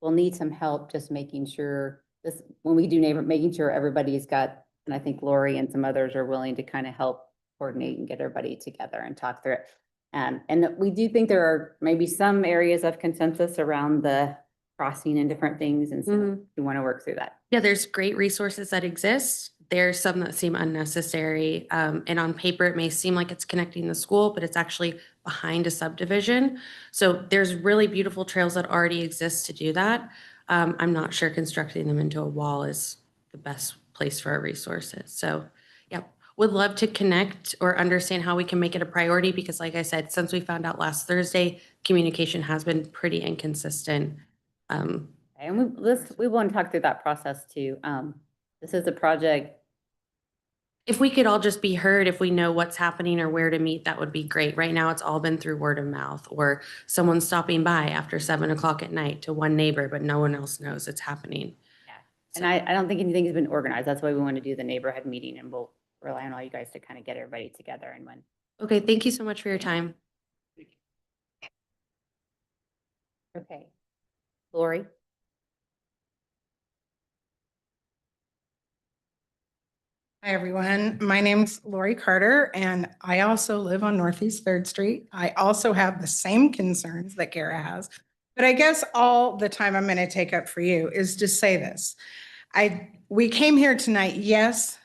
we'll need some help just making sure this, when we do making sure everybody's got, and I think Lori and some others are willing to kind of help coordinate and get everybody together and talk through it. And we do think there are maybe some areas of consensus around the crossing and different things. And so we want to work through that. Yeah, there's great resources that exist. There's some that seem unnecessary. And on paper, it may seem like it's connecting the school, but it's actually behind a subdivision. So there's really beautiful trails that already exist to do that. I'm not sure constructing them into a wall is the best place for our resources. So, yeah, would love to connect or understand how we can make it a priority because like I said, since we found out last Thursday, communication has been pretty inconsistent. And we want to talk through that process too. This is a project. If we could all just be heard, if we know what's happening or where to meet, that would be great. Right now, it's all been through word of mouth or someone stopping by after 7 o'clock at night to one neighbor, but no one else knows it's happening. And I don't think anything has been organized. That's why we want to do the neighborhood meeting and we'll rely on all you guys to kind of get everybody together and when. Okay, thank you so much for your time. Okay. Lori? Hi, everyone. My name's Lori Carter, and I also live on Northeast Third Street. I also have the same concerns that Kara has. But I guess all the time I'm going to take up for you is to say this. We came here tonight, yes,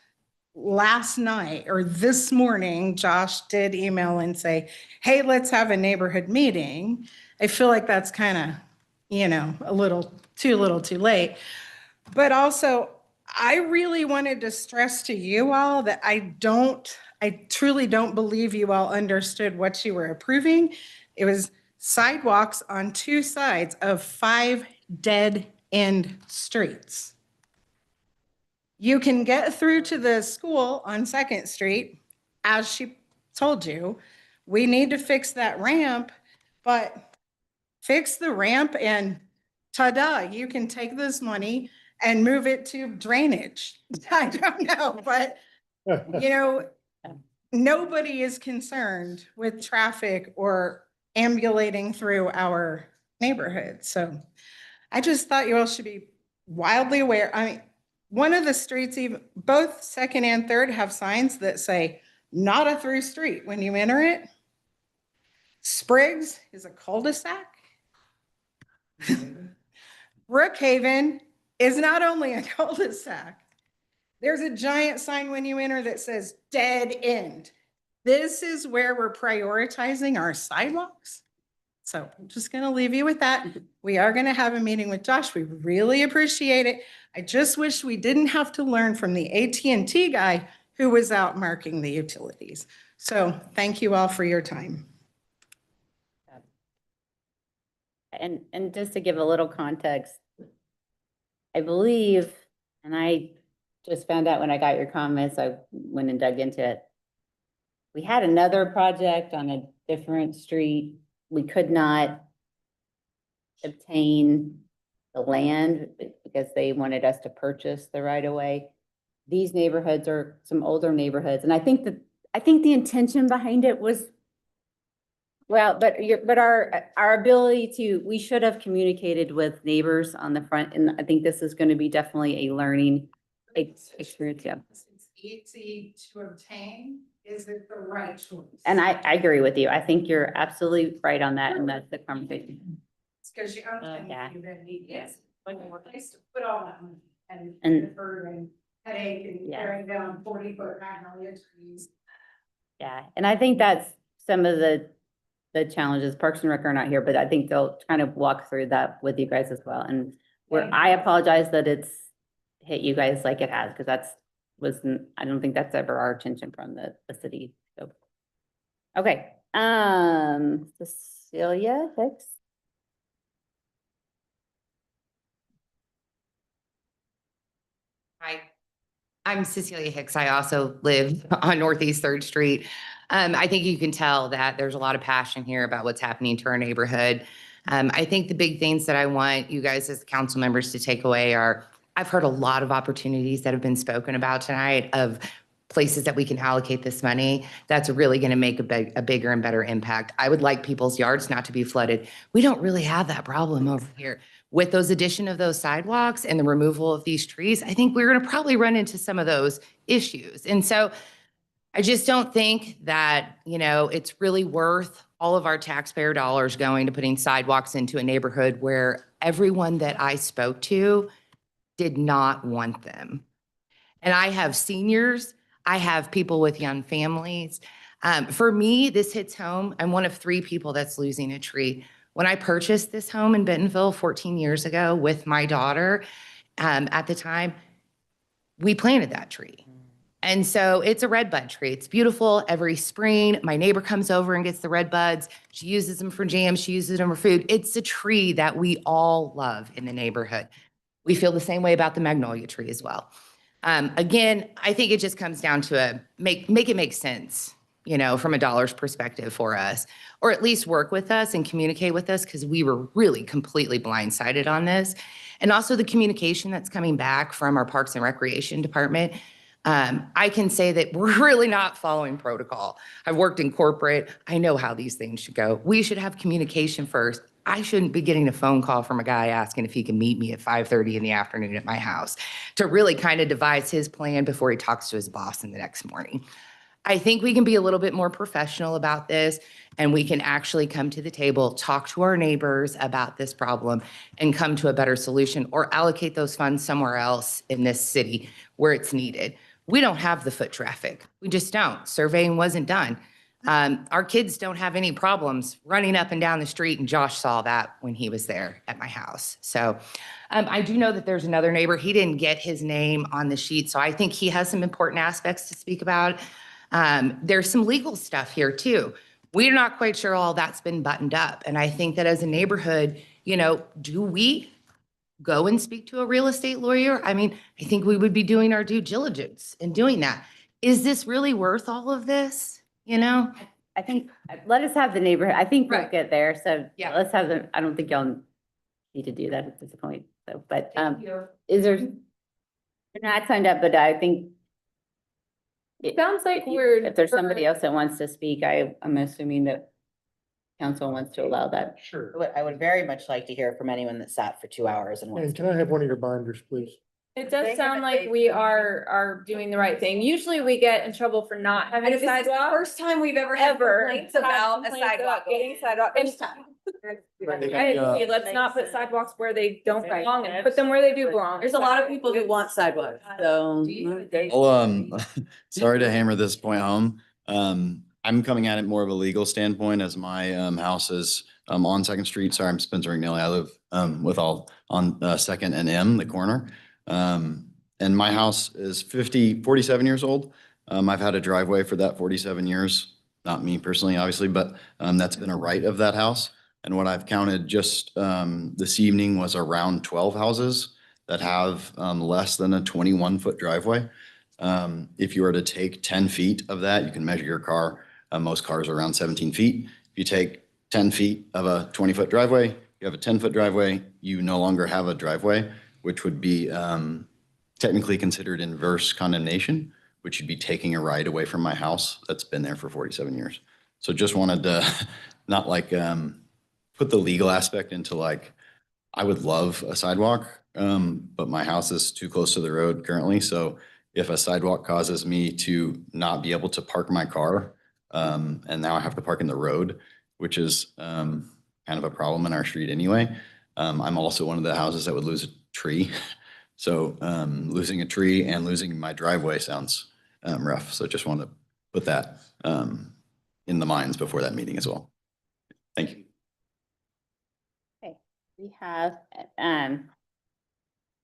last night or this morning, Josh did email and say, hey, let's have a neighborhood meeting. I feel like that's kind of, a little too late. But also, I really wanted to stress to you all that I truly don't believe you all understood what you were approving. It was sidewalks on 2 sides of 5 dead-end streets. You can get through to the school on 2nd Street, as she told you. We need to fix that ramp, but fix the ramp and ta-da, you can take this money and move it to drainage. I don't know, but nobody is concerned with traffic or ambulating through our neighborhood. So I just thought you all should be wildly aware. I mean, one of the streets, even both 2nd and 3rd have signs that say not a through street when you enter it. Spriggs is a cul-de-sac. Brookhaven is not only a cul-de-sac, There's a giant sign when you enter that says dead end. This is where we're prioritizing our sidewalks. So I'm just gonna leave you with that. We are gonna have a meeting with Josh. We really appreciate it. I just wish we didn't have to learn from the AT&T guy who was out marking the utilities. So thank you all for your time. And just to give a little context, I believe, and I just found out when I got your comments, I went and dug into it. We had another project on a different street. We could not obtain the land because they wanted us to purchase the right of way. These neighborhoods are some older neighborhoods, and I think the intention behind it was well, but our ability to, we should have communicated with neighbors on the front, and I think this is going to be definitely a learning experience. Yeah. It's easy to obtain. Is it the right choice? And I agree with you. I think you're absolutely right on that, and that's the conversation. It's because you Yeah. you then need, yes, one more place to put all that money and And- burden, headache and Yeah. tearing down 40-foot magnolia trees. Yeah, and I think that's some of the challenges. Parks and Rec are not here, but I think they'll kind of walk through that with you guys as well. And I apologize that it's hit you guys like it has, because I don't think that's ever our intention from the city. So, okay, Cecilia Hicks. Hi, I'm Cecilia Hicks. I also live on Northeast Third Street. I think you can tell that there's a lot of passion here about what's happening to our neighborhood. I think the big things that I want you guys as council members to take away are, I've heard a lot of opportunities that have been spoken about tonight of places that we can allocate this money that's really going to make a bigger and better impact. I would like people's yards not to be flooded. We don't really have that problem over here. With those addition of those sidewalks and the removal of these trees, I think we're going to probably run into some of those issues. And so I just don't think that, it's really worth all of our taxpayer dollars going to putting sidewalks into a neighborhood where everyone that I spoke to did not want them. And I have seniors, I have people with young families. For me, this hits home. I'm one of 3 people that's losing a tree. When I purchased this home in Bentonville 14 years ago with my daughter, at the time, we planted that tree. And so it's a red bud tree. It's beautiful. Every spring, my neighbor comes over and gets the red buds. She uses them for jam. She uses them for food. It's a tree that we all love in the neighborhood. We feel the same way about the magnolia tree as well. Again, I think it just comes down to make it make sense, from a dollars perspective for us, or at least work with us and communicate with us, because we were really completely blindsided on this. And also the communication that's coming back from our Parks and Recreation Department. I can say that we're really not following protocol. I've worked in corporate. I know how these things should go. We should have communication first. I shouldn't be getting a phone call from a guy asking if he can meet me at 5:30 in the afternoon at my house to really kind of devise his plan before he talks to his boss in the next morning. I think we can be a little bit more professional about this, and we can actually come to the table, talk to our neighbors about this problem, and come to a better solution, or allocate those funds somewhere else in this city where it's needed. We don't have the foot traffic. We just don't. Surveying wasn't done. Our kids don't have any problems running up and down the street, and Josh saw that when he was there at my house. So I do know that there's another neighbor. He didn't get his name on the sheet, so I think he has some important aspects to speak about. There's some legal stuff here too. We're not quite sure all that's been buttoned up. And I think that as a neighborhood, do we go and speak to a real estate lawyer? I mean, I think we would be doing our due diligence in doing that. Is this really worth all of this? I think, let us have the neighborhood. I think we'll Right. get there. So Yeah. let's have I don't think y'all need to do that at this point. So, but, Thank you. you're not signed up, but I think It sounds like if there's somebody else that wants to speak, I'm assuming that council wants to allow that. Sure. I would very much like to hear from anyone that sat for 2 hours and wants And to. can I have one of your binders, please? It does sound like we are doing the right thing. Usually we get in trouble for not having a sidewalk. First time we've ever had Ever complaints had about a complaints sidewalk. getting sidewalk. First time. I agree, let's not put sidewalks where they don't belong and put them where they do belong. There's a lot of people who want sidewalks, so. Well, sorry to hammer this point home. I'm coming at it more of a legal standpoint as my, house is, on Second Street. Sorry, I'm Spencer McNeely. I live, on Second and M, the corner. And my house is 47 years old. I've had a driveway for that 47 years. Not me personally, obviously, but, that's been a right of that house. And what I've counted just, this evening was around 12 houses that have, less than a 21-foot driveway. If you were to take 10 feet of that, you can measure your car. Most cars are around 17 feet. If you take 10 feet of a 20-foot driveway, you have a 10-foot driveway, you no longer have a driveway, which would be technically considered inverse condemnation, which would be taking a right away from my house that's been there for 47 years. So just wanted to not like put the legal aspect into like, I would love a sidewalk, but my house is too close to the road currently. So if a sidewalk causes me to not be able to park my car, and now I have to park in the road, which is kind of a problem in our street anyway. I'm also one of the houses that would lose a tree. So losing a tree and losing my driveway sounds rough. So just want to put that in the minds before that meeting as well. Thank you. Okay, we have,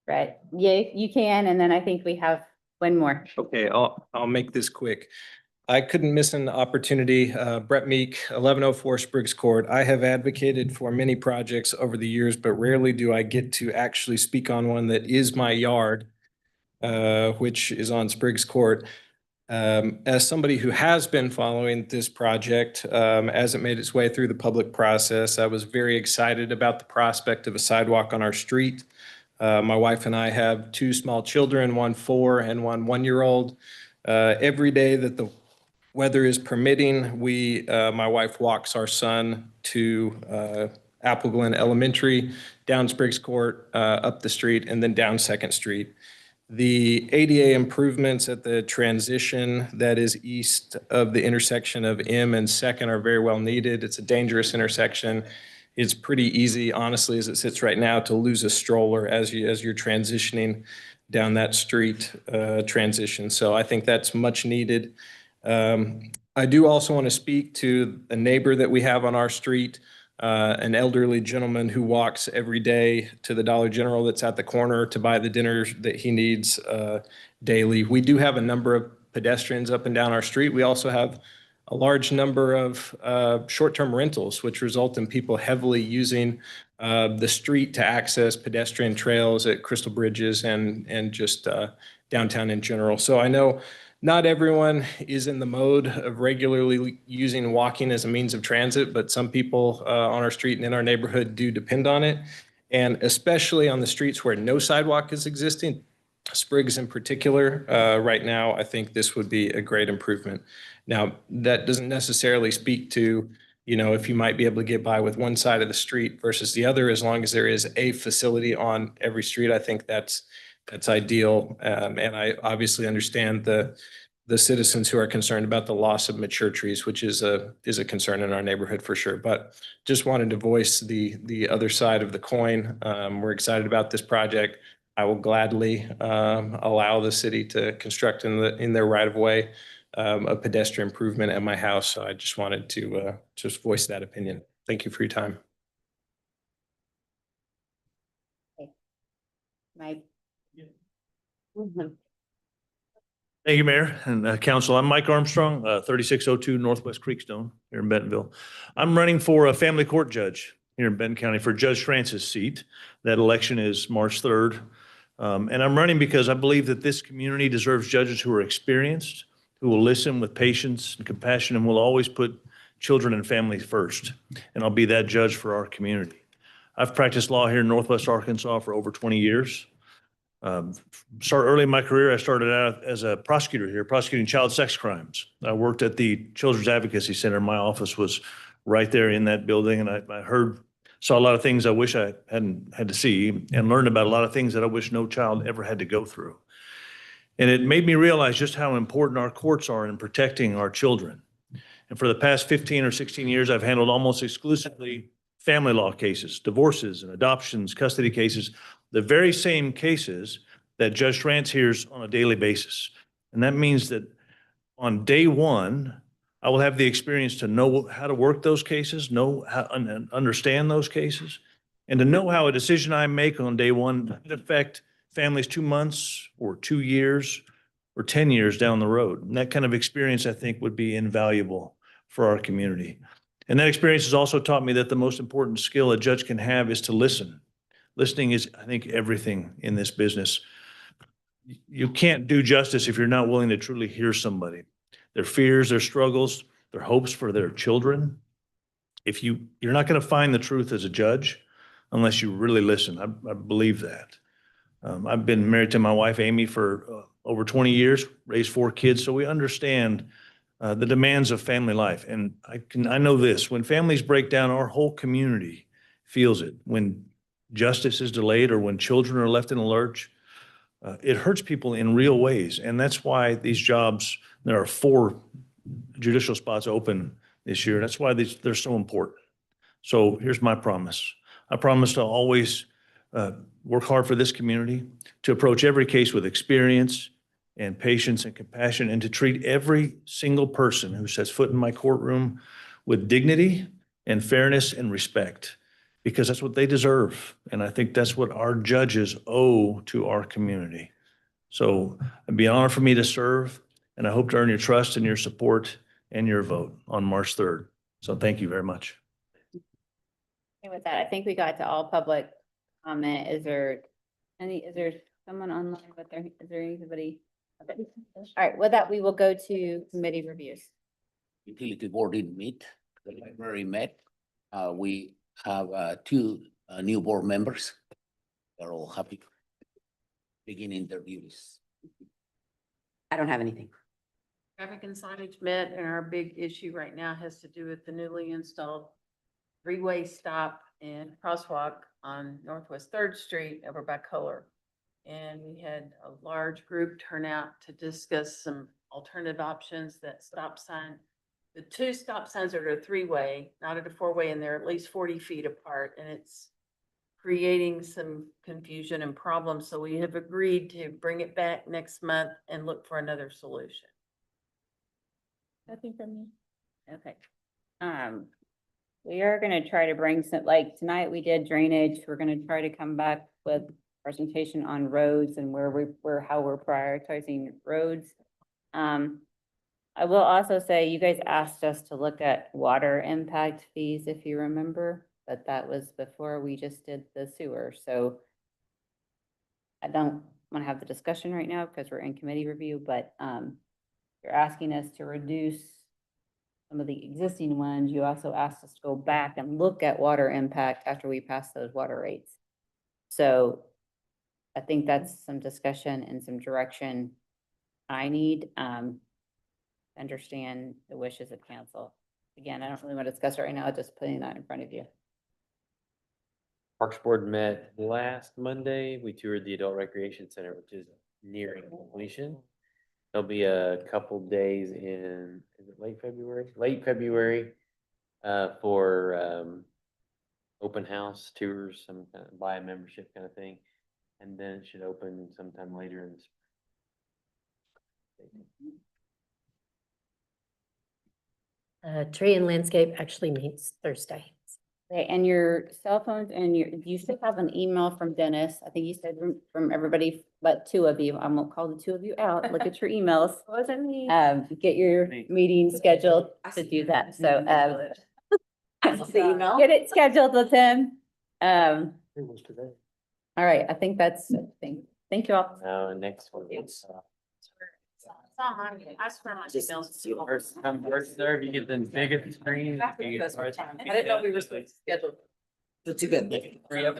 right, yeah, you can, and then I think we have one more. Okay, I'll make this quick. I couldn't miss an opportunity. Brett Meek, 1104 Spriggs Court. I have advocated for many projects over the years, but rarely do I get to actually speak on one that is my yard, which is on Spriggs Court. As somebody who has been following this project, as it made its way through the public process, I was very excited about the prospect of a sidewalk on our street. My wife and I have two small children, one 4 and one 1-year-old. Every day that the weather is permitting, my wife walks our son to Apple Glen Elementary, down Spriggs Court, up the street, and then down Second Street. The ADA improvements at the transition that is east of the intersection of M and Second are very well needed. It's a dangerous intersection. It's pretty easy, honestly, as it sits right now, to lose a stroller as you're transitioning down that street transition. So I think that's much needed. I do also want to speak to a neighbor that we have on our street, an elderly gentleman who walks every day to the Dollar General that's at the corner to buy the dinner that he needs daily. We do have a number of pedestrians up and down our street. We also have a large number of short-term rentals, which result in people heavily using the street to access pedestrian trails at Crystal Bridges and just downtown in general. So I know not everyone is in the mode of regularly using walking as a means of transit, but some people on our street and in our neighborhood do depend on it. And especially on the streets where no sidewalk is existing, Spriggs in particular, right now, I think this would be a great improvement. Now, that doesn't necessarily speak to, if you might be able to get by with one side of the street versus the other, as long as there is a facility on every street. I think that's ideal. And I obviously understand the citizens who are concerned about the loss of mature trees, which is a concern in our neighborhood for sure. But just wanted to voice the other side of the coin. We're excited about this project. I will gladly allow the city to construct in their right of way a pedestrian improvement at my house. So I just wanted to just voice that opinion. Thank you for your time. Mike. Thank you, Mayor and Council. I'm Mike Armstrong, 3602 Northwest Creekstone here in Bentonville. I'm running for a family court judge here in Benton County for Judge Francis' seat. That election is March 3rd. And I'm running because I believe that this community deserves judges who are experienced, who will listen with patience and compassion, and will always put children and families first. And I'll be that judge for our community. I've practiced law here in Northwest Arkansas for over 20 years. Start early in my career, I started out as a prosecutor here, prosecuting child sex crimes. I worked at the Children's Advocacy Center. My office was right there in that building, and I saw a lot of things I wish I hadn't had to see, and learned about a lot of things that I wish no child ever had to go through. And it made me realize just how important our courts are in protecting our children. And for the past 15 or 16 years, I've handled almost exclusively family law cases, divorces and adoptions, custody cases, the very same cases that Judge Schranz hears on a daily basis. And that means that on day one, I will have the experience to know how to work those cases, know how, and understand those cases, and to know how a decision I make on day one could affect families 2 months or 2 years or 10 years down the road. And that kind of experience, I think, would be invaluable for our community. And that experience has also taught me that the most important skill a judge can have is to listen. Listening is, I think, everything in this business. You can't do justice if you're not willing to truly hear somebody, their fears, their struggles, their hopes for their children. You're not going to find the truth as a judge unless you really listen. I believe that. I've been married to my wife, Amy, for over 20 years, raised 4 kids, so we understand the demands of family life. And I know this, when families break down, our whole community feels it. When justice is delayed or when children are left in a lurch, it hurts people in real ways. And that's why these jobs, there are 4 judicial spots open this year. That's why they're so important. So here's my promise. I promise to always work hard for this community, to approach every case with experience and patience and compassion, and to treat every single person who sets foot in my courtroom with dignity and fairness and respect, because that's what they deserve. And I think that's what our judges owe to our community. So it'd be an honor for me to serve, and I hope to earn your trust and your support and your vote on March 3rd. So thank you very much. And with that, I think we got to all public comment. Is there someone online with their, is there anybody? Okay. All right, with that, we will go to committee reviews. Utility board didn't meet, the library met. We have 2 new board members. They're all happy beginning their duties. I don't have anything. Traffic and signage met, and our big issue right now has to do with the newly installed 3-way stop and crosswalk on Northwest Third Street over by Kohler. And we had a large group turn out to discuss some alternative options. That stop sign, the 2 stop signs are at a 3-way, not at a 4-way, and they're at least 40 feet apart, and it's creating some confusion and problems. So we have agreed to bring it back next month and look for another solution. Nothing from me. Okay. We are gonna try to bring some, like tonight we did drainage. We're gonna try to come back with presentation on roads and how we're prioritizing roads. I will also say, you guys asked us to look at water impact fees, if you remember, but that was before we just did the sewer. So I don't want to have the discussion right now because we're in committee review, but you're asking us to reduce some of the existing ones. You also asked us to go back and look at water impact after we pass those water rates. So I think that's some discussion and some direction I need to understand the wishes of council. Again, I don't really want to discuss it right now, just putting that in front of you. Parks Board met last Monday. We toured the Adult Recreation Center, which is nearing completion. There'll be a couple days in, is it late February? Late February for open house tours, some kind of buy a membership kind of thing. And then it should open sometime later in the spring. Tree and Landscape actually meets Thursday. Okay, and your cell phones and you should have an email from Dennis. I think you said from everybody, but 2 of you. I won't call the 2 of you out. Look at your emails. Wasn't me. Get your meeting scheduled to do that. So get it scheduled with him. It was today. All right, I think that's everything. Thank you all. Now, next one. I swear my emails. First come, first serve, you get the biggest screen. I didn't know we were scheduled. Together.